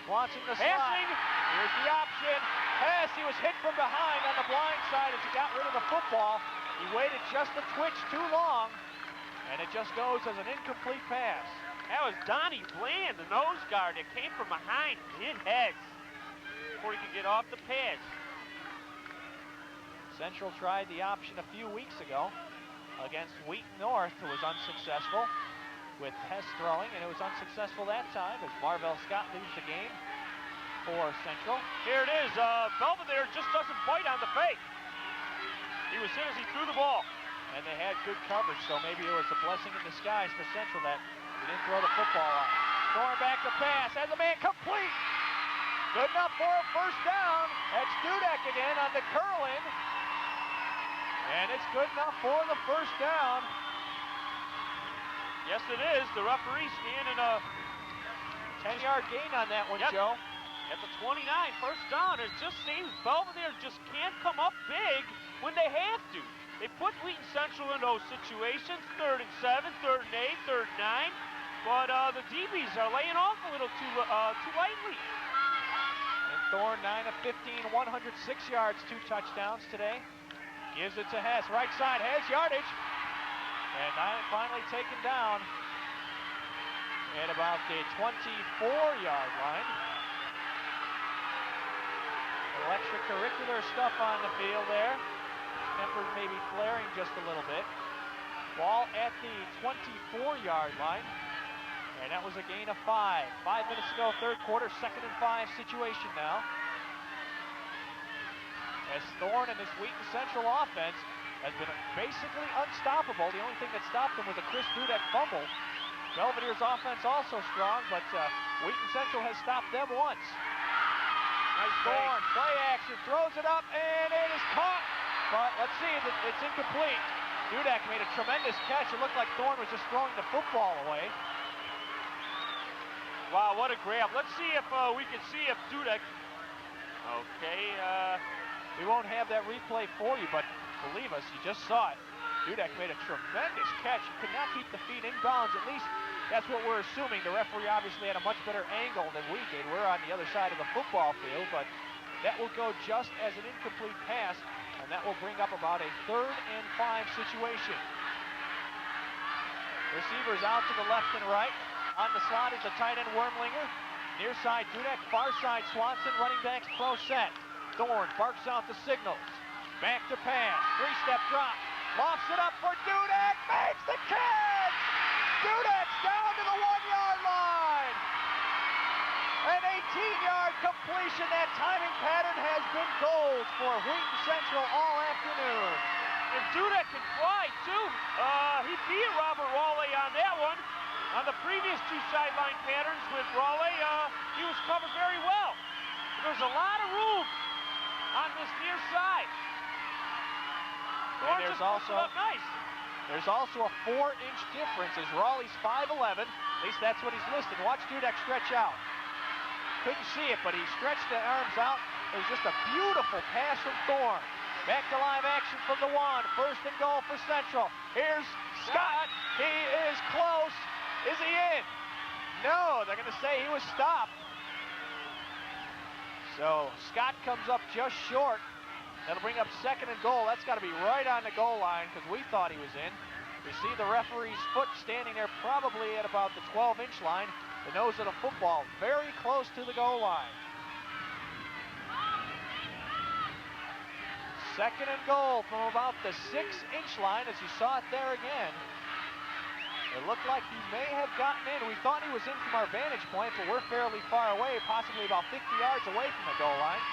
launching the slot. Here's the option. Hess, he was hit from behind on the blind side as he got rid of the football. He waited just a twitch too long, and it just goes as an incomplete pass. That was Donnie Bland, the nose guard that came from behind, hit Hess before he could get off the pass. Central tried the option a few weeks ago against Wheaton North, who was unsuccessful with Hess throwing, and it was unsuccessful that time as Marvell Scott leaves the game for Central. Here it is. Belvidere just doesn't bite on the fake. He was hit as he threw the ball. And they had good coverage, so maybe it was a blessing in disguise for Central that he didn't throw the football out. Thorn back to pass, has a man complete. Good enough for a first down. That's Dudek again on the curling. And it's good enough for the first down. Yes, it is. The referee standing a 10-yard gain on that one, Yep. Joe. At the 29, first down. It just seems Belvidere just can't come up big when they have to. They put Wheaton Central in those situations, 3rd and 7, 3rd and 8, 3rd and 9. But the DBs are laying off a little too lightly. And Thorne, 9 of 15, 106 yards, 2 touchdowns today. Gives it to Hess, right side, Hess, yardage. And finally taken down at about the 24-yard line. Extracurricular stuff on the field there. Tempers maybe flaring just a little bit. Ball at the 24-yard line. And that was a gain of 5. 5 minutes ago, third quarter, 2nd and 5 situation now. As Thorne and this Wheaton Central offense has been basically unstoppable. The only thing that stopped them was a Chris Dudek fumble. Belvidere's offense also strong, but Wheaton Central has stopped them once. Nice Thorne, play action, throws it up, and it is caught. But let's see, it's incomplete. Dudek made a tremendous catch. It looked like Thorne was just throwing the football away. Wow, what a grab. Let's see if we can see if Dudek... Okay, we won't have that replay for you, but believe us, you just saw it. Dudek made a tremendous catch. He could not keep the feet in bounds. At least that's what we're assuming. The referee obviously had a much better angle than we did. We're on the other side of the football field, but that will go just as an incomplete pass, and that will bring up about a 3rd and 5 situation. Receivers out to the left and right. On the slot is the tight end Wormlinger. Near side Dudek, far side Swanson, running backs pro set. Thorne barks out the signals. Back to pass, 3-step drop. Lofts it up for Dudek, makes the catch! Dudek's down to the 1-yard line! An 18-yard completion. That timing pattern has been gold for Wheaton Central all afternoon. And Dudek can fly, too. He beat Robert Raleigh on that one. On the previous 2 sideline patterns with Raleigh, he was covered very well. There's a lot of room on this near side. And there's also a 4-inch difference as Raleigh's 5'11". At least that's what he's listed. Watch Dudek stretch out. Couldn't see it, but he stretched the arms out. It was just a beautiful pass from Thorne. Back to live action from the 1. 1st and goal for Central. Here's Scott. He is close. Is he in? No, they're going to say he was stopped. So Scott comes up just short. That'll bring up 2nd and goal. That's got to be right on the goal line because we thought he was in. You see the referee's foot standing there probably at about the 12-inch line. The nose of the football very close to the goal line. 2nd and goal from about the 6-inch line as you saw it there again. It looked like he may have gotten in. We thought he was in from our vantage point, but we're fairly far away, possibly about 50 yards away from the goal line.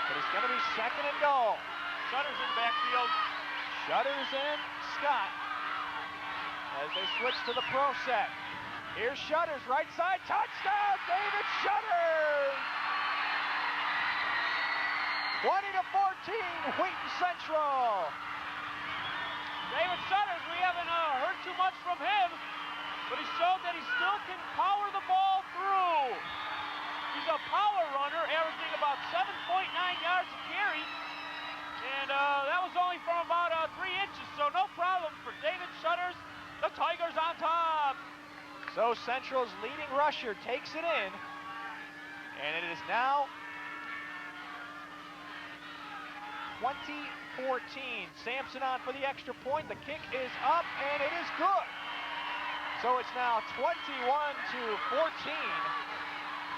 But it's going to be 2nd and goal. Shutters in backfield. Shutters in, Scott. As they switch to the pro set. Here's Shutters, right side, touchdown, David Shutters! 20-14, Wheaton Central. David Shutters, we haven't heard too much from him, but he showed that he still can power the ball through. He's a power runner, averaging about 7.9 yards a carry, and that was only from about 3 inches, so no problem for David Shutters. The Tigers on top. So Central's leading rusher takes it in, and it is now 20-14. Sampson on for the extra point. The kick is up, and it is good. So it's now 21-14.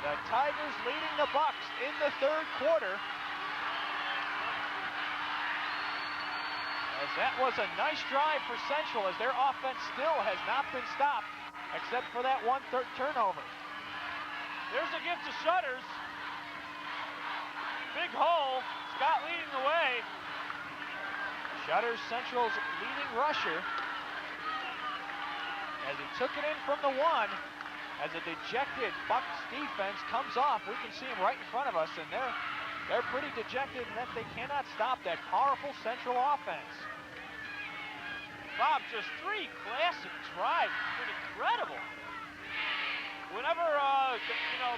The Tigers leading the Bucks in the 3rd quarter. As that was a nice drive for Central, as their offense still has not been stopped, except for that 1 turnover. There's a gift to Shutters. big hole. Scott leading the way. Shutters Central's leading rusher as he took it in from the 1. As a dejected Bucks defense comes off, we can see him right in front of us, and they're pretty dejected in that they cannot stop that powerful Central offense. Bob, just 3 classic drives. It's been incredible. Whenever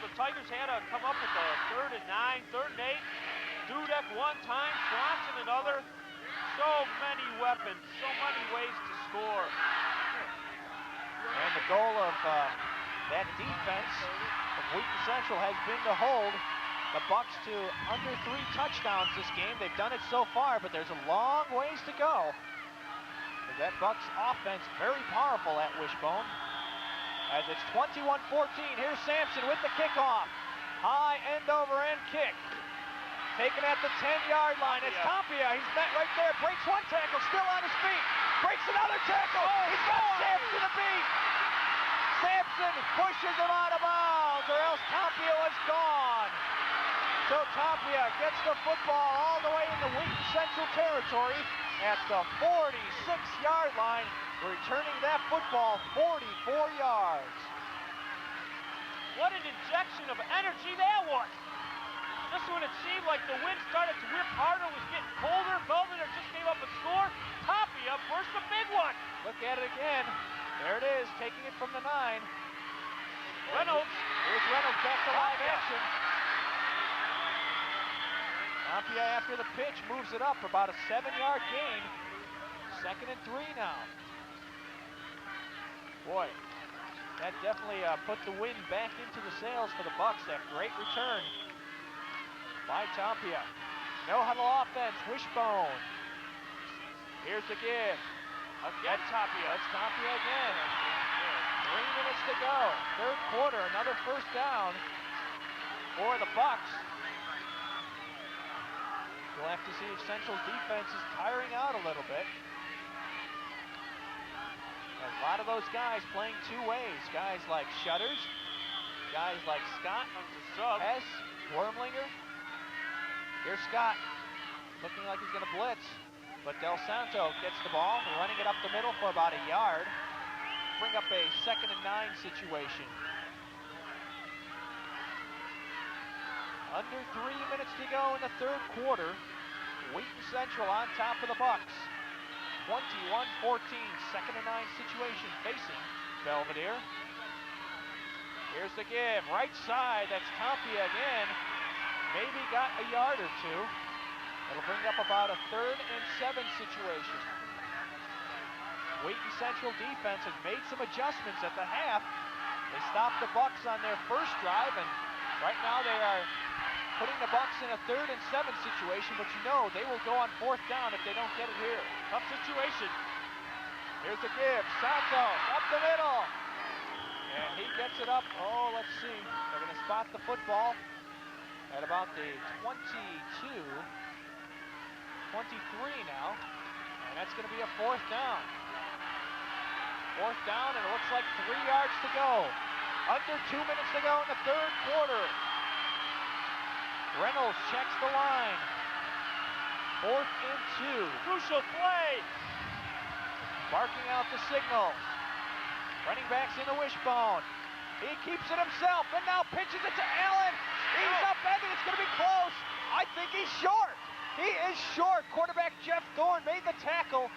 the Tigers had to come up with a 3rd and 9, 3rd and 8, Dudek one time, Swanson another. So many weapons, so many ways to score. And the goal of that defense of Wheaton Central has been to hold the Bucks to under 3 touchdowns this game. They've done it so far, but there's a long ways to go. That Bucks offense very powerful at Wishbone. As it's 21-14, here's Sampson with the kickoff. High end-over-end kick. Taken at the 10-yard line. It's Tapia. He's met right there. Breaks 1 tackle, still on his feet. Breaks another tackle. He's got Sampson to beat. Sampson pushes him out of bounds, or else Tapia was gone. So Tapia gets the football all the way into Wheaton Central territory at the 46-yard line, returning that football 44 yards. What an injection of energy that was. Just when it seemed like the wind started to whip harder, was getting colder, Belvidere just gave up a score. Tapia burst a big one. Look at it again. There it is, taking it from the 9. Reynolds. Here's Reynolds back to live action. Tapia, after the pitch, moves it up for about a 7-yard gain. 2nd and 3 now. Boy, that definitely put the wind back into the sails for the Bucks. That great return by Tapia. No huddle offense, Wishbone. Here's the give. Again, Tapia. That's Tapia again. 3 minutes to go. 3rd quarter, another first down for the Bucks. We'll have to see if Central's defense is tiring out a little bit. A lot of those guys playing 2 ways. Guys like Shutters, guys like Scott, Hess, Wormlinger. Here's Scott, looking like he's going to blitz, but Del Santo gets the ball, running it up the middle for about a yard. Bring up a 2nd and 9 situation. Under 3 minutes to go in the 3rd quarter. Wheaton Central on top of the Bucks. 21-14, 2nd and 9 situation facing Belvidere. Here's the give, right side, that's Tapia again. Maybe got a yard or 2. It'll bring up about a 3rd and 7 situation. Wheaton Central defense has made some adjustments at the half. They stopped the Bucks on their first drive, and right now they are putting the Bucks in a 3rd and 7 situation, but you know they will go on 4th down if they don't get it here. Tough situation. Here's the give, Santo, up the middle. And he gets it up, let's see. They're gonna spot the football at about the 22, 23 now. And that's gonna be a 4th down. 4th down, and it looks like 3 yards to go. Under 2 minutes to go in the 3rd quarter. Reynolds checks the line. 4th and 2. Crucial play. Barking out the signal. Running backs in the Wishbone. He keeps it himself and now pitches it to Allen. He's upended. It's going to be close. I think he's short. He is short. Quarterback Jeff Thorne made the tackle.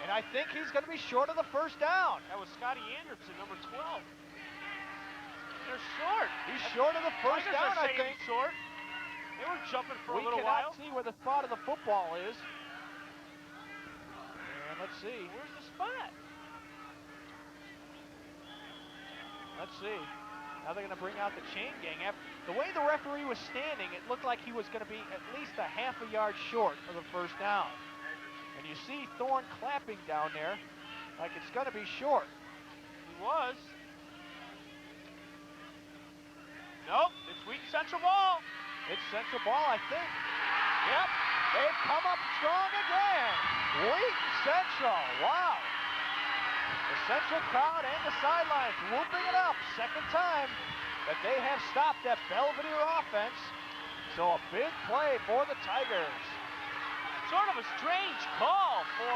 And I think he's going to be short of the 1st down. That was Scotty Anderson, number 12. They're short. He's short of the 1st down, I think. Short. They were jumping for a little We while. cannot see where the spot of the football is. And let's see. Where's the spot? Let's see. Now they're going to bring out the chain gang. The way the referee was standing, it looked like he was going to be at least a half a yard short of the 1st down. And you see Thorne clapping down there like it's going to be short. He was. Nope, it's Wheaton Central ball. It's Central ball, I think. Yep, they've come up strong again. Wheaton Central, wow. The Central crowd and the sidelines whooping it up. 2nd time that they have stopped that Belvidere offense. So a big play for the Tigers. Sort of a strange call for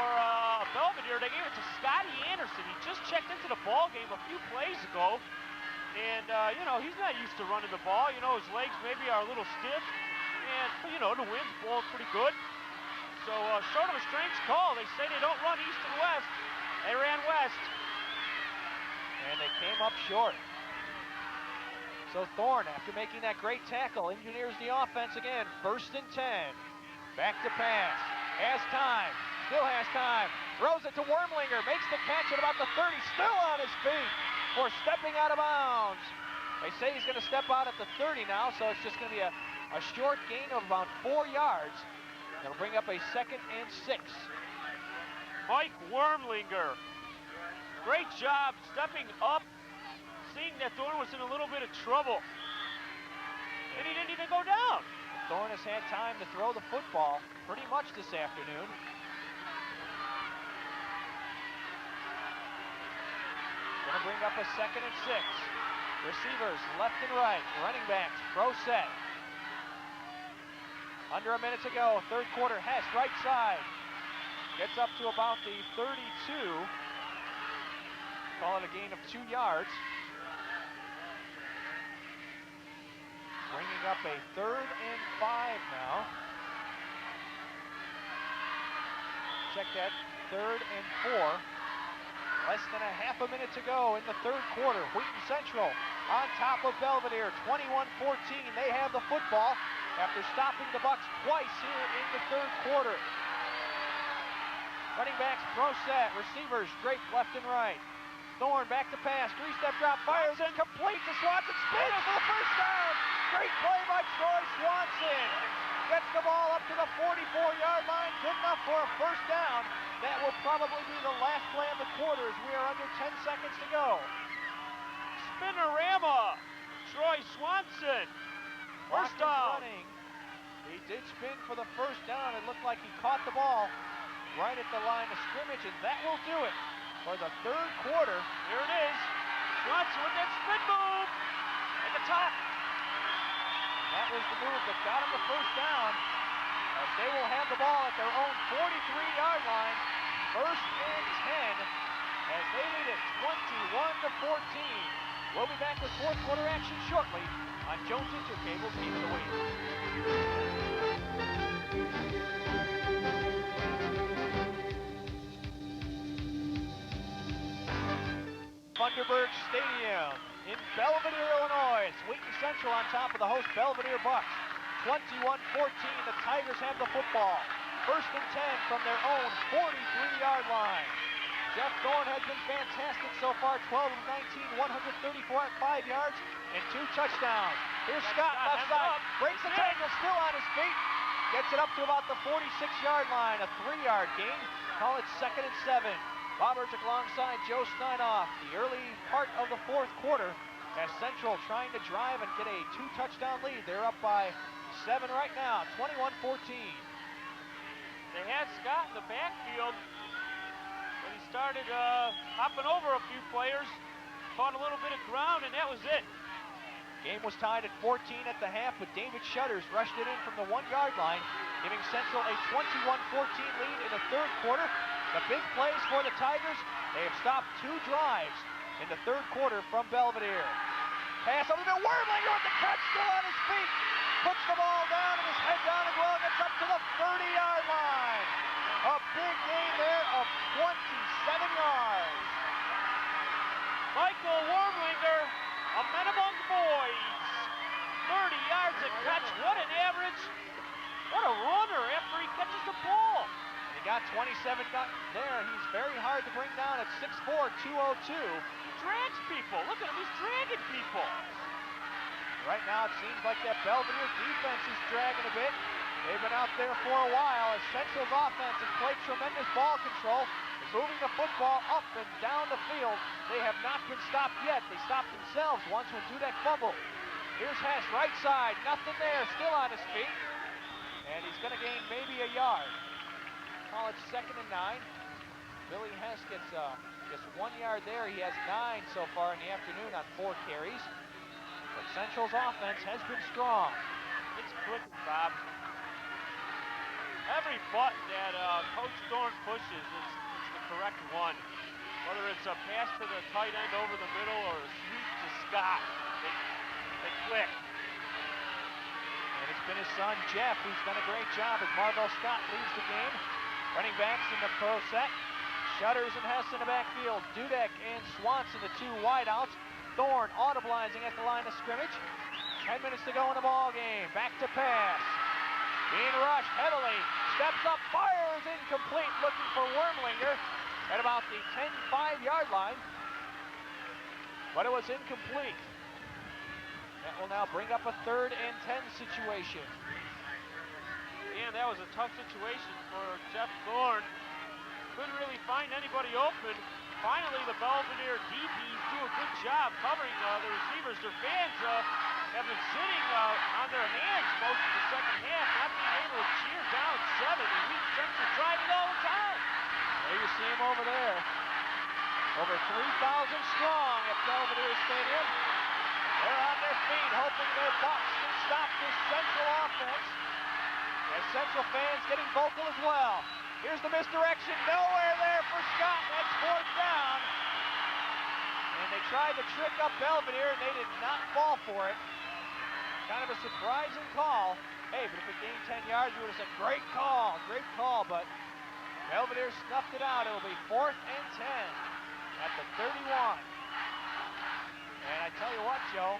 Belvidere. They gave it to Scotty Anderson. He just checked into the ball game a few plays ago. And, you know, he's not used to running the ball. You know, his legs maybe are a little stiff. And, you know, the wind's blowing pretty good. So, sort of a strange call. They say they don't run east and west. They ran west. And they came up short. So Thorne, after making that great tackle, engineers the offense again. 1st and 10. Back to pass. Has time. Still has time. Throws it to Wormlinger. Makes the catch at about the 30. Still on his feet for stepping out of bounds. They say he's going to step out at the 30 now, so it's just going to be a short gain of about 4 yards. That'll bring up a 2nd and 6. Mike Wormlinger. Great job stepping up, seeing that Thorne was in a little bit of trouble. And he didn't even go down. Thorne has had time to throw the football pretty much this afternoon. Gonna bring up a 2nd and 6. Receivers left and right. Running backs, pro set. Under a minute to go. 3rd quarter. Hess, right side. Gets up to about the 32. Call it a gain of 2 yards. Bringing up a 3rd and 5 now. Check that, 3rd and 4. Less than a half a minute to go in the 3rd quarter. Wheaton Central on top of Belvidere, 21-14. They have the football after stopping the Bucks twice here in the 3rd quarter. Running backs, pro set, receivers, drape left and right. Thorne back to pass, 3-step drop, fires and complete to Swanson, spins for the 1st down. Great play by Troy Swanson. Gets the ball up to the 44-yard line, good enough for a 1st down. That will probably be the last play of the quarter as we are under 10 seconds to go. Spinorama, Troy Swanson. 1st down. Running. He did spin for the 1st down. It looked like he caught the ball right at the line of scrimmage, and that will do it for the 3rd quarter. Here it is. Swanson with that spin move at the top. That was the move that got him the 1st down, as they will have the ball at their own 43-yard line. 1st and 10, as they lead it 21-14. We'll be back with 4th quarter action shortly on Jones Intercable's Game of the Week. Thunderbird Stadium in Belvidere, Illinois. It's Wheaton Central on top of the host Belvidere Bucks. 21-14, the Tigers have the football. 1st and 10 from their own 43-yard line. Jeff Thorne has been fantastic so far, 12 of 19, 134 at 5 yards and 2 touchdowns. Here's Scott left side, breaks the tackle, still on his feet. Gets it up to about the 46-yard line, a 3-yard gain. Call it 2nd and 7. Bob Urchick alongside Joe Steinoff. The early part of the 4th quarter as Central trying to drive and get a 2-touchdown lead. They're up by 7 right now, 21-14. They had Scott in the backfield, but he started hopping over a few players, caught a little bit of ground, and that was it. Game was tied at 14 at the half, but David Shutters rushed it in from the 1-yard line, giving Central a 21-14 lead in the 3rd quarter. The big plays for the Tigers. They have stopped 2 drives in the 3rd quarter from Belvidere. Pass over to Wormlinger with the catch, still on his feet. Puts the ball down and his head down as well, gets up to the 30-yard line. A big gain there of 27 yards. Michael Wormlinger, a man among boys. 30 yards a catch, what an average. What a runner after he catches the ball. He got 27 there. He's very hard to bring down at 6'4", 202. He drags people. Look at him, he's dragging people. Right now it seems like that Belvidere defense is dragging a bit. They've been out there for a while as Central's offense has played tremendous ball control, moving the football up and down the field. They have not been stopped yet. They stopped themselves once when Dudek fumbled. Here's Hess, right side, nothing there, still on his feet. And he's gonna gain maybe a yard. Call it 2nd and 9. Billy Hess gets just 1 yard there. He has 9 so far in the afternoon on 4 carries. But Central's offense has been strong. It's clicking, Bob. Every button that Coach Thorne pushes, it's the correct one. Whether it's a pass to the tight end over the middle or a sweep to Scott, they click. And it's been his son, Jeff, who's done a great job as Marvell Scott leads the game. Running backs in the pro set. Shutters and Hess in the backfield. Dudek and Swanson, the two wideouts. Thorne audibilizing at the line of scrimmage. 10 minutes to go in the ball game. Back to pass. Being rushed heavily. Steps up, fires incomplete, looking for Wormlinger at about the 10-5-yard line. But it was incomplete. That will now bring up a 3rd and 10 situation. And that was a tough situation for Jeff Thorne. Couldn't really find anybody open. Finally, the Belvidere DBs do a good job covering the receivers. Their fans have been sitting on their hands most of the second half, not being able to cheer down 7, and Wheaton Central driving all the time. There you see him over there. Over 3,000 strong at Belvidere Stadium. They're on their feet, hoping their Bucks can stop this Central offense. As Central fans getting vocal as well. Here's the misdirection, nowhere there for Scott. That's 4th down. And they tried to trick up Belvidere, and they did not fall for it. Kind of a surprising call. Hey, but if it gained 10 yards, we would have said, great call, but Belvidere snuffed it out. It'll be 4th and 10 at the 31. And I tell you what, Joe,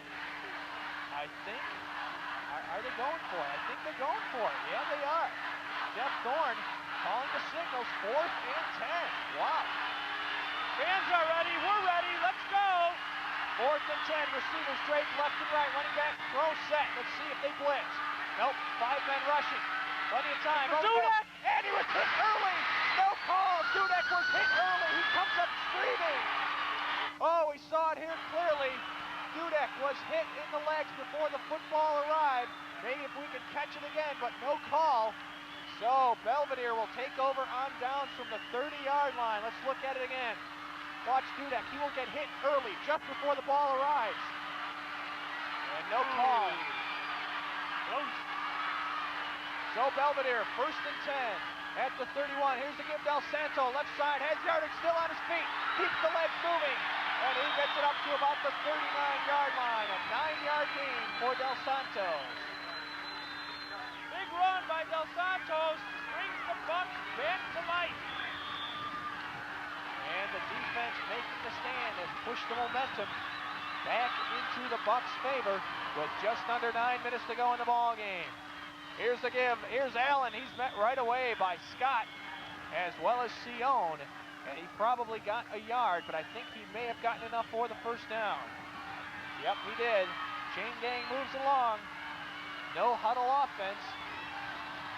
I think, are they going for it? I think they're going for it. Yeah, they are. Jeff Thorne calling the signals, 4th and 10. Wow. Fans are ready, we're ready, let's go. 4th and 10, receivers draped left and right, running back, throw set. Let's see if they blitz. Nope, 5 men rushing. Plenty of time. Dudek! And he was hit early. No call. Dudek was hit early. He comes up screaming. Oh, we saw it here clearly. Dudek was hit in the legs before the football arrived. Maybe if we could catch it again, but no call. So Belvidere will take over on downs from the 30-yard line. Let's look at it again. Watch Dudek. He will get hit early, just before the ball arrives. And no call. So Belvidere, 1st and 10 at the 31. Here's the give Del Santo. Left side, has yardage, still on his feet. Keeps the legs moving. And he gets it up to about the 39-yard line. A 9-yard gain for Del Santos. Big run by Del Santos. Brings the Bucks back to life. And the defense making the stand has pushed the momentum back into the Bucks' favor with just under 9 minutes to go in the ball game. Here's the give. Here's Allen. He's met right away by Scott as well as Sion. And he probably got a yard, but I think he may have gotten enough for the 1st down. Yep, he did. Chain gang moves along. No huddle offense.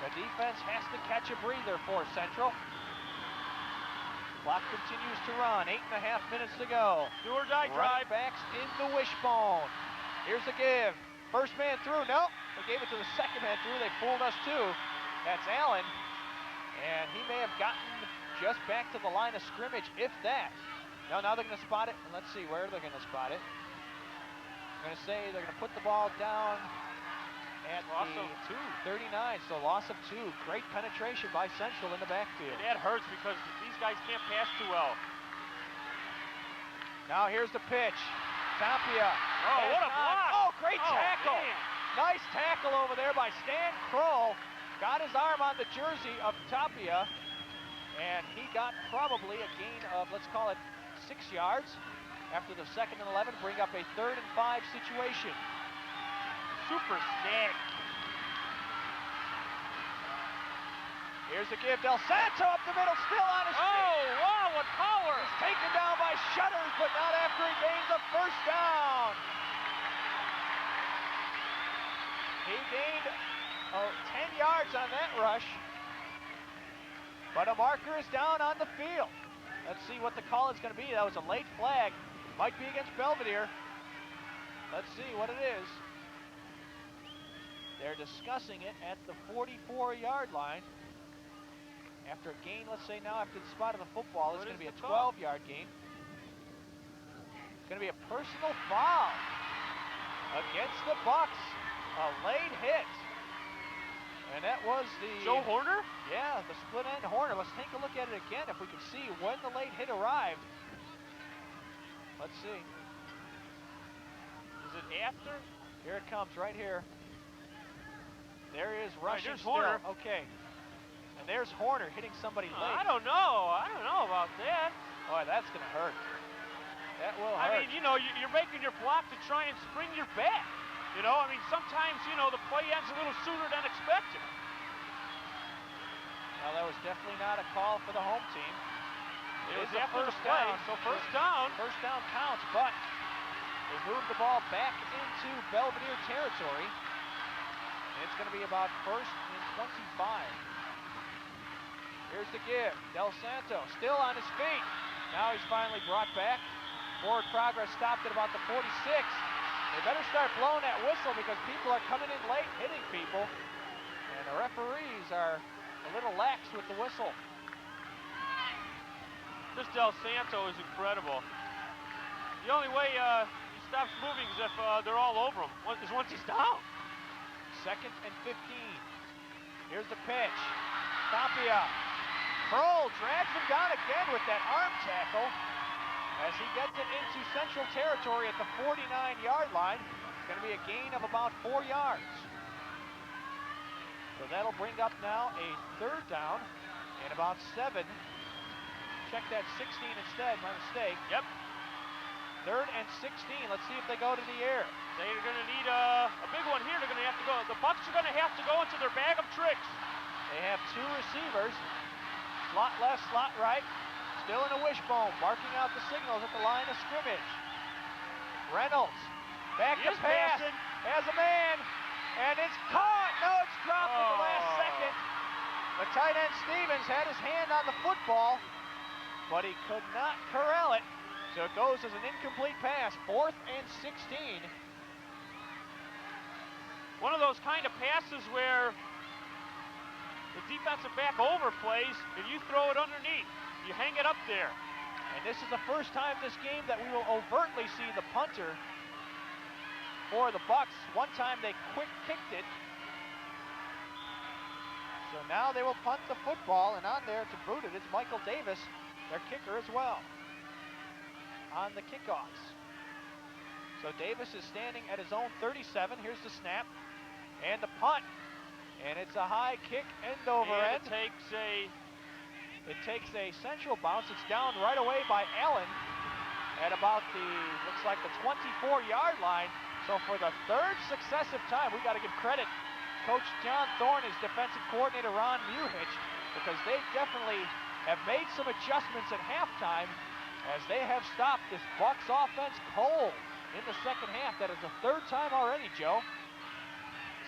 The defense has to catch a breather for Central. Clock continues to run. 8.5 minutes to go. Do or die drive. Running backs in the wishbone. Here's the give. First man through. Nope. They gave it to the second man through. They fooled us too. That's Allen. And he may have gotten just back to the line of scrimmage, if that. No, now they're going to spot it. And let's see where they're going to spot it. I'm going to say they're going to put the ball down at Loss the of 2. 39. So loss of 2. Great penetration by Central in the backfield. And that hurts because these guys can't pass too well. Now here's the pitch. Tapia. Oh, what a block. Oh, great tackle. Man. Nice tackle over there by Stan Kroll. Got his arm on the jersey of Tapia. And he got probably a gain of, let's call it 6 yards. After the 2nd and 11, bring up a 3rd and 5 situation. Super snag. Here's the give. Del Santo up the middle, still on his feet. Oh, wow, what power. He's taken down by Shutters, but not after he gains a 1st down. He gained 10 yards on that rush. But a marker is down on the field. Let's see what the call is going to be. That was a late flag. Might be against Belvidere. Let's see what it is. They're discussing it at the 44-yard line. After a gain, let's say now after the spot of the football, it's going to be a 12-yard gain. It's going to be a personal foul against the Bucks. A late hit. And that was the... Joe Horner? Yeah, the split end Horner. Let's take a look at it again if we can see when the late hit arrived. Let's see. Is it after? Here it comes, right here. There he is rushing there's Horner. still. Okay. And there's Horner hitting somebody late. I don't know. I don't know about that. Boy, that's going to hurt. That will hurt. I mean, you know, you're making your block to try and spring your bat. You know, I mean, sometimes, you know, the play ends a little sooner than expected. Well, that was definitely not a call for the home team. It was a after the first play, down. so first down. First down counts, but they moved the ball back into Belvidere territory. And it's going to be about 1st and 25. Here's the give. Del Santo still on his feet. Now he's finally brought back. Forward progress stopped at about the 46. They better start blowing that whistle because people are coming in late, hitting people. And the referees are a little lax with the whistle. This Del Santo is incredible. The only way he stops moving is if they're all over him, is once he's down. 2nd and 15. Here's the pitch. Tapia. Kroll drags him down again with that arm tackle as he gets it into Central territory at the 49-yard line. It's going to be a gain of about 4 yards. So that'll bring up now a 3rd down and about 7. Check that 16 instead, my mistake. Yep. 3rd and 16. Let's see if they go to the air. They're going to need a big one here. They're going to have to go. The Bucks are going to have to go into their bag of tricks. They have 2 receivers. Slot left, slot right. Still in a wishbone, barking out the signals at the line of scrimmage. Reynolds, back to pass, has a man, and it's caught. No, it's dropped at the last second. The tight end Stevens had his hand on the football, but he could not corral it. So it goes as an incomplete pass, 4th and 16. One of those kind of passes where the defensive back overplays and you throw it underneath. You hang it up there. And this is the first time this game that we will overtly see the punter for the Bucks. One time they quick kicked it. So now they will punt the football, and on there to boot it, it's Michael Davis, their kicker as well, on the kickoffs. So Davis is standing at his own 37. Here's the snap and the punt. And it's a high kick end over end. It takes a Central bounce. It's down right away by Allen at about the, looks like the 24-yard line. So for the 3rd successive time, we got to give credit Coach John Thorne, his defensive coordinator Ron Muhich, because they definitely have made some adjustments at halftime as they have stopped this Bucks offense cold in the 2nd half. That is the 3rd time already, Joe.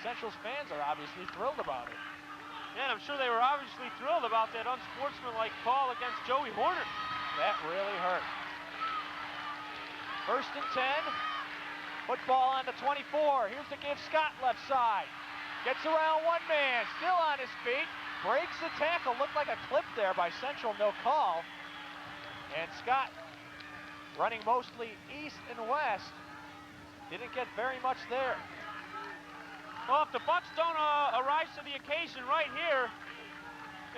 Central's fans are obviously thrilled about it. Yeah, and I'm sure they were obviously thrilled about that unsportsmanlike call against Joey Horner. That really hurt. 1st and 10. Football on the 24. Here's the give. Scott left side. Gets around one man. Still on his feet. Breaks the tackle. Looked like a clip there by Central. No call. And Scott running mostly east and west. Didn't get very much there. Well, if the Bucks don't arise to the occasion right here,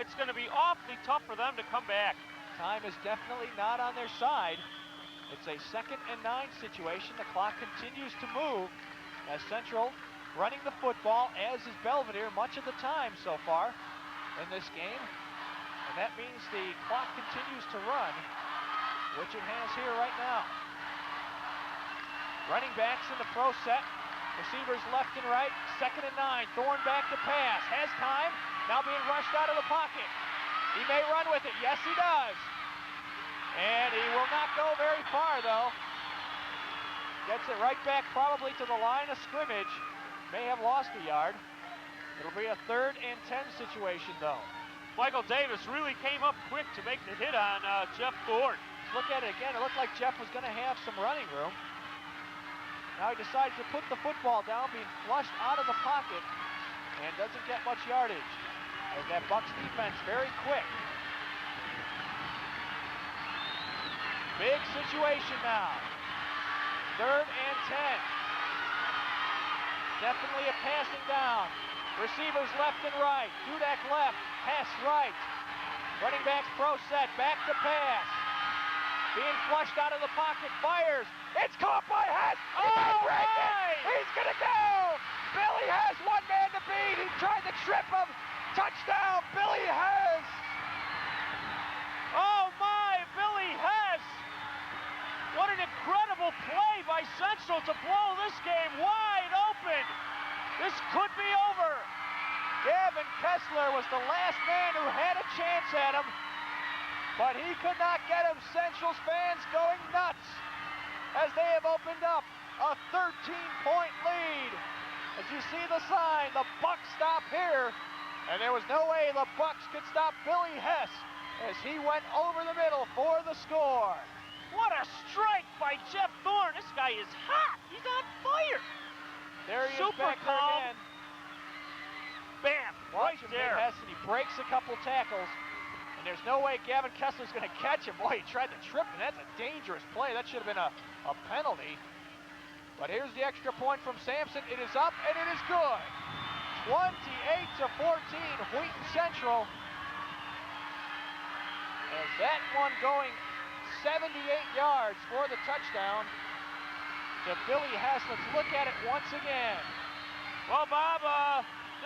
it's going to be awfully tough for them to come back. Time is definitely not on their side. It's a 2nd and 9 situation. The clock continues to move as Central running the football, as is Belvidere much of the time so far in this game. And that means the clock continues to run, which it has here right now. Running backs in the pro set. Receivers left and right. 2nd and 9. Thorne back to pass. Has time. Now being rushed out of the pocket. He may run with it. Yes, he does. And he will not go very far, though. Gets it right back probably to the line of scrimmage. May have lost a yard. It'll be a 3rd and 10 situation, though. Michael Davis really came up quick to make the hit on Jeff Thorne. Look at it again. It looked like Jeff was going to have some running room. Now he decides to put the football down, being flushed out of the pocket, and doesn't get much yardage. As that Bucks defense very quick. Big situation now. 3rd and 10. Definitely a passing down. Receivers left and right. Dudek left, Hess right. Running backs pro set, back to pass. Being flushed out of the pocket, fires. It's caught by Hess. He may break it. He's gonna go. Billy Hess, one man to beat. He tried to trip him. Touchdown, Billy Hess. Oh my, Billy Hess. What an incredible play by Central to blow this game wide open. This could be over. Gavin Kessler was the last man who had a chance at him, but he could not get him. Central's fans going nuts as they have opened up a 13-point lead. As you see the sign, the Bucks stop here, and there was no way the Bucks could stop Billy Hess as he went over the middle for the score. What a strike by Jeff Thorne. This guy is hot. He's on fire. There he Super is back there calm. again. Bam, Watch right him there. hit Hess, and he breaks a couple tackles. And there's no way Gavin Kessler's going to catch him. Boy, he tried to trip him. That's a dangerous play. That should have been a penalty. But here's the extra point from Sampson. It is up, and it is good. 28-14, Wheaton Central. As that one going 78 yards for the touchdown to Billy Hess. Let's look at it once again. Well, Bob,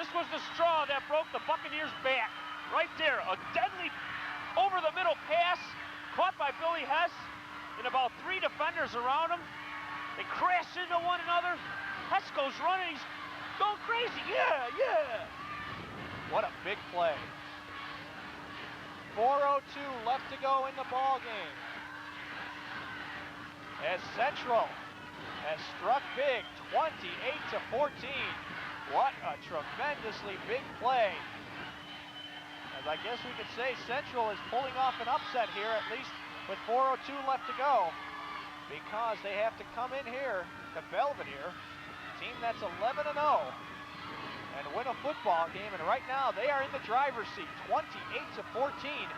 this was the straw that broke the Buccaneers' back. Right there, a deadly over-the-middle pass caught by Billy Hess and about 3 defenders around him. They crash into one another. Hess goes running. He's going crazy. Yeah. What a big play. 4:02 left to go in the ball game. As Central has struck big, 28-14. What a tremendously big play. As I guess we could say Central is pulling off an upset here, at least with 4:02 left to go, because they have to come in here to Belvidere, a team that's 11-0, and win a football game. And right now they are in the driver's seat, 28-14,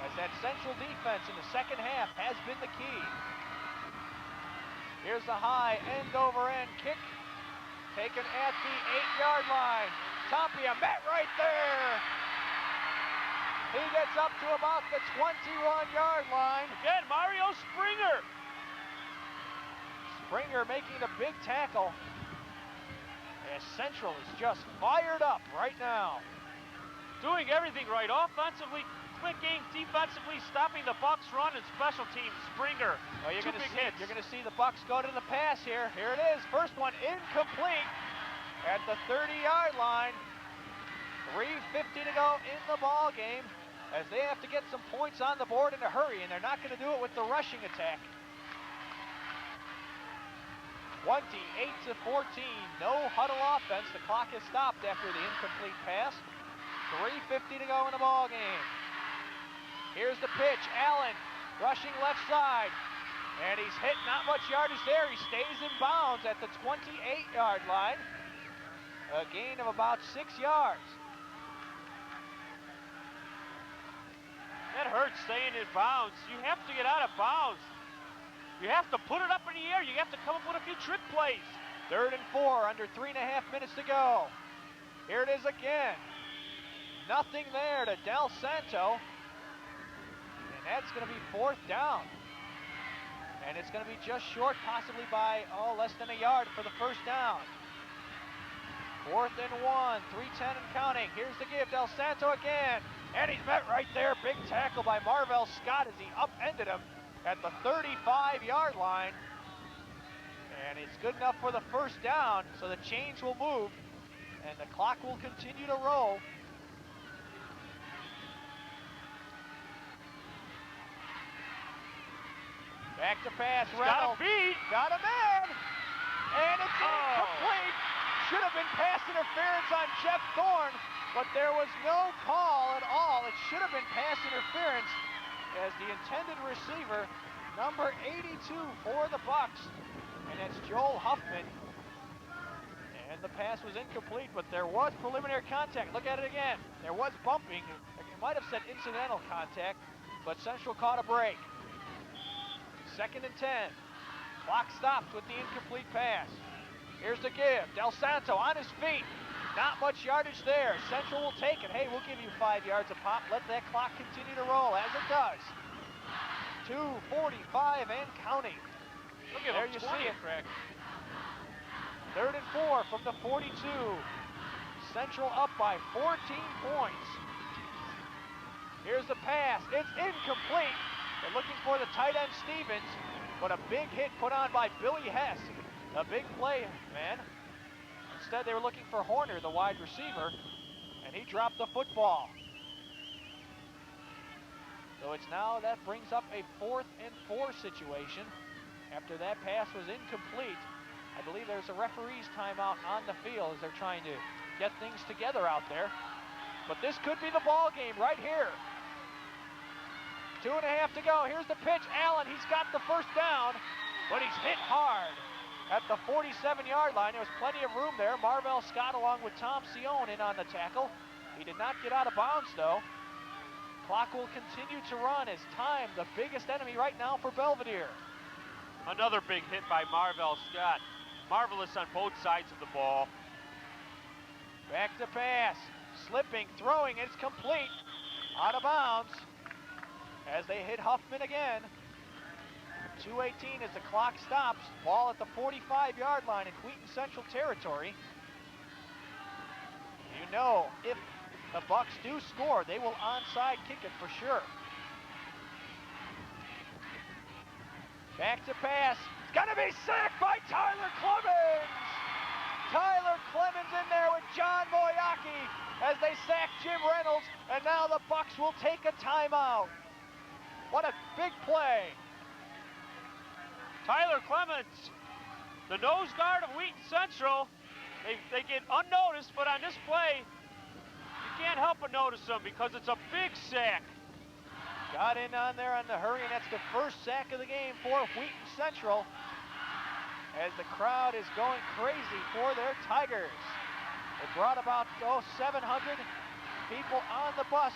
as that Central defense in the second half has been the key. Here's the high end-over-end kick, taken at the 8-yard line. Tapia met right there. He gets up to about the 21-yard line. Again, Mario Springer. Springer making a big tackle. As Central is just fired up right now. Doing everything right. Offensively, clicking, defensively, stopping the Bucks run, and special teams. Springer, Well, you're two going big to see hits. You're going to see the Bucks go to the pass here. Here it is. First one incomplete at the 30-yard line. 3:50 to go in the ball game, as they have to get some points on the board in a hurry, and they're not going to do it with the rushing attack. 28-14, no huddle offense. The clock is stopped after the incomplete pass. 3:50 to go in the ball game. Here's the pitch. Allen rushing left side, and he's hit. Not much yardage there. He stays in bounds at the 28-yard line. A gain of about 6 yards. That hurts, staying in bounds. You have to get out of bounds. You have to put it up in the air. You have to come up with a few trick plays. 3rd and 4, under 3.5 minutes to go. Here it is again. Nothing there to Del Santo. And that's going to be 4th down. And it's going to be just short, possibly by, less than a yard for the first down. 4th and 1, 3:10 and counting. Here's the give, Del Santo again. And he's met right there. Big tackle by Marvell Scott as he upended him at the 35-yard line. And it's good enough for the first down, so the chains will move, and the clock will continue to roll. Back to pass, Reynolds. Got a beat. Got a man. And it's incomplete. Should have been pass interference on Jeff Thorne, but there was no call at all. It should have been pass interference, as the intended receiver, number 82 for the Bucks, and that's Joel Huffman. And the pass was incomplete, but there was preliminary contact. Look at it again. There was bumping. It might have said incidental contact, but Central caught a break. 2nd and 10. Clock stops with the incomplete pass. Here's the give. Del Santo on his feet. Not much yardage there. Central will take it. Hey, we'll give you 5 yards a pop. Let that clock continue to roll, as it does. 2:45 and counting. Look at There him, you 20 see it. crack. 3rd and 4 from the 42. Central up by 14 points. Here's the pass. It's incomplete. They're looking for the tight end Stevens, but a big hit put on by Billy Hess, the big play man. Instead, they were looking for Horner, the wide receiver, and he dropped the football. So it's now, that brings up a 4th and 4 situation. After that pass was incomplete, I believe there's a referee's timeout on the field as they're trying to get things together out there. But this could be the ball game right here. 2.5 to go. Here's the pitch. Allen, he's got the first down, but he's hit hard at the 47-yard line. There was plenty of room there. Marvell Scott along with Tom Sion in on the tackle. He did not get out of bounds though. Clock will continue to run as time, the biggest enemy right now for Belvidere. Another big hit by Marvell Scott. Marvelous on both sides of the ball. Back to pass. Slipping, throwing, it's complete. Out of bounds as they hit Huffman again. 2:18 as the clock stops. Ball at the 45-yard line in Wheaton Central territory. You know, if the Bucks do score, they will onside kick it for sure. Back to pass. It's gonna be sacked by Tyler Clemens. Tyler Clemens in there with John Moyaki as they sack Jim Reynolds, and now the Bucks will take a timeout. What a big play. Tyler Clemens, the nose guard of Wheaton Central. They get unnoticed, but on this play, you can't help but notice them because it's a big sack. Got in on there on the hurry, and that's the first sack of the game for Wheaton Central as the crowd is going crazy for their Tigers. They brought about 700 people on the bus.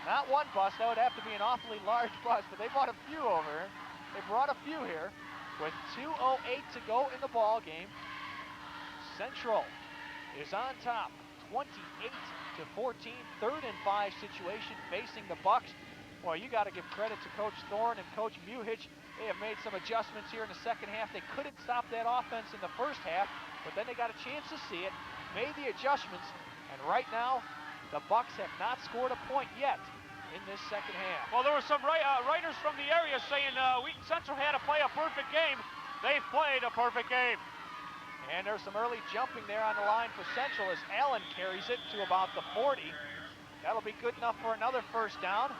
Not one bus, that would have to be an awfully large bus, but they brought a few over. They brought a few here with 2:08 to go in the ball game. Central is on top, 28-14, 3rd and 5 situation facing the Bucks. Boy, you got to give credit to Coach Thorne and Coach Muhich. They have made some adjustments here in the second half. They couldn't stop that offense in the first half, but then they got a chance to see it, made the adjustments, and right now, the Bucks have not scored a point yet in this second half. Well, there were some writers from the area saying Wheaton Central had to play a perfect game. They played a perfect game. And there's some early jumping there on the line for Central as Allen carries it to about the 40. That'll be good enough for another first down.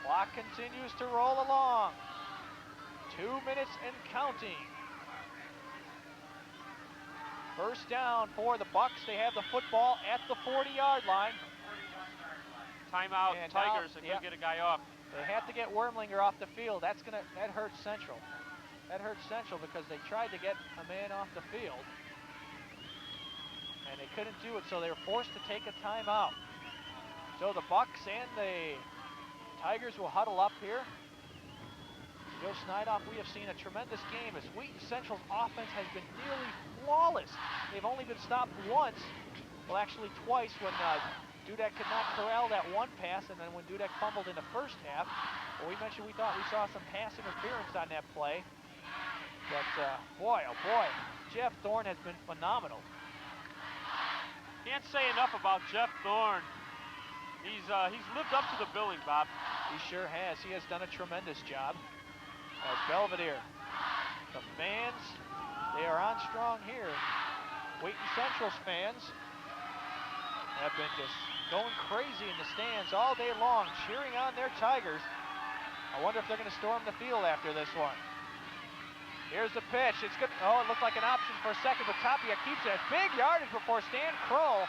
Clock continues to roll along. 2 minutes and counting. First down for the Bucks. They have the football at the 40-yard line. Timeout, And Tigers, now, they could get a guy off. They have to get Wormlinger off the field. That hurts Central. That hurts Central because they tried to get a man off the field, and they couldn't do it, so they were forced to take a timeout. So the Bucks and the Tigers will huddle up here. Joe Snydoff, we have seen a tremendous game as Wheaton Central's offense has been nearly flawless. They've only been stopped once, well actually twice, when Dudek could not corral that one pass, and then when Dudek fumbled in the first half. Well, we mentioned we thought we saw some pass interference on that play. But boy, oh boy, Jeff Thorne has been phenomenal. Can't say enough about Jeff Thorne. He's lived up to the billing, Bob. He sure has. He has done a tremendous job. As Belvidere, the fans, they are on strong here. Wheaton Central's fans have been just going crazy in the stands all day long, cheering on their Tigers. I wonder if they're going to storm the field after this one. Here's the pitch. It's good. Oh, it looked like an option for a second, but Tapia keeps it. Big yardage before Stan Kroll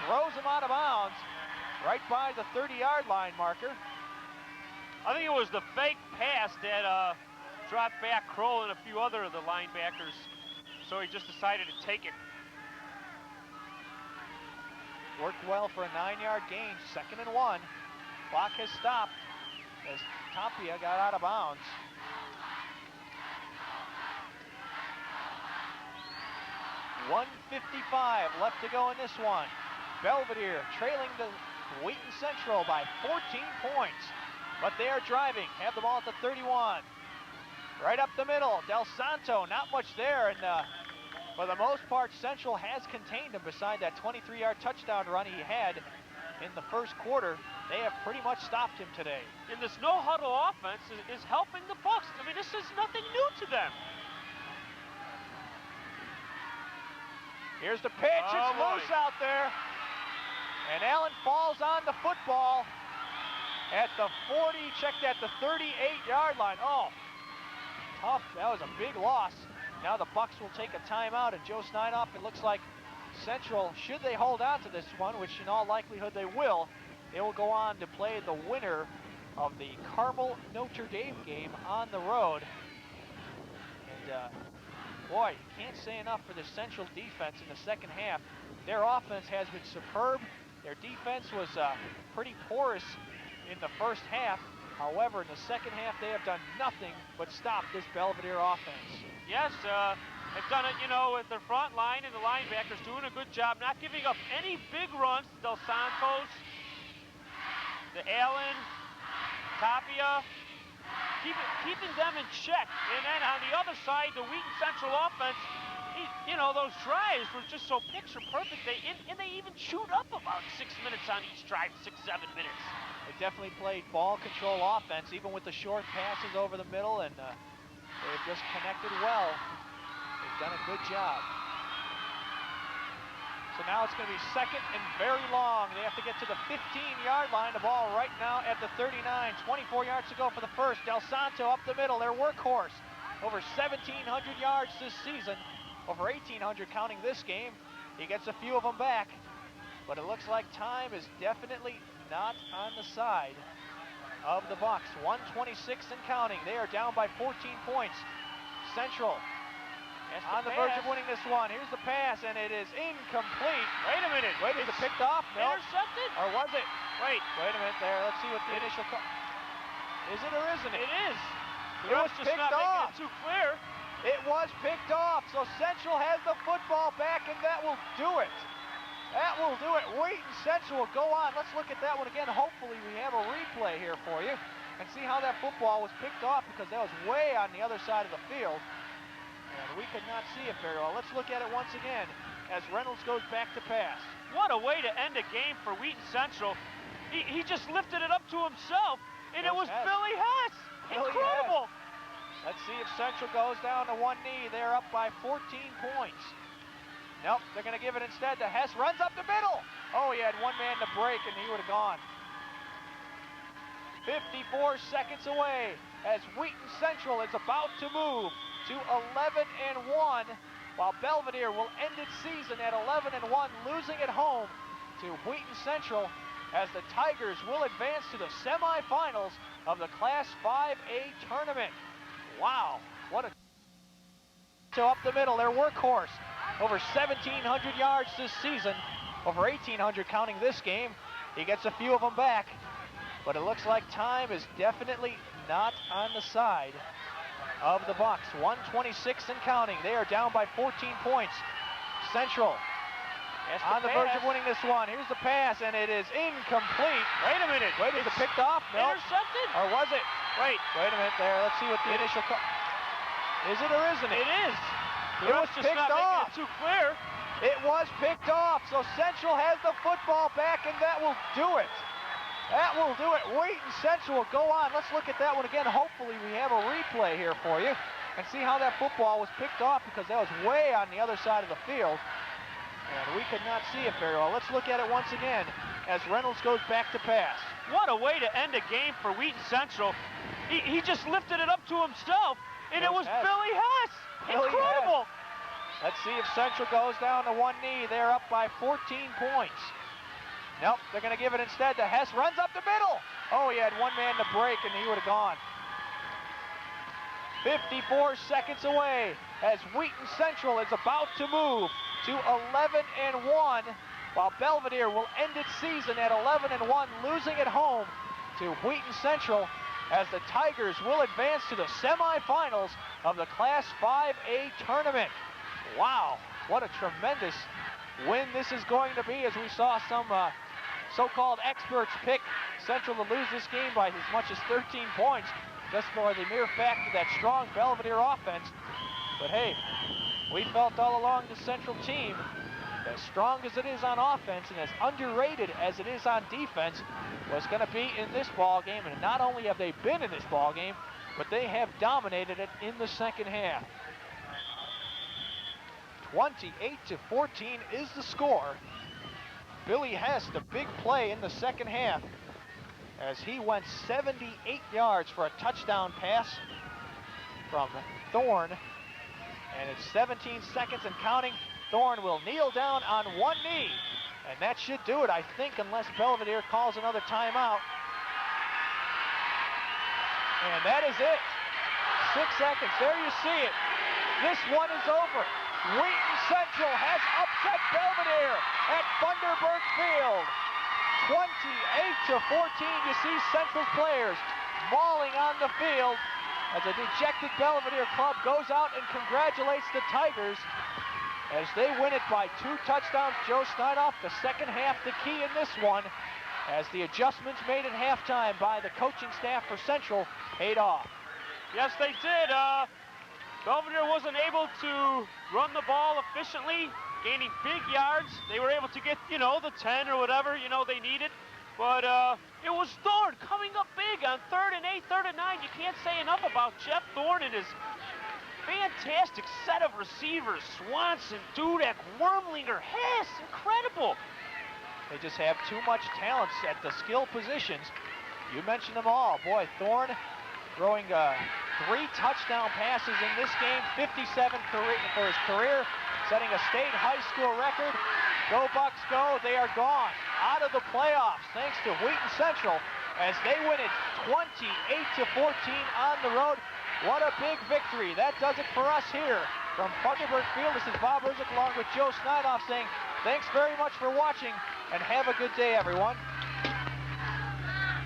throws him out of bounds right by the 30-yard line marker. I think it was the fake pass that dropped back Kroll and a few other of the linebackers, so he just decided to take it. Worked well for a 9-yard gain, 2nd and 1. Clock has stopped as Tapia got out of bounds. 1:55 left to go in this one. Belvidere trailing the Wheaton Central by 14 points. But they are driving, have the ball at the 31. Right up the middle, Del Santo, not much there, and for the most part, Central has contained him beside that 23-yard touchdown run he had in the first quarter. They have pretty much stopped him today. And this no-huddle offense is helping the Bucks. I mean, this is nothing new to them. Here's the pitch, it's loose out there. And Allen falls on the football at the 40, checked at the 38-yard line. Oh, tough, that was a big loss. Now the Bucks will take a timeout, and Joe Snydoff, it looks like Central, should they hold on to this one, which in all likelihood they will go on to play the winner of the Carmel Notre Dame game on the road. And boy, you can't say enough for the Central defense in the second half. Their offense has been superb. Their defense was pretty porous in the first half. However, in the second half, they have done nothing but stop this Belvidere offense. Yes, they've done it, you know, with their front line and the linebackers doing a good job, not giving up any big runs to Del Santos, to Allen, Tapia, keeping them in check. And then on the other side, the Wheaton Central offense, you know, those drives were just so picture perfect. And they even chewed up about 6 minutes on each drive, 6, 7 minutes. They definitely played ball control offense, even with the short passes over the middle, and they've just connected well. They've done a good job. So now it's going to be second and very long. They have to get to the 15-yard line. The ball right now at the 39. 24 yards to go for the first. Del Santo up the middle, their workhorse. Over 1,700 yards this season. Over 1,800 counting this game. He gets a few of them back. But it looks like time is definitely not on the side of the Bucks. 1:26 and counting. They are down by 14 points. Central on the verge of winning this one. Here's the pass, and it is incomplete. Wait a minute. Wait, is it picked off? No. Intercepted? Or was it? Wait a minute there. Let's see what the initial call. Is it or isn't it? It is. It was just picked not off. making it too clear. It was picked off. So Central has the football back, and that will do it. That will do it. Wheaton Central will go on. Let's look at that one again. Hopefully we have a replay here for you and see how that football was picked off, because that was way on the other side of the field. And we could not see it very well. Let's look at it once again as Reynolds goes back to pass. What a way to end a game for Wheaton Central. He just lifted it up to himself, and it was Billy Hess. Incredible. Let's see if Central goes down to one knee. They're up by 14 points. Nope, they're going to give it instead to Hess. Runs up the middle. Oh, he had one man to break, and he would have gone. 54 seconds away as Wheaton Central is about to move to 11-1, while Belvidere will end its season at 11-1, losing at home to Wheaton Central, as the Tigers will advance to the semifinals of the Class 5A tournament. Wow, what a... So up the middle, their workhorse. Over 1,700 yards this season, over 1,800 counting this game. He gets a few of them back, but it looks like time is definitely not on the side of the Bucks. 1:26 and counting. They are down by 14 points. Central on the verge of winning this one. Here's the pass, and it is incomplete. Wait a minute. Wait, is it picked off? No. Intercepted? Or was it? Wait a minute there. Let's see what the initial call. Is it or isn't it? It is. It was just picked not off. making it too clear. It was picked off. So Central has the football back, and that will do it. That will do it. Wheaton Central will go on. Let's look at that one again. Hopefully we have a replay here for you and see how that football was picked off, because that was way on the other side of the field. And we could not see it very well. Let's look at it once again as Reynolds goes back to pass. What a way to end a game for Wheaton Central. He just lifted it up to himself, and it was Billy Hess. Incredible. Let's see if Central goes down to one knee. They're up by 14 points. Nope, they're going to give it instead to Hess. Runs up the middle. Oh, he had one man to break, and he would have gone. 54 seconds away as Wheaton Central is about to move to 11-1, while Belvidere will end its season at 11-1, losing at home to Wheaton Central, as the Tigers will advance to the semifinals of the Class 5A tournament. Wow. what a tremendous win this is going to be, as we saw some so-called experts pick Central to lose this game by as much as 13 points, just for the mere fact of that strong Belvidere offense. But hey, we felt all along the Central team, as strong as it is on offense and as underrated as it is on defense, was going to be in this ball game. And not only have they been in this ball game, but they have dominated it in the second half. 28-14 is the score. Billy Hess, the big play in the second half, as he went 78 yards for a touchdown pass from Thorne. And it's 17 seconds and counting. Thorne will kneel down on one knee, and that should do it, I think, unless Belvidere calls another timeout. And that is it. 6 seconds. There you see it. This one is over. Wheaton Central has upset Belvidere at Thunderbird Field. 28-14. You see Central's players mauling on the field as a dejected Belvidere club goes out and congratulates the Tigers as they win it by 2 touchdowns. Joe Snydoff, the second half, the key in this one, as the adjustments made at halftime by the coaching staff for Central paid off. Yes, they did. Belvidere wasn't able to run the ball efficiently, gaining big yards. They were able to get, the 10 or whatever, they needed. But it was Thorne coming up big on 3rd and 8, 3rd and 9. You can't say enough about Jeff Thorne and his fantastic set of receivers. Swanson, Dudek, Wormlinger, Hess, incredible. They just have too much talent at the skill positions. You mentioned them all. Boy, Thorne throwing 3 touchdown passes in this game, 57 for his career, setting a state high school record. Go Bucks go, they are gone out of the playoffs thanks to Wheaton Central as they win it 28-14 on the road. What a big victory. That does it for us here from Thunderbird Field. This is Bob Ruzek along with Joe Snydoff saying thanks very much for watching and have a good day, everyone.